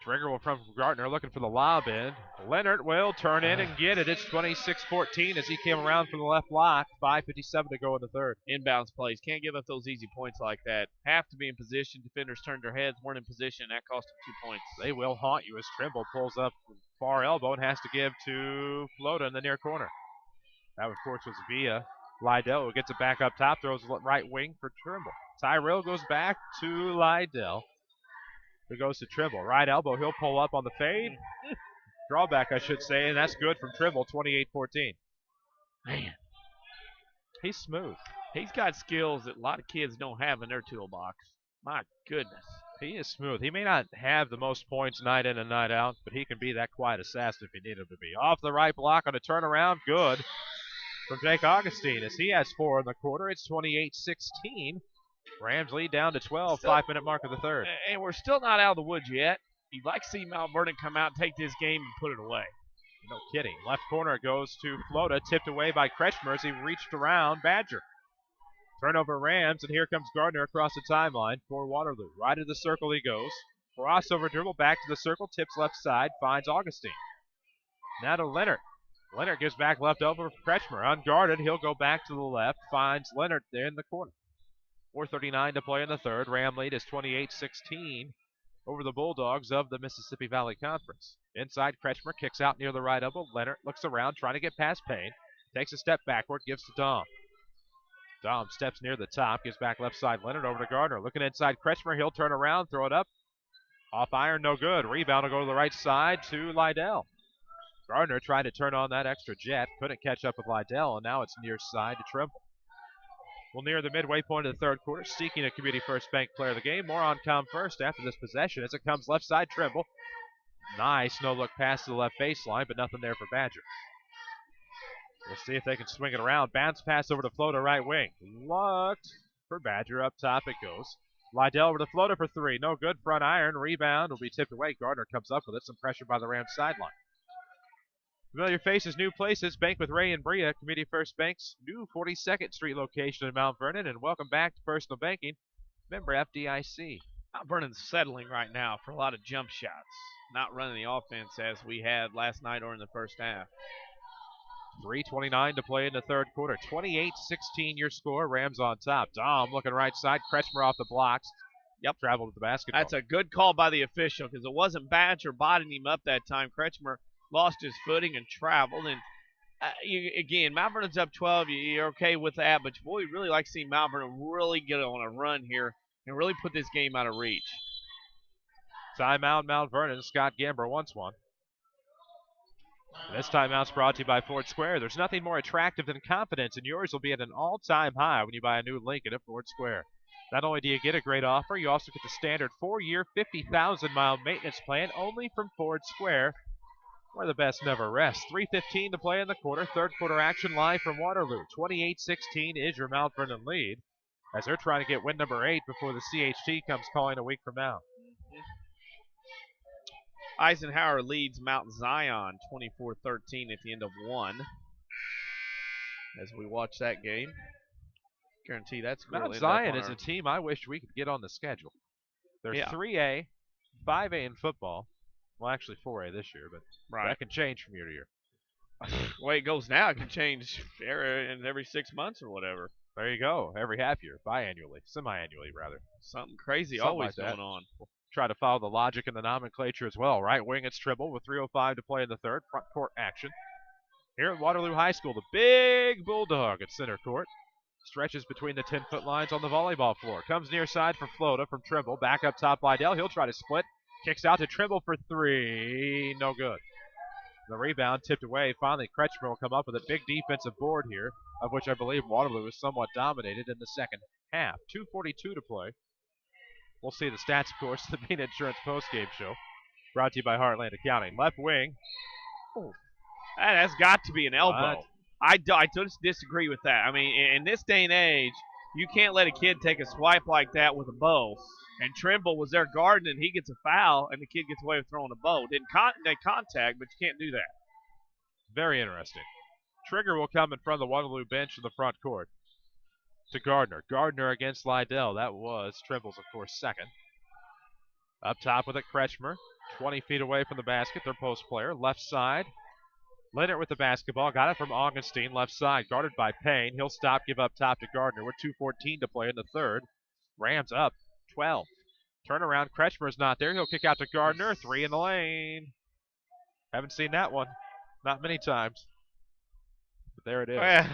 Speaker 2: Trigger will come from Gardner looking for the lob in. Leonard will turn in and get it. It's 26-14 as he came around from the left block. 5:57 to go in the third.
Speaker 3: Inbounds plays. Can't give up those easy points like that. Have to be in position. Defenders turned their heads, weren't in position. That cost them 2 points.
Speaker 2: They will haunt you as Trimble pulls up far elbow and has to give to Floda in the near corner. That, of course, was via Lydell, who gets it back up top, throws right wing for Trimble. Tyrell goes back to Lydell. Who goes to Trimble. Right elbow, he'll pull up on the fade. Drawback, I should say, and that's good from Trimble, 28-14.
Speaker 3: Man.
Speaker 2: He's smooth.
Speaker 3: He's got skills that a lot of kids don't have in their toolbox. My goodness.
Speaker 2: He is smooth. He may not have the most points night in and night out, but he can be that quiet assassin if you need him to be. Off the right block on a turnaround, good from Jake Augustine as he has 4 in the quarter. It's 28-16. Rams lead down to 12, 5-minute mark of the third.
Speaker 3: And we're still not out of the woods yet. You'd like to see Mount Vernon come out and take this game and put it away.
Speaker 2: No kidding. Left corner goes to Floda, tipped away by Kretschmer as he reached around Badger. Turnover Rams, and here comes Gardner across the timeline for Waterloo. Right of the circle he goes. Crossover dribble back to the circle, tips left side, finds Augustine. Now to Leonard. Leonard gives back left over for Kretschmer. Unguarded, he'll go back to the left, finds Leonard there in the corner. 4:39 to play in the third. Ram lead is 28-16 over the Bulldogs of the Mississippi Valley Conference. Inside, Kretschmer kicks out near the right elbow. Leonard looks around, trying to get past Payne. Takes a step backward, gives to Dom. Dom steps near the top, gives back left side. Leonard over to Gardner. Looking inside Kretschmer, he'll turn around, throw it up. Off iron, no good. Rebound will go to the right side to Lydell. Gardner tried to turn on that extra jet, couldn't catch up with Lydell, and now it's near side to Trimble. We'll near the midway point of the third quarter, seeking a Community First Bank player of the game. More on Com First after this possession as it comes left side, Trimble. Nice no-look pass to the left baseline, but nothing there for Badger. We'll see if they can swing it around. Bounce pass over to Floater right wing. Looked for Badger. Up top it goes. Lydell over to Floater for three. No good. Front iron. Rebound will be tipped away. Gardner comes up with it. Some pressure by the Rams sideline. Familiar faces, new places. Bank with Ray and Bria. Community First Bank's new 42nd Street location in Mount Vernon. And welcome back to Personal Banking. Member FDIC.
Speaker 3: Mount Vernon's settling right now for a lot of jump shots. Not running the offense as we had last night or in the first half.
Speaker 2: 3:29 to play in the third quarter. 28-16 your score. Rams on top. Dom looking right side. Kretschmer off the blocks.
Speaker 3: Yep.
Speaker 2: Traveled with the basketball.
Speaker 3: That's a good call by the official because it wasn't Badger botting him up that time. Kretschmer lost his footing and traveled. And again, Mount Vernon's up 12. You're okay with that. But, boy, you really like seeing Mount Vernon really get on a run here and really put this game out of reach.
Speaker 2: Timeout, Mount Vernon. Scott Gamber wants one. This timeout's brought to you by Ford Square. There's nothing more attractive than confidence, and yours will be at an all-time high when you buy a new Lincoln at Ford Square. Not only do you get a great offer, you also get the standard 4-year, 50,000-mile maintenance plan only from Ford Square, where the best never rests. 3:15 to play in the quarter. Third quarter action live from Waterloo. 28-16 is your Mount Vernon lead as they're trying to get win number 8 before the CHT comes calling a week from now.
Speaker 3: Eisenhower leads Mount Zion 24-13 at the end of one. As we watch that game, guarantee that's
Speaker 2: Mount Zion is a team I wish we could get on the schedule. They're 3A, 5A in football. Well, actually 4A this year, but that can change from year to year.
Speaker 3: The way it goes now, it can change every 6 months or whatever.
Speaker 2: There you go. Every half year, biannually, semi-annually rather.
Speaker 3: Something crazy
Speaker 2: Something
Speaker 3: always
Speaker 2: like
Speaker 3: going on.
Speaker 2: Try to follow the logic and the nomenclature as well. Right wing, it's Trimble with 3:05 to play in the third. Front court action. Here at Waterloo High School, the big Bulldog at center court. Stretches between the 10-foot lines on the volleyball floor. Comes near side for Flota from Trimble. Back up top, Lydell. He'll try to split. Kicks out to Trimble for three. No good. The rebound tipped away. Finally, Kretschmer will come up with a big defensive board here, of which I believe Waterloo is somewhat dominated in the second half. 2:42 to play. We'll see the stats, of course, the Bean Insurance postgame show. Brought to you by Heartland Accounting. Left wing.
Speaker 3: Oh, that's got to be an elbow. I just disagree with that. I mean, in this day and age, you can't let a kid take a swipe like that with a bow. And Trimble was there guarding, and he gets a foul, and the kid gets away with throwing a bow. Didn't contact, but you can't do that.
Speaker 2: Very interesting. Trigger will come in front of the Waterloo bench in the front court. To Gardner. Gardner against Lydell. That was Trimble's, of course, second. Up top with it, Kretschmer. 20 feet away from the basket, their post player. Left side. Leonard with the basketball. Got it from Augustine. Left side. Guarded by Payne. He'll stop, give up top to Gardner. With 2:14 to play in the third. Rams up 12. Turnaround. Kretschmer's not there. He'll kick out to Gardner. 3 in the lane. Haven't seen that one. Not many times. But there it is.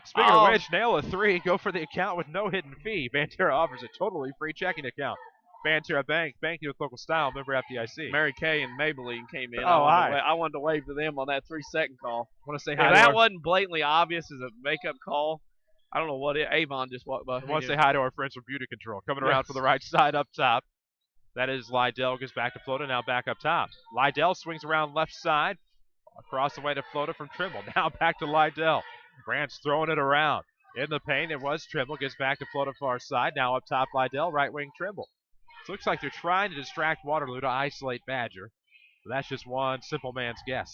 Speaker 2: Speaking of which, nail a 3, go for the account with no hidden fee. Banterra offers a totally free checking account. Banterra Bank, banking with local style, member FDIC.
Speaker 3: Mary Kay and Maybelline came in.
Speaker 2: Oh,
Speaker 3: I wanted to wave to them on that 3-second call.
Speaker 2: Want to say hi?
Speaker 3: If that wasn't blatantly obvious as a makeup call, I don't know what it. Avon just walked by.
Speaker 2: I want to say hi to our friends from Beauty Control. Coming around for the right side up top. That is Lydell. Goes back to Flota. Now back up top. Lydell swings around left side. Across the way to Flota from Trimble. Now back to Lydell. Grant's throwing it around. In the paint, it was Trimble. Gets back to Flota far side. Now up top, Lydell. Right wing, Trimble. So it looks like they're trying to distract Waterloo to isolate Badger. But that's just one simple man's guess.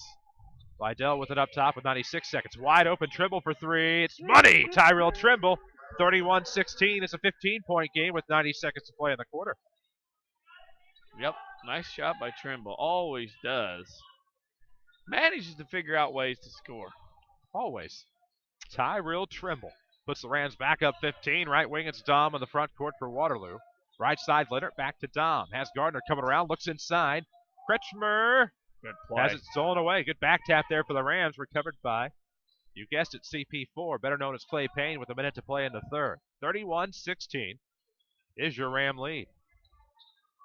Speaker 2: Lydell with it up top with 96 seconds. Wide open, Trimble for 3. It's money! Tyrell Trimble. 31-16. It's a 15-point game with 90 seconds to play in the quarter.
Speaker 3: Yep, nice shot by Trimble. Always does. Manages to figure out ways to score.
Speaker 2: Always. Tyrell Trimble puts the Rams back up 15. Right wing, it's Dom on the front court for Waterloo. Right side, Leonard back to Dom. Has Gardner coming around, looks inside. Kretschmer
Speaker 3: good play.
Speaker 2: Has it stolen away. Good back tap there for the Rams, recovered by, you guessed it, CP4, better known as Clay Payne, with a minute to play in the third. 31-16 is your Ram lead.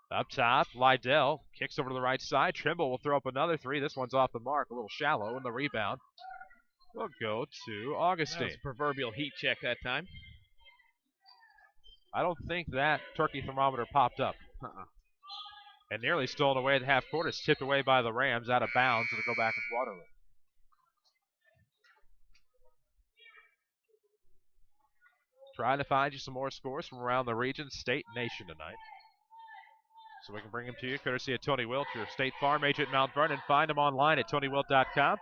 Speaker 2: Up top, Lydell kicks over to the right side. Trimble will throw up another three. This one's off the mark, a little shallow, and the rebound will go to Augustine.
Speaker 3: That was a proverbial heat check that time.
Speaker 2: I don't think that turkey thermometer popped up. And nearly stolen away at half court. It's tipped away by the Rams, out of bounds. It'll go back with Waterloo. Trying to find you some more scores from around the region, state, nation tonight. So we can bring them to you, courtesy of Tony Wilt, your State Farm agent at Mount Vernon. Find them online at TonyWilt.com.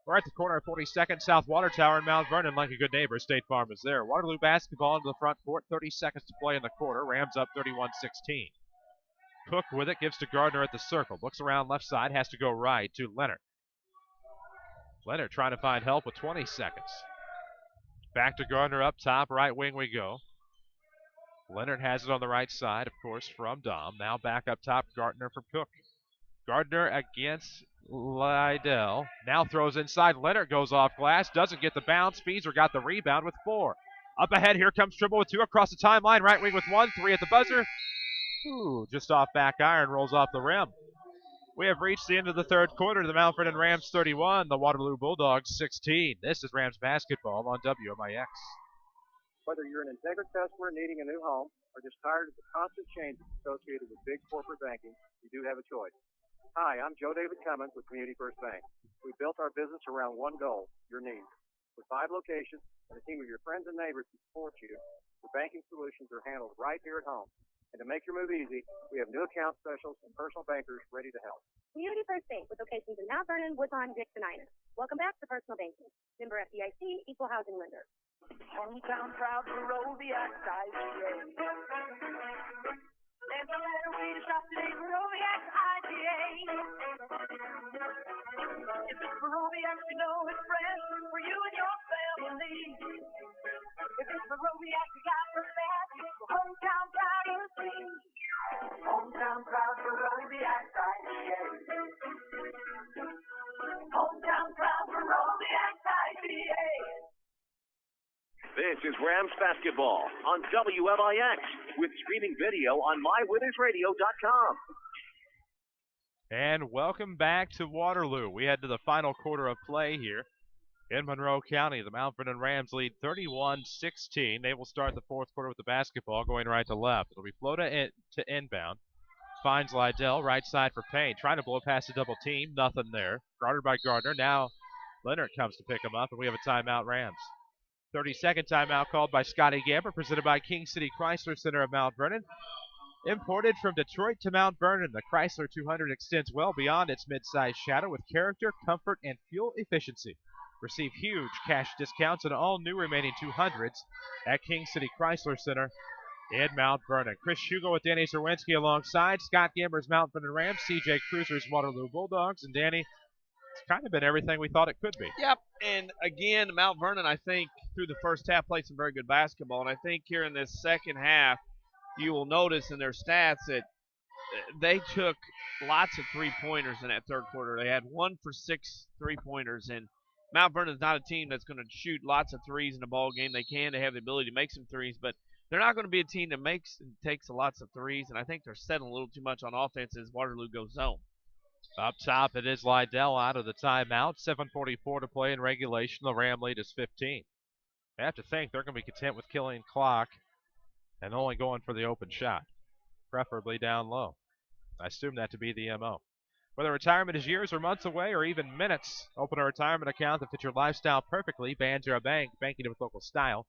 Speaker 2: We're at the corner of 42nd South Water Tower in Mount Vernon. Like a good neighbor, State Farm is there. Waterloo basketball into the front court. 30 seconds to play in the quarter. Rams up 31-16. Cook with it, gives to Gardner at the circle. Looks around left side, has to go right to Leonard. Leonard trying to find help with 20 seconds. Back to Gardner up top, right wing we go. Leonard has it on the right side, of course, from Dom. Now back up top, Gardner for Cook. Gardner against Lydell. Now throws inside. Leonard goes off glass, doesn't get the bounce. Feeser got the rebound with 4. Up ahead, here comes Trimble with 2 across the timeline. Right wing with 1, 3 at the buzzer. Ooh, just off back iron, rolls off the rim. We have reached the end of the third quarter. The Mount Vernon Rams 31, the Waterloo Bulldogs 16. This is Rams basketball on WMIX.
Speaker 7: Whether you're an Integra customer needing a new home or just tired of the constant changes associated with big corporate banking, you do have a choice. Hi, I'm Joe David Cummins with Community First Bank. We built our business around one goal, your needs. With 5 locations and a team of your friends and neighbors to support you, your banking solutions are handled right here at home. And to make your move easy, we have new account specials and personal bankers ready to help.
Speaker 9: Community First Bank with locations in Mount Vernon, Woodlawn, Dixon, Ina. Welcome back to Personal Banking. Member FDIC, Equal Housing Lender.
Speaker 14: Hometown proud for Roviac size grade. There's no better way to shop today for Roviac IGA. If it's for Roviac, you know it's fresh for you and your family. If it's for Roviac, you got the best. Hometown proud of me. Hometown proud for Roviac IGA. Hometown proud for Roviac IGA.
Speaker 1: This is Rams basketball on WMIX with streaming video on MyWinnersRadio.com.
Speaker 2: And welcome back to Waterloo. We head to the final quarter of play here in Monroe County. The Mount Vernon Rams lead 31-16. They will start the fourth quarter with the basketball going right to left. It'll be flow to inbound. Finds Lydell, right side for Payne. Trying to blow past a double team. Nothing there. Guarded by Gardner. Now Leonard comes to pick him up, and we have a timeout, Rams. 30-second timeout called by Scotty Gamber, presented by King City Chrysler Center of Mount Vernon. Imported from Detroit to Mount Vernon, the Chrysler 200 extends well beyond its mid-size shadow with character, comfort, and fuel efficiency. Receive huge cash discounts on all new remaining 200s at King City Chrysler Center in Mount Vernon. Chris Hugo with Danny Czerwinski alongside Scott Gamber's Mount Vernon Rams, CJ Cruiser's Waterloo Bulldogs, and Danny, it's kind of been everything we thought it could be.
Speaker 3: Yep, and again, Mount Vernon, I think, through the first half played some very good basketball, and I think here in this second half, you will notice in their stats that they took lots of three-pointers in that third quarter. They had 1 for 6 three-pointers, and Mount Vernon is not a team that's going to shoot lots of threes in a ball game. They have the ability to make some threes, but they're not going to be a team that makes and takes lots of threes, and I think they're settling a little too much on offense as Waterloo goes zone.
Speaker 2: Up top, it is Lydell out of the timeout. 7:44 to play in regulation. The Ram lead is 15. I have to think they're going to be content with killing clock and only going for the open shot, preferably down low. I assume that to be the MO. Whether retirement is years or months away or even minutes, open a retirement account that fits your lifestyle perfectly. Banjo Bank, banking with local style.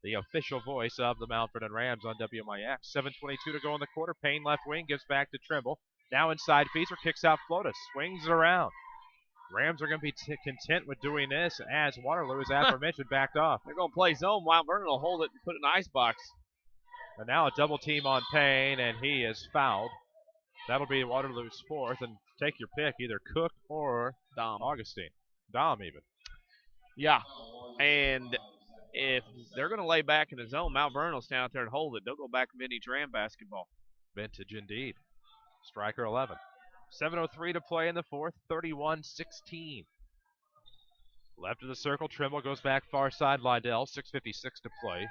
Speaker 2: The official voice of the Mount Vernon Rams on WMIX. 7:22 to go in the quarter. Payne left wing gives back to Trimble. Now inside Feeser, kicks out Flotus, swings it around. Rams are going to be content with doing this as Waterloo, as aforementioned, backed off.
Speaker 3: They're going to play zone. Mount Vernon will hold it and put it in the icebox.
Speaker 2: And now a double team on Payne, and he is fouled. That'll be Waterloo's fourth, and take your pick, either Cook or
Speaker 3: Dom.
Speaker 2: Augustine. Dom even.
Speaker 3: Yeah, and if they're going to lay back in the zone, Mount Vernon will stand out there and hold it. They'll go back vintage Ram basketball.
Speaker 2: Vintage indeed. Striker 11. 7:03 to play in the fourth, 31-16. Left of the circle, Trimble goes back far side, Lydell, 6:56 to play.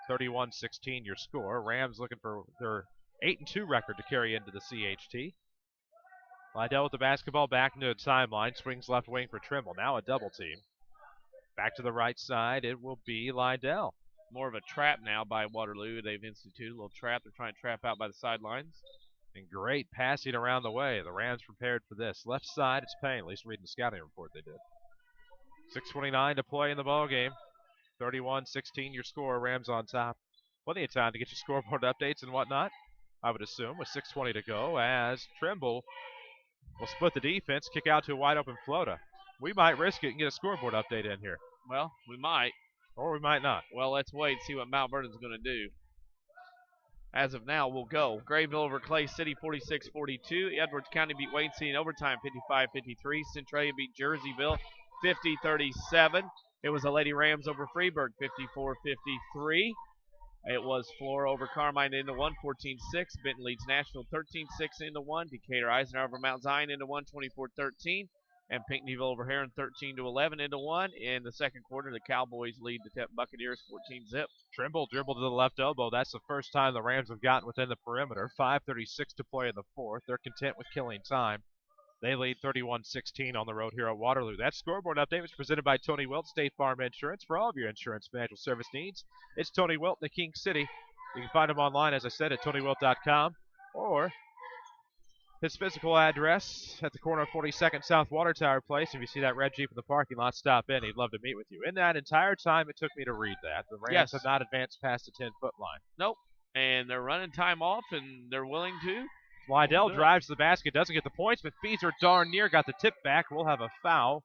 Speaker 2: 31-16 your score. Rams looking for their 8-2 record to carry into the CHT. Lydell with the basketball back into the timeline. Swings left wing for Trimble. Now a double team. Back to the right side. It will be Lydell.
Speaker 3: More of a trap now by Waterloo. They've instituted a little trap. They're trying to trap out by the sidelines.
Speaker 2: And great passing around the way. The Rams prepared for this. Left side, it's Payne. At least reading the scouting report they did. 6:29 to play in the ball game. 31-16 your score. Rams on top. Plenty of time to get your scoreboard updates and whatnot, I would assume, with 6:20 to go, as Trimble will split the defense, kick out to a wide open Flota. We might risk it and get a scoreboard update in here.
Speaker 3: Well, we might.
Speaker 2: Or we might not.
Speaker 3: Well, let's wait and see what Mount Vernon's going to do. As of now, we'll go. Grayville over Clay City, 46-42. Edwards County beat Wayne City in overtime, 55-53. Centralia beat Jerseyville, 50-37. It was the Lady Rams over Freeburg, 54-53. It was Flora over Carmine into 1, 14-6. Benton leads Nashville 13-6 into 1. Decatur Eisenhower over Mount Zion into 1, 24-13. And Pinckneyville over Heron 13-11 into 1. In the second quarter, the Cowboys lead the Buccaneers 14-zip.
Speaker 2: Trimble dribbled to the left elbow. That's the first time the Rams have gotten within the perimeter. 5:36 to play in the fourth. They're content with killing time. They lead 31-16 on the road here at Waterloo. That scoreboard update was presented by Tony Wilt, State Farm Insurance. For all of your insurance financial service needs, it's Tony Wilt in the King City. You can find him online, as I said, at TonyWilt.com, or his physical address at the corner of 42nd South Water Tower Place. If you see that red Jeep in the parking lot, stop in. He'd love to meet with you. In that entire time it took me to read that, the Rams have not advanced past the 10-foot line.
Speaker 3: Nope. And they're running time off, and they're willing to.
Speaker 2: Lydell drives to the basket, doesn't get the points, but fees are darn near. Got the tip back. We'll have a foul.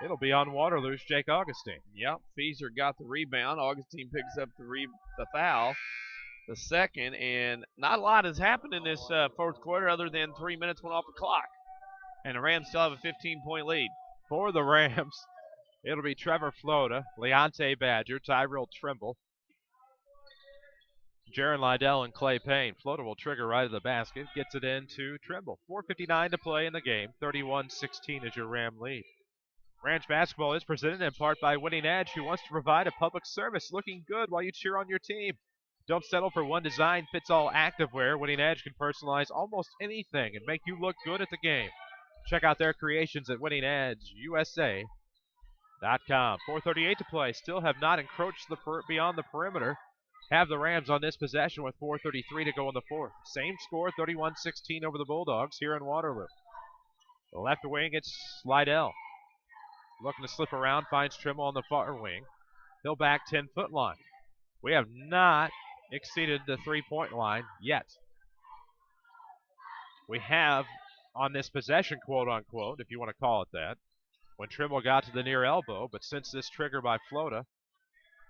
Speaker 2: It'll be on Waterloo's Jake Augustine.
Speaker 3: Yep, Feeser got the rebound. Augustine picks up the foul, the second, and not a lot has happened in this fourth quarter other than 3 minutes went off the clock. And the Rams still have a 15-point lead.
Speaker 2: For the Rams, it'll be Trevor Flota, Leonte Badger, Tyrell Trimble, Jaron Lydell, and Clay Payne. Flota will trigger right at the basket, gets it into Trimble. 4:59 to play in the game. 31-16 is your Ram lead. Ranch basketball is presented in part by Winning Edge, who wants to provide a public service looking good while you cheer on your team. Don't settle for one design-fits-all activewear. Winning Edge can personalize almost anything and make you look good at the game. Check out their creations at winningedgeusa.com. 4:38 to play. Still have not encroached beyond the perimeter. Have the Rams on this possession with 4:33 to go in the fourth. Same score, 31-16 over the Bulldogs here in Waterloo. The left wing, it's Lydell. Looking to slip around, finds Trimble on the far wing. He'll back 10-foot line. We have not exceeded the three-point line yet. We have on this possession, quote-unquote, if you want to call it that, when Trimble got to the near elbow, but since this trigger by Flota,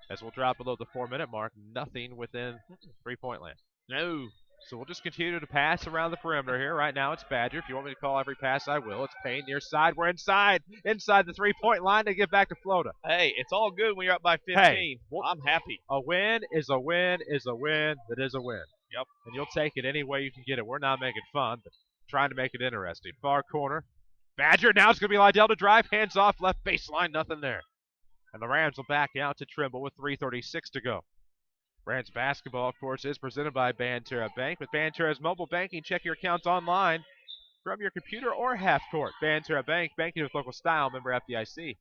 Speaker 2: as we'll drop below the 4-minute mark, nothing within three-point land.
Speaker 3: No.
Speaker 2: So we'll just continue to pass around the perimeter here. Right now it's Badger. If you want me to call every pass, I will. It's Payne near side. We're inside the three-point line to get back to Flota.
Speaker 3: Hey, it's all good when you're up by 15.
Speaker 2: Hey,
Speaker 3: I'm happy.
Speaker 2: A win is a win is a win that is a win.
Speaker 3: Yep.
Speaker 2: And you'll take it any way you can get it. We're not making fun, but trying to make it interesting. Far corner. Badger, now it's going to be Lydell to drive. Hands off, left baseline, nothing there. And the Rams will back out to Trimble with 3:36 to go. Rams basketball, of course, is presented by Banterra Bank. With Banterra's mobile banking, check your accounts online from your computer or half court. Banterra Bank, banking with local style, member FDIC.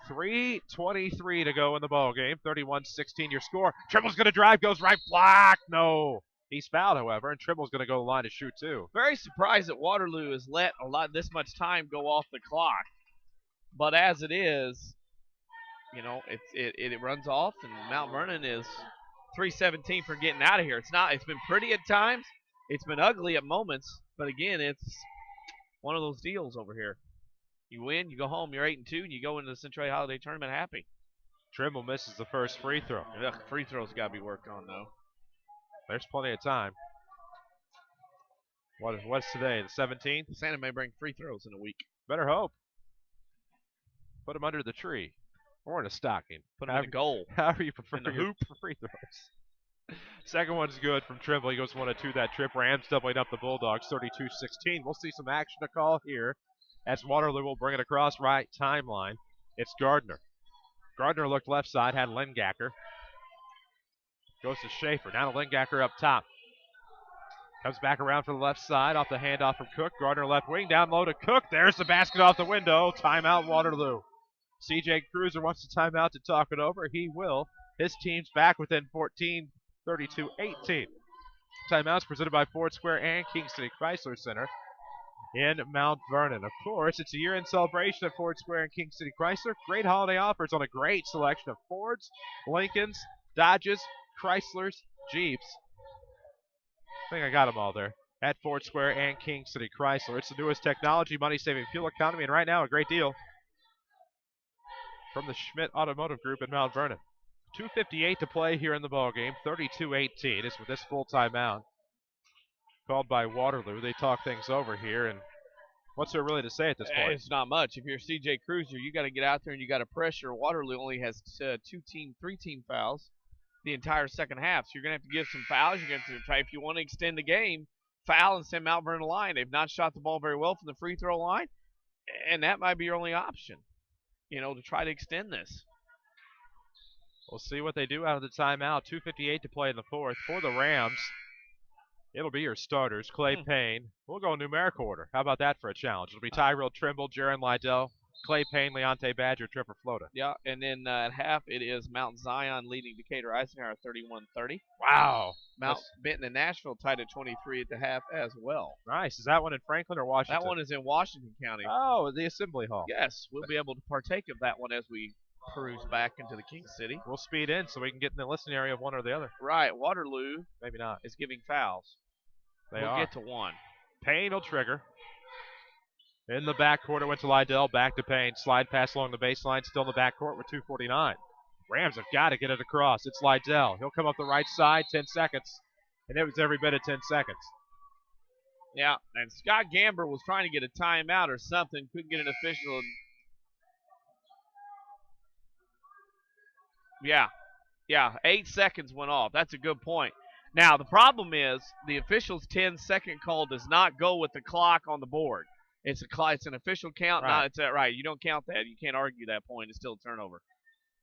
Speaker 2: 3:23 to go in the ball game. 31-16 your score. Trimble's going to drive, goes right, block. No. He's fouled, however, and Trimble's going to go to the line to shoot too.
Speaker 3: Very surprised that Waterloo has let this much time go off the clock. But as it is, you know, it runs off, and Mount Vernon is 3:17 for getting out of here. It's been pretty at times. It's been ugly at moments. But again, it's one of those deals over here. You win, you go home, you're 8-2, and you go into the Centralia Holiday Tournament happy.
Speaker 2: Trimble misses the first free throw.
Speaker 3: Ugh, free throws got to be worked on, though.
Speaker 2: There's plenty of time. What's today, the 17th?
Speaker 3: Santa may bring free throws in a week.
Speaker 2: Better hope. Put them under the tree. Or in a stocking.
Speaker 3: Put them in a goal.
Speaker 2: However you prefer
Speaker 3: in the
Speaker 2: your
Speaker 3: hoop.
Speaker 2: free throws. Second one's good from Trimble. He goes 1 of 2 that trip. Rams doubling up the Bulldogs, 32-16. We'll see some action to call here as Waterloo will bring it across right timeline. It's Gardner. Gardner looked left side, had Lengacker. Goes to Schaefer. Now to Lengacker up top. Comes back around for the left side off the handoff from Cook. Gardner left wing, down low to Cook. There's the basket off the window. Timeout Waterloo. CJ Cruiser wants the timeout to talk it over. He will. His team's back within 14, 32-18. Timeouts presented by Ford Square and King City Chrysler Center in Mount Vernon. Of course, it's a year-end celebration at Ford Square and King City Chrysler. Great holiday offers on a great selection of Fords, Lincolns, Dodges, Chryslers, Jeeps. I think I got them all there at Ford Square and King City Chrysler. It's the newest technology, money-saving fuel economy, and right now a great deal from the Schmidt Automotive Group in Mount Vernon. 2:58 to play here in the ballgame. 32-18 is with this full timeout called by Waterloo. They talk things over here, and what's there really to say at this point?
Speaker 3: It's not much. If you're CJ Cruiser, you got to get out there and you got to pressure. Waterloo only has three-team fouls the entire second half, so you're going to have to give some fouls. You're going to have to try, if you want to extend the game, foul and send Mount Vernon line. They've not shot the ball very well from the free throw line, and that might be your only option, to try to extend this.
Speaker 2: We'll see what they do out of the timeout. 2:58 to play in the fourth. For the Rams, it'll be your starters. Clay Payne. We'll go in numerical order. How about that for a challenge? It'll be Tyrell Trimble, Jaron Lydell, Clay Payne, Leonte Badger, Trevor Flota.
Speaker 3: Yeah, and then at half, it is Mount Zion leading Decatur Eisenhower 31-30.
Speaker 2: Wow.
Speaker 3: Mount Benton and Nashville tied at 23 at the half as well.
Speaker 2: Nice. Is that one in Franklin or Washington?
Speaker 3: That one is in Washington County.
Speaker 2: Oh, the Assembly Hall.
Speaker 3: Yes, we'll be able to partake of that one as we peruse back into the King City.
Speaker 2: We'll speed in so we can get in the listening area of one or the other.
Speaker 3: Right. Waterloo
Speaker 2: maybe not
Speaker 3: is giving fouls. We'll get to one.
Speaker 2: Payne will trigger. In the backcourt, it went to Lydell. Back to Payne. Slide pass along the baseline. Still in the backcourt with 2:49. Rams have got to get it across. It's Lydell. He'll come up the right side. 10 seconds. And it was every bit of 10 seconds.
Speaker 3: Yeah, and Scott Gamber was trying to get a timeout or something. Couldn't get an official. Yeah, 8 seconds went off. That's a good point. Now, the problem is the official's 10-second call does not go with the clock on the board. It's an official count.
Speaker 2: Right.
Speaker 3: It's right. You don't count that. You can't argue that point. It's still a turnover.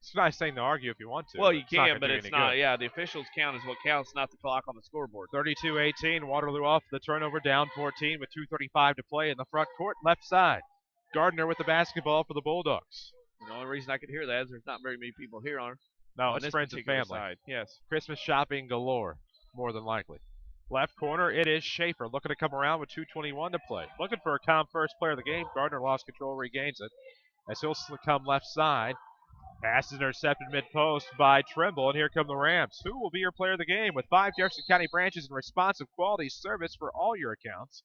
Speaker 2: It's a nice thing to argue if you want to.
Speaker 3: Well, you can, but
Speaker 2: it's
Speaker 3: not. Yeah, the official's count is what counts, not the clock on the scoreboard.
Speaker 2: 32-18. Waterloo off the turnover, down 14 with 2:35 to play in the front court, left side. Gardner with the basketball for the Bulldogs.
Speaker 3: The only reason I could hear that is there's not very many people here on
Speaker 2: it's friends and family.
Speaker 3: Side. Yes.
Speaker 2: Christmas shopping galore, more than likely. Left corner, it is Schaefer looking to come around with 2:21 to play. Looking for a calm first player of the game. Gardner lost control, regains it. As he'll come left side. Pass is intercepted mid-post by Trimble, and here come the Rams. Who will be your player of the game? With 5 Jefferson County branches and responsive quality service for all your accounts,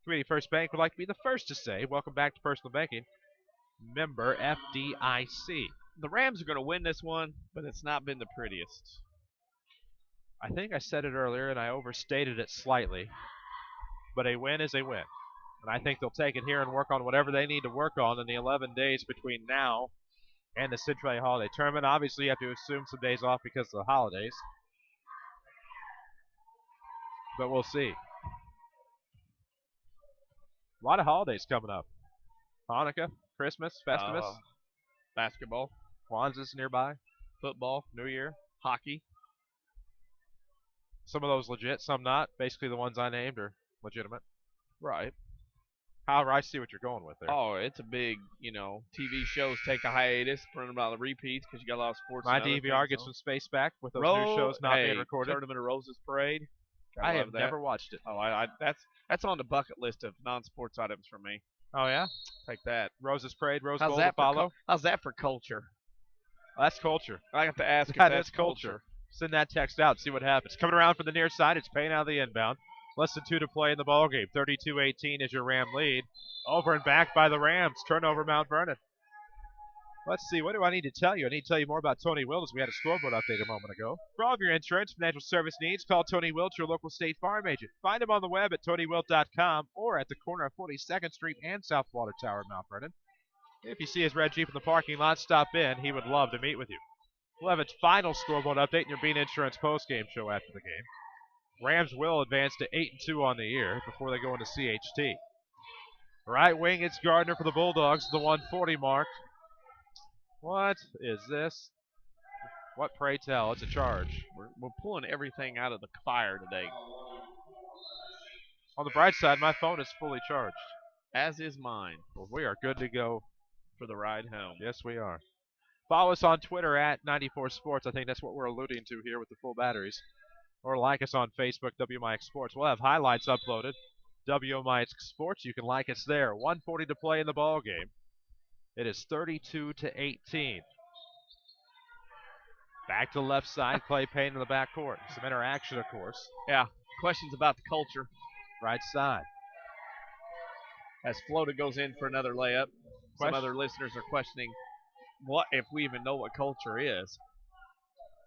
Speaker 2: Community First Bank would like to be the first to say, welcome back to Personal Banking. Member FDIC.
Speaker 3: The Rams are going to win this one, but it's not been the prettiest.
Speaker 2: I think I said it earlier, and I overstated it slightly. But a win is a win. And I think they'll take it here and work on whatever they need to work on in the 11 days between now and the Central Holiday Tournament. Obviously, you have to assume some days off because of the holidays. But we'll see. A lot of holidays coming up. Hanukkah, Christmas, Festivus.
Speaker 3: Basketball.
Speaker 2: Kwanzaa's nearby.
Speaker 3: Football.
Speaker 2: New Year.
Speaker 3: Hockey.
Speaker 2: Some of those legit, some not. Basically, the ones I named are legitimate.
Speaker 3: Right.
Speaker 2: However, I see what you're going with there.
Speaker 3: Oh, it's a big, TV shows take a hiatus, putting about the repeats because you got a lot of sports.
Speaker 2: My DVR gets some space back with those new shows not being recorded.
Speaker 3: Tournament of Roses Parade.
Speaker 2: I have never watched it.
Speaker 3: Oh, that's on the bucket list of non-sports items for me.
Speaker 2: Oh, yeah?
Speaker 3: Take that.
Speaker 2: Roses Parade, Rose Bowl to follow.
Speaker 3: How's that for culture?
Speaker 2: Well, that's culture.
Speaker 3: I have to ask if
Speaker 2: that's culture. Send that text out, see what happens. Coming around from the near side, it's Payne out of the inbound. Less than 2 to play in the ballgame. 32-18 is your Ram lead. Over and back by the Rams. Turnover, Mount Vernon. Let's see, what do I need to tell you? I need to tell you more about Tony Wilt as we had a scoreboard update a moment ago. For all of your insurance, financial service needs, call Tony Wilt, your local State Farm agent. Find him on the web at TonyWilt.com or at the corner of 42nd Street and South Water Tower in Mount Vernon. If you see his red Jeep in the parking lot, stop in. He would love to meet with you. We'll have a final scoreboard update in your Bean Insurance postgame show after the game. Rams will advance to 8-2 on the year before they go into CHT. Right wing, it's Gardner for the Bulldogs, the 140 mark. What is this? What, pray tell? It's a charge.
Speaker 3: We're pulling everything out of the fire today.
Speaker 2: On the bright side, my phone is fully charged.
Speaker 3: As is mine.
Speaker 2: Well, we are good to go
Speaker 3: for the ride home.
Speaker 2: Yes, we are. Follow us on Twitter at 94 Sports. I think that's what we're alluding to here with the full batteries. Or like us on Facebook, WMIX Sports. We'll have highlights uploaded. WMIX Sports. You can like us there. 1:40 to play in the ball game. It is 32-18. Back to the left side. Clay Payne in the backcourt. Some interaction, of course.
Speaker 3: Yeah. Questions about the culture.
Speaker 2: Right side.
Speaker 3: As Flota goes in for another layup, some other listeners are questioning what if we even know what culture is.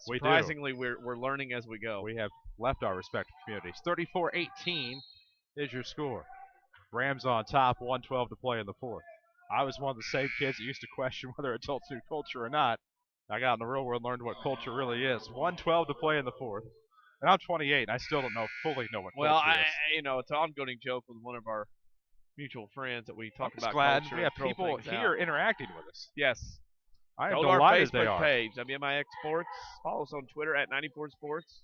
Speaker 3: Surprisingly, we're learning as we go.
Speaker 2: We have left our respective communities. 34-18 is your score. Rams on top, 1:12 to play in the fourth. I was one of the same kids that used to question whether adults knew culture or not. I got in the real world and learned what culture really is. 1:12 to play in the fourth. And I'm 28, and I still don't fully know what culture is.
Speaker 3: Well, it's an ongoing joke with one of our mutual friends that we talk about
Speaker 2: glad
Speaker 3: culture.
Speaker 2: we have people here interacting with us.
Speaker 3: Yes.
Speaker 2: I am
Speaker 3: Go to our
Speaker 2: delighted
Speaker 3: Facebook
Speaker 2: they are.
Speaker 3: page, WMIX Sports. Follow us on Twitter at 94 Sports.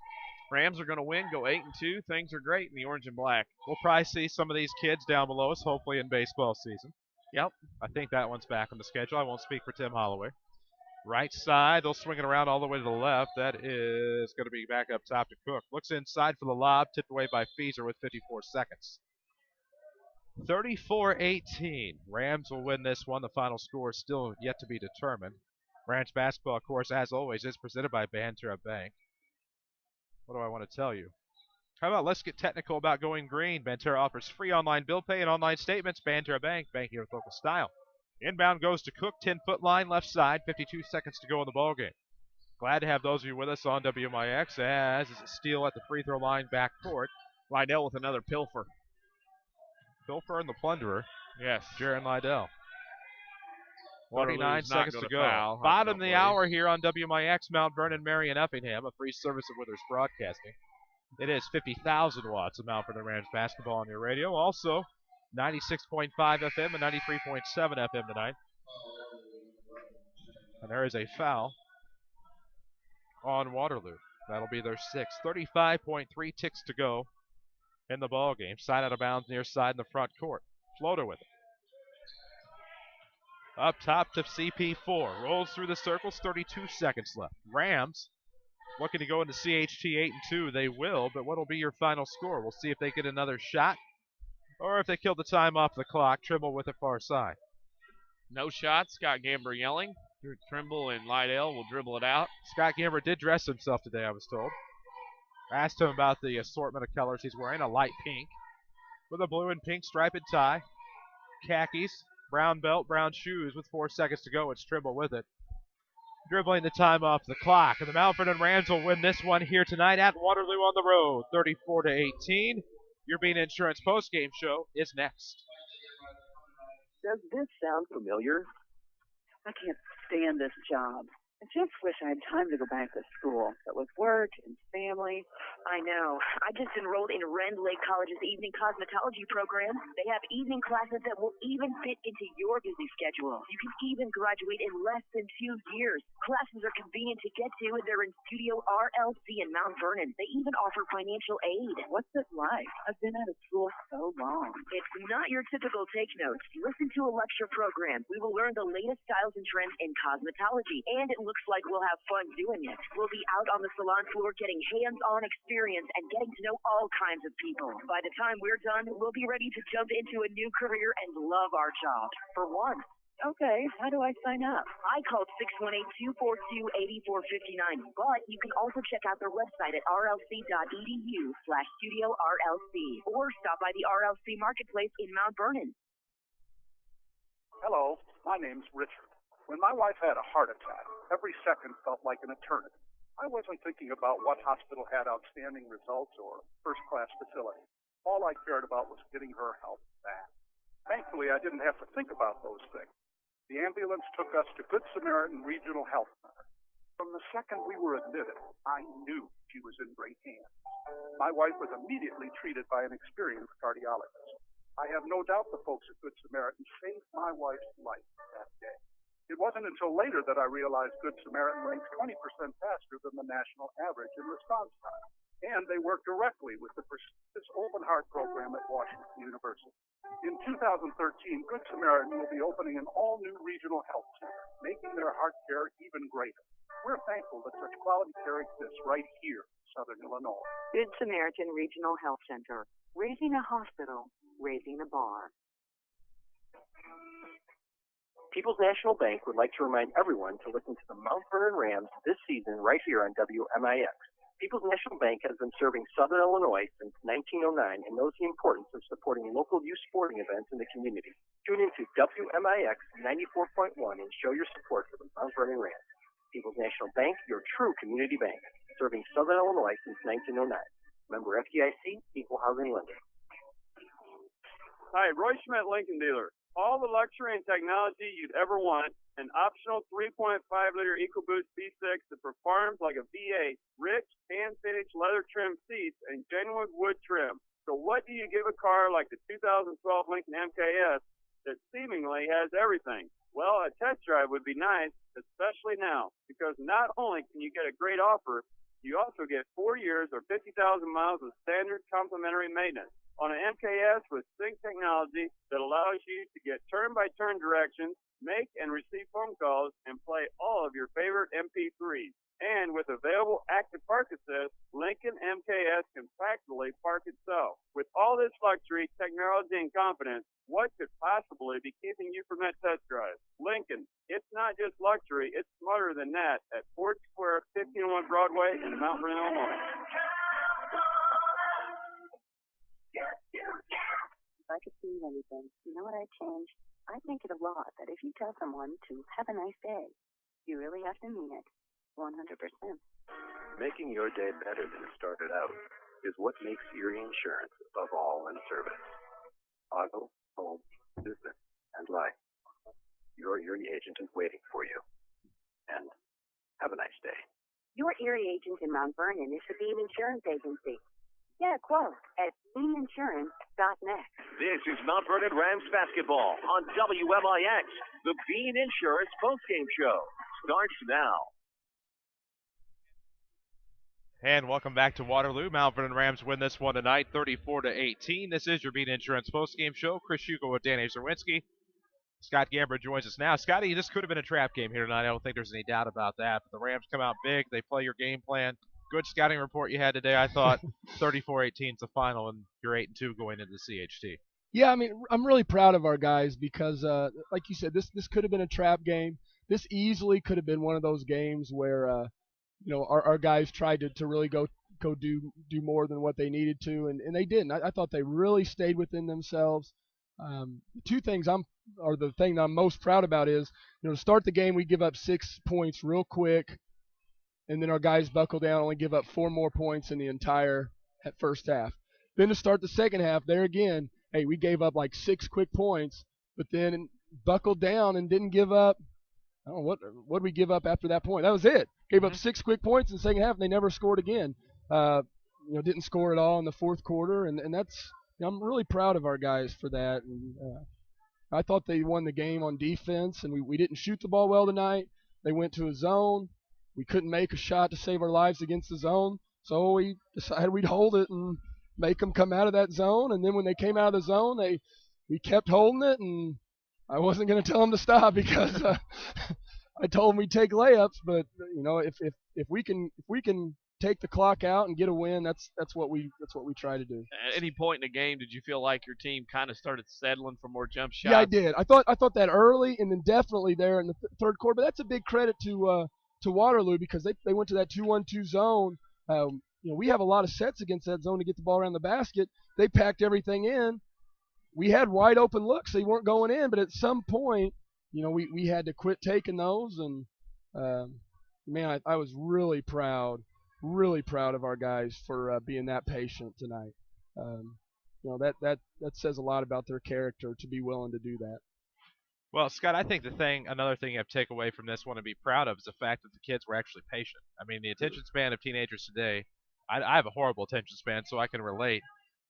Speaker 3: Rams are going to win, go 8-2. Things are great in the orange and black.
Speaker 2: We'll probably see some of these kids down below us, hopefully in baseball season.
Speaker 3: Yep.
Speaker 2: I think that one's back on the schedule. I won't speak for Tim Holloway. Right side, they'll swing it around all the way to the left. That is going to be back up top to Cook. Looks inside for the lob, tipped away by Feeser with 54 seconds. 34-18. Rams will win this one. The final score is still yet to be determined. Rams basketball, of course, as always, is presented by Banterra Bank. What do I want to tell you? How about let's get technical about going green? Banterra offers free online bill pay and online statements. Banterra Bank, banking with local style. Inbound goes to Cook, 10-foot line, left side, 52 seconds to go in the ballgame. Glad to have those of you with us on WMIX, as is a steal at the free throw line back court.
Speaker 3: Lydell with another pilfer.
Speaker 2: Pilfer and the plunderer.
Speaker 3: Yes.
Speaker 2: Jaron Lydell. 49
Speaker 3: Waterloo's
Speaker 2: seconds to go.
Speaker 3: Foul.
Speaker 2: Bottom of the hour here on WMIX, Mount Vernon, Marion, Effingham, a free service of Withers Broadcasting. It is 50,000 watts of Mount Vernon Rams basketball on your radio. Also, 96.5 FM and 93.7 FM tonight. And there is a foul on Waterloo. That'll be their sixth. 35.3 ticks to go in the ball game. Side out of bounds near side in the front court. Floater with it. Up top to CP4. Rolls through the circles. 32 seconds left. Rams looking to go into CHT 8-2. They will, but what will be your final score? We'll see if they get another shot or if they kill the time off the clock. Trimble with it far side.
Speaker 3: No shot. Scott Gamber yelling. Trimble and Lydell will dribble it out.
Speaker 2: Scott Gamber did dress himself today, I was told. Asked him about the assortment of colors he's wearing. A light pink with a blue and pink striped tie. Khakis, brown belt, brown shoes with 4 seconds to go. It's Trimble with it. Dribbling the time off the clock. And the Mount Vernon Rams will win this one here tonight at Waterloo on the road. 34-18. Your Bean Insurance postgame show is next.
Speaker 6: Does this sound familiar? I can't stand this job. I just wish I had time to go back to school. But with work and family.
Speaker 5: I know. I just enrolled in Rend Lake College's evening cosmetology program. They have evening classes that will even fit into your busy schedule. You can even graduate in less than 2 years. Classes are convenient to get to, and they're in Studio RLC in Mount Vernon. They even offer financial aid.
Speaker 6: What's it like? I've been out of school so long.
Speaker 5: It's not your typical take notes. Listen to a lecture program. We will learn the latest styles and trends in cosmetology, and it looks like we'll have fun doing it. We'll be out on the salon floor getting hands-on experience and getting to know all kinds of people. By the time we're done, we'll be ready to jump into a new career and love our job. For once.
Speaker 6: Okay, how do I sign up?
Speaker 5: I called 618-242-8459, but you can also check out their website at rlc.edu/Studio RLC or stop by the RLC Marketplace in Mount Vernon.
Speaker 15: Hello, my name's Richard. When my wife had a heart attack, every second felt like an eternity. I wasn't thinking about what hospital had outstanding results or first-class facility. All I cared about was getting her help back. Thankfully, I didn't have to think about those things. The ambulance took us to Good Samaritan Regional Health Center. From the second we were admitted, I knew she was in great hands. My wife was immediately treated by an experienced cardiologist. I have no doubt the folks at Good Samaritan saved my wife's life that day. It wasn't until later that I realized Good Samaritan ranks 20% faster than the national average in response time. and they work directly with the prestigious Open Heart program at Washington University. In 2013, Good Samaritan will be opening an all-new regional health center, making their heart care even greater. We're thankful that such quality care exists right here in Southern Illinois.
Speaker 10: Good Samaritan Regional Health Center, raising a hospital, raising a bar.
Speaker 12: People's National Bank would like to remind everyone to listen to the Mount Vernon Rams this season right here on WMIX. People's National Bank has been serving Southern Illinois since 1909 and knows the importance of supporting local youth sporting events in the community. Tune into WMIX 94.1 and show your support for the Mount Vernon Rams. People's National Bank, your true community bank, serving Southern Illinois since 1909. Member FDIC, Equal Housing Lender.
Speaker 16: Hi, Roy Schmidt, Lincoln dealer. All the luxury and technology you'd ever want, an optional 3.5-liter EcoBoost V6 that performs like a V8, rich, hand-finished leather trim seats, and genuine wood trim. So what do you give a car like the 2012 Lincoln MKS that seemingly has everything? Well, a test drive would be nice, especially now, because not only can you get a great offer, you also get 4 years or 50,000 miles of standard complimentary maintenance on an MKS with sync technology that allows you to get turn-by-turn directions, make and receive phone calls, and play all of your favorite MP3s. And with available active park assist, Lincoln MKS can practically park itself. With all this luxury, technology, and confidence, what could possibly be keeping you from that test drive? Lincoln, it's not just luxury, it's smarter than that at Ford Square, 1501 Broadway in Mount Vernon, Illinois.
Speaker 17: If I could change anything, you know what I'd change? I think it a lot that if you tell someone to have a nice day, you really have to mean it, 100%.
Speaker 12: Making your day better than it started out is what makes Erie Insurance above all in service. Auto, home, business, and life. Your Erie agent is waiting for you. And have a nice day.
Speaker 17: Your Erie agent in Mount Vernon is the Beam Insurance Agency. Get a quote at beaminsurance.net.
Speaker 1: This is Mount Vernon Rams basketball on WMIX. The Bean Insurance postgame show starts now.
Speaker 2: And welcome back to Waterloo. Mount Vernon Rams win this one tonight, 34-18. This is your Bean Insurance postgame show. Chris Hugo with Dan Czerwinski. Scott Gamber joins us now. Scotty, this could have been a trap game here tonight. I don't think there's any doubt about that. But the Rams come out big. They play your game plan. Good scouting report you had today, I thought. 34-18 is the final, and you're 8-2 going into the CHT.
Speaker 18: Yeah, I mean, I'm really proud of our guys because, like you said, this could have been a trap game. This easily could have been one of those games where, our guys tried to really go do more than what they needed to, and they didn't. I thought they really stayed within themselves. The thing I'm most proud about is, to start the game, we give up 6 points real quick. And then our guys buckle down, only give up 4 more points in the entire first half. Then to start the second half, there again, hey, we gave up like 6 quick points, but then buckled down and didn't give up. I don't know what we give up after that point. That was it. Gave up 6 quick points in the second half, and they never scored again. Didn't score at all in the fourth quarter, and that's I'm really proud of our guys for that. And I thought they won the game on defense, and we didn't shoot the ball well tonight. They went to a zone. We couldn't make a shot to save our lives against the zone, so we decided we'd hold it and make them come out of that zone. And then when they came out of the zone, we kept holding it, and I wasn't going to tell them to stop because I told them we'd take layups. But if we can take the clock out and get a win, that's what we try to do.
Speaker 3: At any point in the game, did you feel like your team kind of started settling for more jump shots?
Speaker 18: Yeah, I did. I thought that early, and then definitely there in the third quarter. But that's a big credit to Waterloo because they went to that 2-1-2 zone. We have a lot of sets against that zone to get the ball around the basket. They packed everything in. We had wide open looks. They weren't going in, but at some point, we had to quit taking those. And I was really proud of our guys for being that patient tonight. That says a lot about their character to be willing to do that.
Speaker 2: Well, Scott, I think another thing you have to take away from this one to be proud of is the fact that the kids were actually patient. I mean, the attention span of teenagers today, I have a horrible attention span, so I can relate.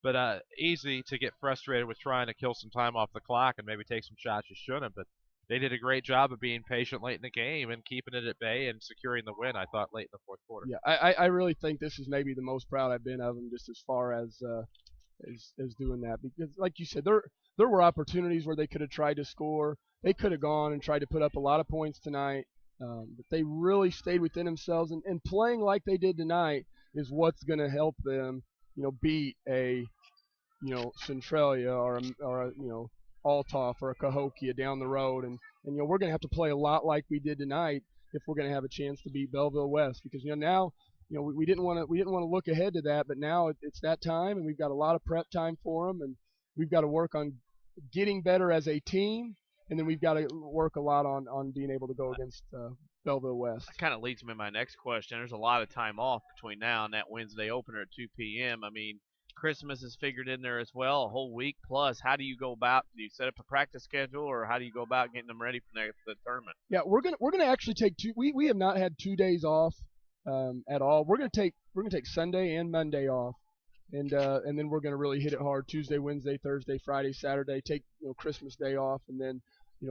Speaker 2: But easy to get frustrated with trying to kill some time off the clock and maybe take some shots you shouldn't. But they did a great job of being patient late in the game and keeping it at bay and securing the win, I thought, late in the fourth quarter.
Speaker 18: Yeah, I really think this is maybe the most proud I've been of them, just as far as doing that, because like you said, there were opportunities where they could have tried to score. They could have gone and tried to put up a lot of points tonight, but they really stayed within themselves, and playing like they did tonight is what's going to help them, beat a, Centralia or a Althoff or a Cahokia down the road, and we're going to have to play a lot like we did tonight if we're going to have a chance to beat Belleville West, because now we didn't want to look ahead to that, but now it's that time, and we've got a lot of prep time for them, and we've got to work on getting better as a team, and then we've got to work a lot on being able to go against Belleville West.
Speaker 3: That kind of leads me to my next question. There's a lot of time off between now and that Wednesday opener at 2 p.m. I mean, Christmas is figured in there as well, a whole week plus. How do you go about? Do you set up a practice schedule, or how do you go about getting them ready for the tournament?
Speaker 18: Yeah, we're gonna actually take two. We have not had 2 days off at all. We're gonna take Sunday and Monday off, and then we're gonna really hit it hard Tuesday, Wednesday, Thursday, Friday, Saturday. Take Christmas Day off, and then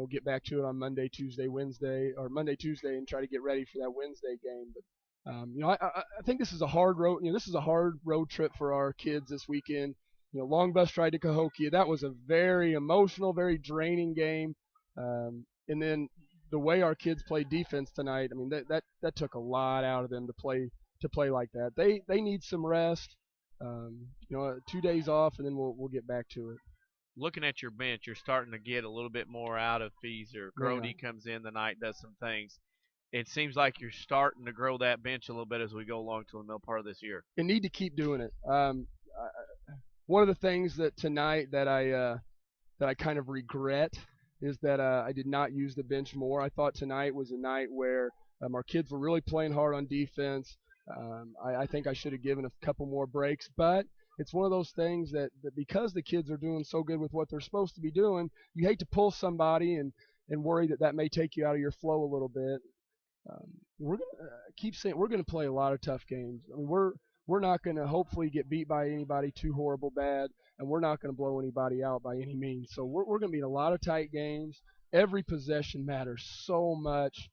Speaker 18: get back to it on Monday, Tuesday, Wednesday, or Monday, Tuesday, and try to get ready for that Wednesday game. But I think this is a hard road. This is a hard road trip for our kids this weekend. Long bus ride to Cahokia. That was a very emotional, very draining game. And then the way our kids played defense tonight, I mean, that took a lot out of them to play like that. They need some rest. 2 days off, and then we'll get back to it.
Speaker 3: Looking at your bench, you're starting to get a little bit more out of Feezer. Grody comes in tonight, does some things. It seems like you're starting to grow that bench a little bit as we go along to the middle part of this year.
Speaker 18: You need to keep doing it. One of the things that tonight that I kind of regret is that I did not use the bench more. I thought tonight was a night where our kids were really playing hard on defense. I think I should have given a couple more breaks, but it's one of those things that because the kids are doing so good with what they're supposed to be doing, you hate to pull somebody and worry that may take you out of your flow a little bit. We're gonna keep saying we're gonna play a lot of tough games. I mean, we're not gonna hopefully get beat by anybody too horrible bad, and we're not gonna blow anybody out by any means. So we're gonna be in a lot of tight games. Every possession matters so much.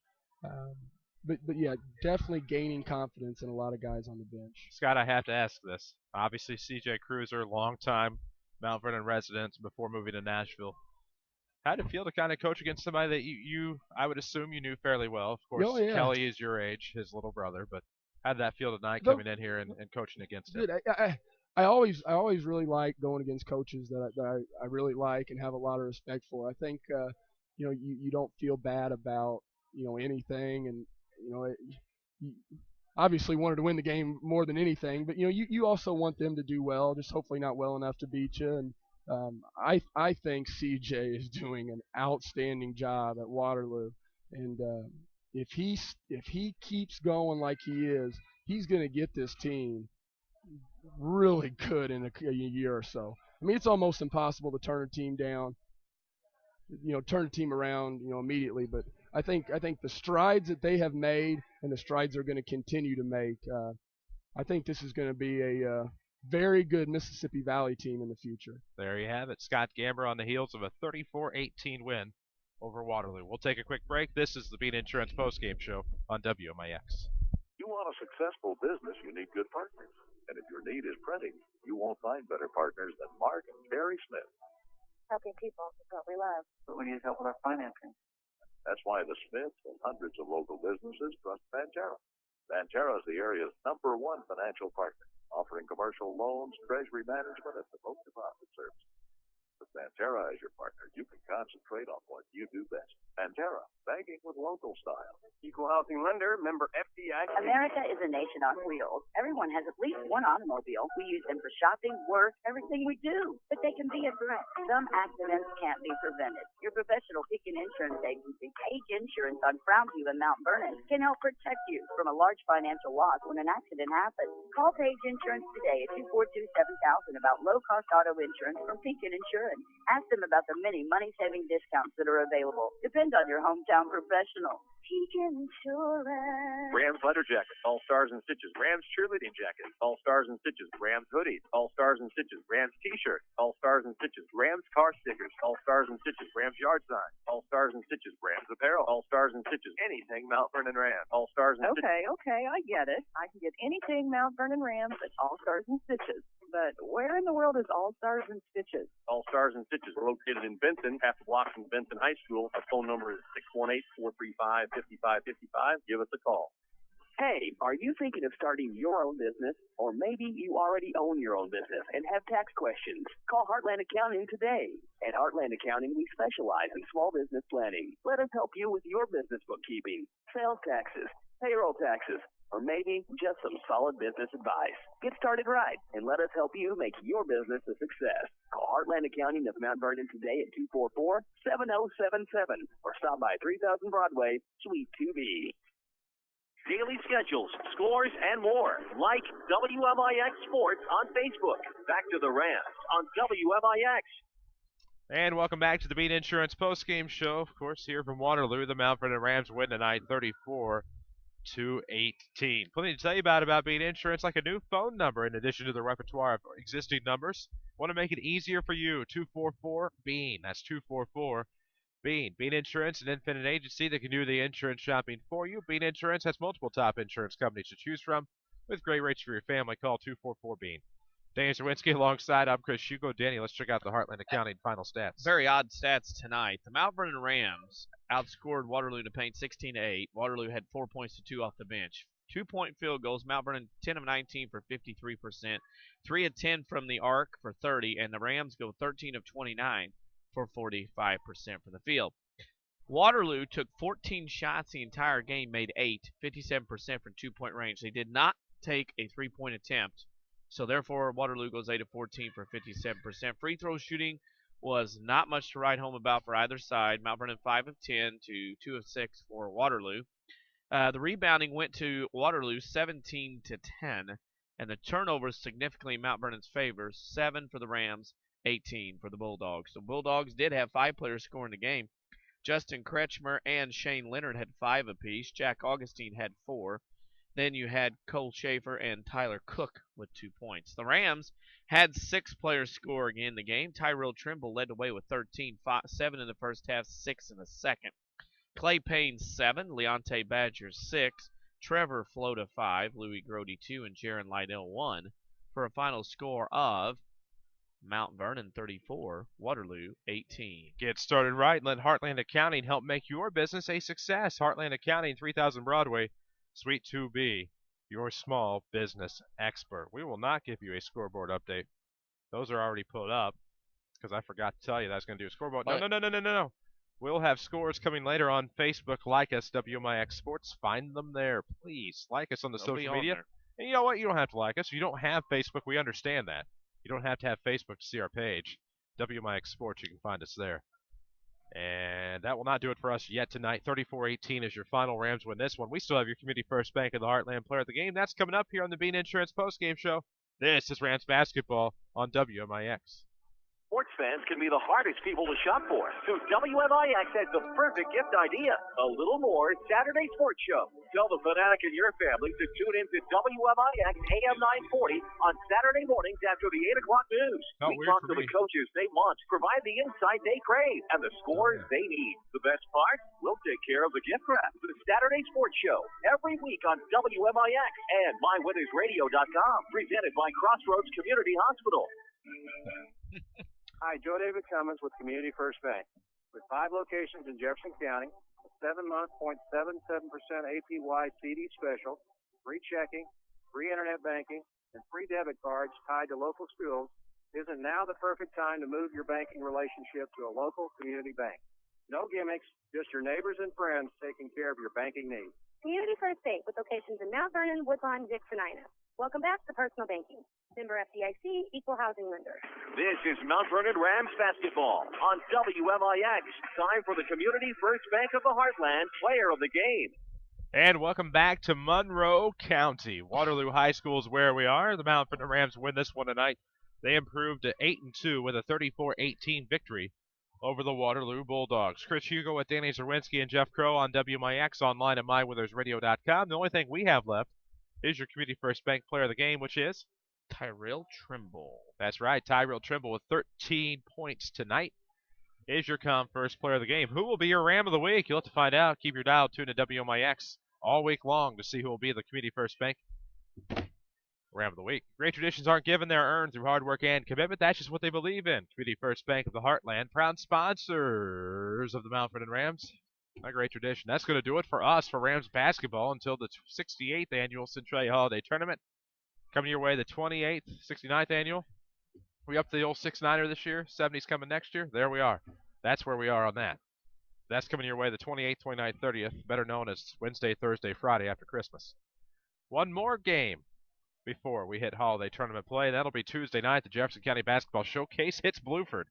Speaker 18: But yeah, definitely gaining confidence in a lot of guys on the bench.
Speaker 2: Scott, I have to ask this. Obviously, C.J. Cruiser, longtime Mount Vernon resident before moving to Nashville. How did it feel to kind of coach against somebody that you I would assume you knew fairly well? Of course, Kelly is your age, his little brother. But how did that feel tonight coming in here and coaching against him?
Speaker 18: I always really like going against coaches that I really like and have a lot of respect for. I think you don't feel bad about anything, and you obviously wanted to win the game more than anything, but you also want them to do well, just hopefully not well enough to beat you. And I think CJ is doing an outstanding job at Waterloo, and if he keeps going like he is, he's going to get this team really good in a year or so. I mean, it's almost impossible to turn a team down, turn a team around, immediately. But I think the strides that they have made and the strides they're going to continue to make, I think this is going to be a very good Mississippi Valley team in the future.
Speaker 2: There you have it. Scott Gamber on the heels of a 34-18 win over Waterloo. We'll take a quick break. This is the Beat Insurance postgame show on WMIX.
Speaker 11: You want a successful business, you need good partners. And if your need is printing, you won't find better partners than Mark and Terry Smith.
Speaker 17: Helping people is what we love.
Speaker 6: But we need help with our financing.
Speaker 11: That's why the Smiths and hundreds of local businesses trust Pantera. Pantera is the area's #1 financial partner, offering commercial loans, treasury management, and remote deposit services. With Pantera as your partner, you can concentrate on what you do best. Pantera, banking with local style.
Speaker 16: Equal housing lender, member FDIC.
Speaker 5: America is a nation on wheels. Everyone has at least one automobile. We use them for shopping, work, everything we do. But they can be a threat. Some accidents can't be prevented. Your professional Pekin Insurance Agency, Page Insurance on Crownview and Mount Vernon, can help protect you from a large financial loss when an accident happens. Call Page Insurance today at 242-7000 about low-cost auto insurance from Pekin Insurance. Ask them about the many money-saving discounts that are available. Depend on your hometown professional. professional. Peak Insurance.
Speaker 1: Rams leather jackets, all stars and stitches. Rams cheerleading jackets, all stars and stitches. Rams hoodies, all stars and stitches. Rams t-shirts, all stars and stitches. Rams car stickers, all stars and stitches. Rams yard signs, all stars and stitches. Rams apparel, all stars and stitches. Anything Mount Vernon Rams, all stars and stitches.
Speaker 6: Okay, I get it. I can get anything Mount Vernon Rams at All Stars and Stitches. But where in the world is All Stars and Stitches?
Speaker 1: All Stars and Stitches are located in Benton, half a block from Benton High School. Our phone number is 618-435-5555. Give us a call.
Speaker 12: Hey, are you thinking of starting your own business? Or maybe you already own your own business and have tax questions? Call Heartland Accounting today. At Heartland Accounting, we specialize in small business planning. Let us help you with your business bookkeeping, sales taxes, payroll taxes, or maybe just some solid business advice. Get started right, and let us help you make your business a success. Call Heartland Accounting of Mount Vernon today at 244-7077, or stop by 3000 Broadway, Suite 2B.
Speaker 1: Daily schedules, scores, and more. Like WMIX Sports on Facebook. Back to the Rams on WMIX.
Speaker 2: And welcome back to the Beat Insurance postgame show. Of course, here from Waterloo, the Mount Vernon Rams win tonight 34-18. Plenty to tell you about Beat Insurance, like a new phone number in addition to the repertoire of existing numbers. Want to make it easier for you. 244-BEAN. That's 244-BEAN. Beat Insurance, an independent agency that can do the insurance shopping for you. Beat Insurance has multiple top insurance companies to choose from with great rates for your family. Call 244-BEAN. Danny Czerwinski alongside. I'm Chris Hugo. Danny, let's check out the Heartland Accounting final stats.
Speaker 3: Very odd stats tonight. The Mount Vernon Rams outscored Waterloo to paint 16-8. Waterloo had 4 points to 2 off the bench. 2-point field goals. Mount Vernon 10 of 19 for 53%. 3 of 10 from the arc for 30, and the Rams go 13 of 29 for 45% from the field. Waterloo took 14 shots the entire game, made 8, 57% from 2-point range. They did not take a 3-point attempt. So therefore, Waterloo goes 8 of 14 for 57%. Free throw shooting was not much to write home about for either side. Mount Vernon 5 of 10 to 2 of 6 for Waterloo. The rebounding went to Waterloo 17 to 10, and the turnovers significantly in Mount Vernon's favor. 7 for the Rams, 18 for the Bulldogs. The Bulldogs did have 5 players score in the game. Justin Kretschmer and Shane Leonard had 5 apiece. Jack Augustine had 4. Then you had Cole Schaefer and Tyler Cook with 2 points. The Rams had 6 players scoring in the game. Tyrell Trimble led the way with 13, 7 in the first half, 6 in the second. Clay Payne 7, Leonte Badger 6, Trevor Flota 5, Louis Grody 2, and Jaron Lydell 1 for a final score of Mount Vernon 34, Waterloo 18.
Speaker 2: Get started right and let Heartland Accounting help make your business a success. Heartland Accounting, 3000 Broadway, Suite 2B, your small business expert. We will not give you a scoreboard update. Those are already put up because I forgot to tell you that I was going to do a scoreboard. No. We'll have scores coming later on Facebook. Like us, WMIX Sports. Find them there, please. Like us on the social media. And you know what? You don't have to like us. If you don't have Facebook, we understand that. You don't have to have Facebook to see our page. WMIX Sports, you can find us there. And that will not do it for us yet tonight. 34-18 is your final. Rams win this one. We still have your Community First Bank of the Heartland Player of the Game. That's coming up here on the Bean Insurance postgame show. This is Rams basketball on WMIX.
Speaker 1: Sports fans can be the hardest people to shop for, so WMIX has the perfect gift idea. A little more Saturday Sports Show. Tell the fanatic in your family to tune in to WMIX AM 940 on Saturday mornings after the 8 o'clock news. We talk to the coaches they want, provide the insight they crave, and the scores they need. The best part? We'll take care of the gift wrap. The Saturday Sports Show, every week on WMIX and MyWinnersRadio.com, presented by Crossroads Community Hospital.
Speaker 7: Hi, Joe David Cummins with Community First Bank. With 5 locations in Jefferson County, a 7-month 0.77% APY CD special, free checking, free internet banking, and free debit cards tied to local schools, isn't now the perfect time to move your banking relationship to a local community bank? No gimmicks, just your neighbors and friends taking care of your banking needs.
Speaker 9: Community First Bank with locations in Mount Vernon, Woodlawn, Dixon, Ina. Welcome back to Personal Banking. Member FDIC, Equal Housing Lender.
Speaker 1: This is Mount Vernon Rams basketball on WMIX. Time for the Community First Bank of the Heartland Player of the Game.
Speaker 2: And welcome back to Monroe County. Waterloo High School is where we are. The Mount Vernon Rams win this one tonight. They improved to 8-2 with a 34-18 victory over the Waterloo Bulldogs. Chris Hugo with Danny Czerwinski and Jeff Crow on WMIX, online at mywithersradio.com. The only thing we have left is your Community First Bank player of the game, which is
Speaker 3: Tyrell Trimble.
Speaker 2: That's right, Tyrell Trimble with 13 points tonight is your first player of the game. Who will be your Ram of the week? You'll have to find out. Keep your dial tuned to WMIX all week long to see who will be the Community First Bank Ram of the week. Great traditions aren't given, they're earned through hard work and commitment. That's just what they believe in. Community First Bank of the Heartland, proud sponsors of the Mount Vernon Rams. A great tradition. That's going to do it for us for Rams basketball until the 68th annual Centralia Holiday Tournament. Coming your way, the 28th, 69th annual. We up to the old 6-9er this year. 70's coming next year. There we are. That's where we are on that. That's coming your way the 28th, 29th, 30th, better known as Wednesday, Thursday, Friday after Christmas. One more game before we hit holiday tournament play. That'll be Tuesday night. The Jefferson County Basketball Showcase hits Bluford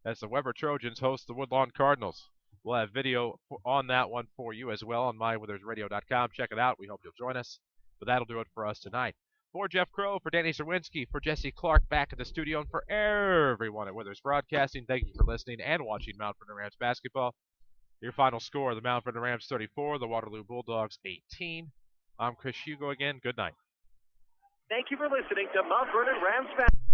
Speaker 2: as the Weber Trojans host the Woodlawn Cardinals. We'll have video on that one for you as well on mywithersradio.com. Check it out. We hope you'll join us. But that'll do it for us tonight. For Jeff Crow, for Danny Czerwinski, for Jesse Clark back at the studio, and for everyone at Withers Broadcasting, thank you for listening and watching Mount Vernon Rams basketball. Your final score, the Mount Vernon Rams 34, the Waterloo Bulldogs 18. I'm Chris Hugo again. Good night.
Speaker 1: Thank you for listening to Mount Vernon Rams basketball.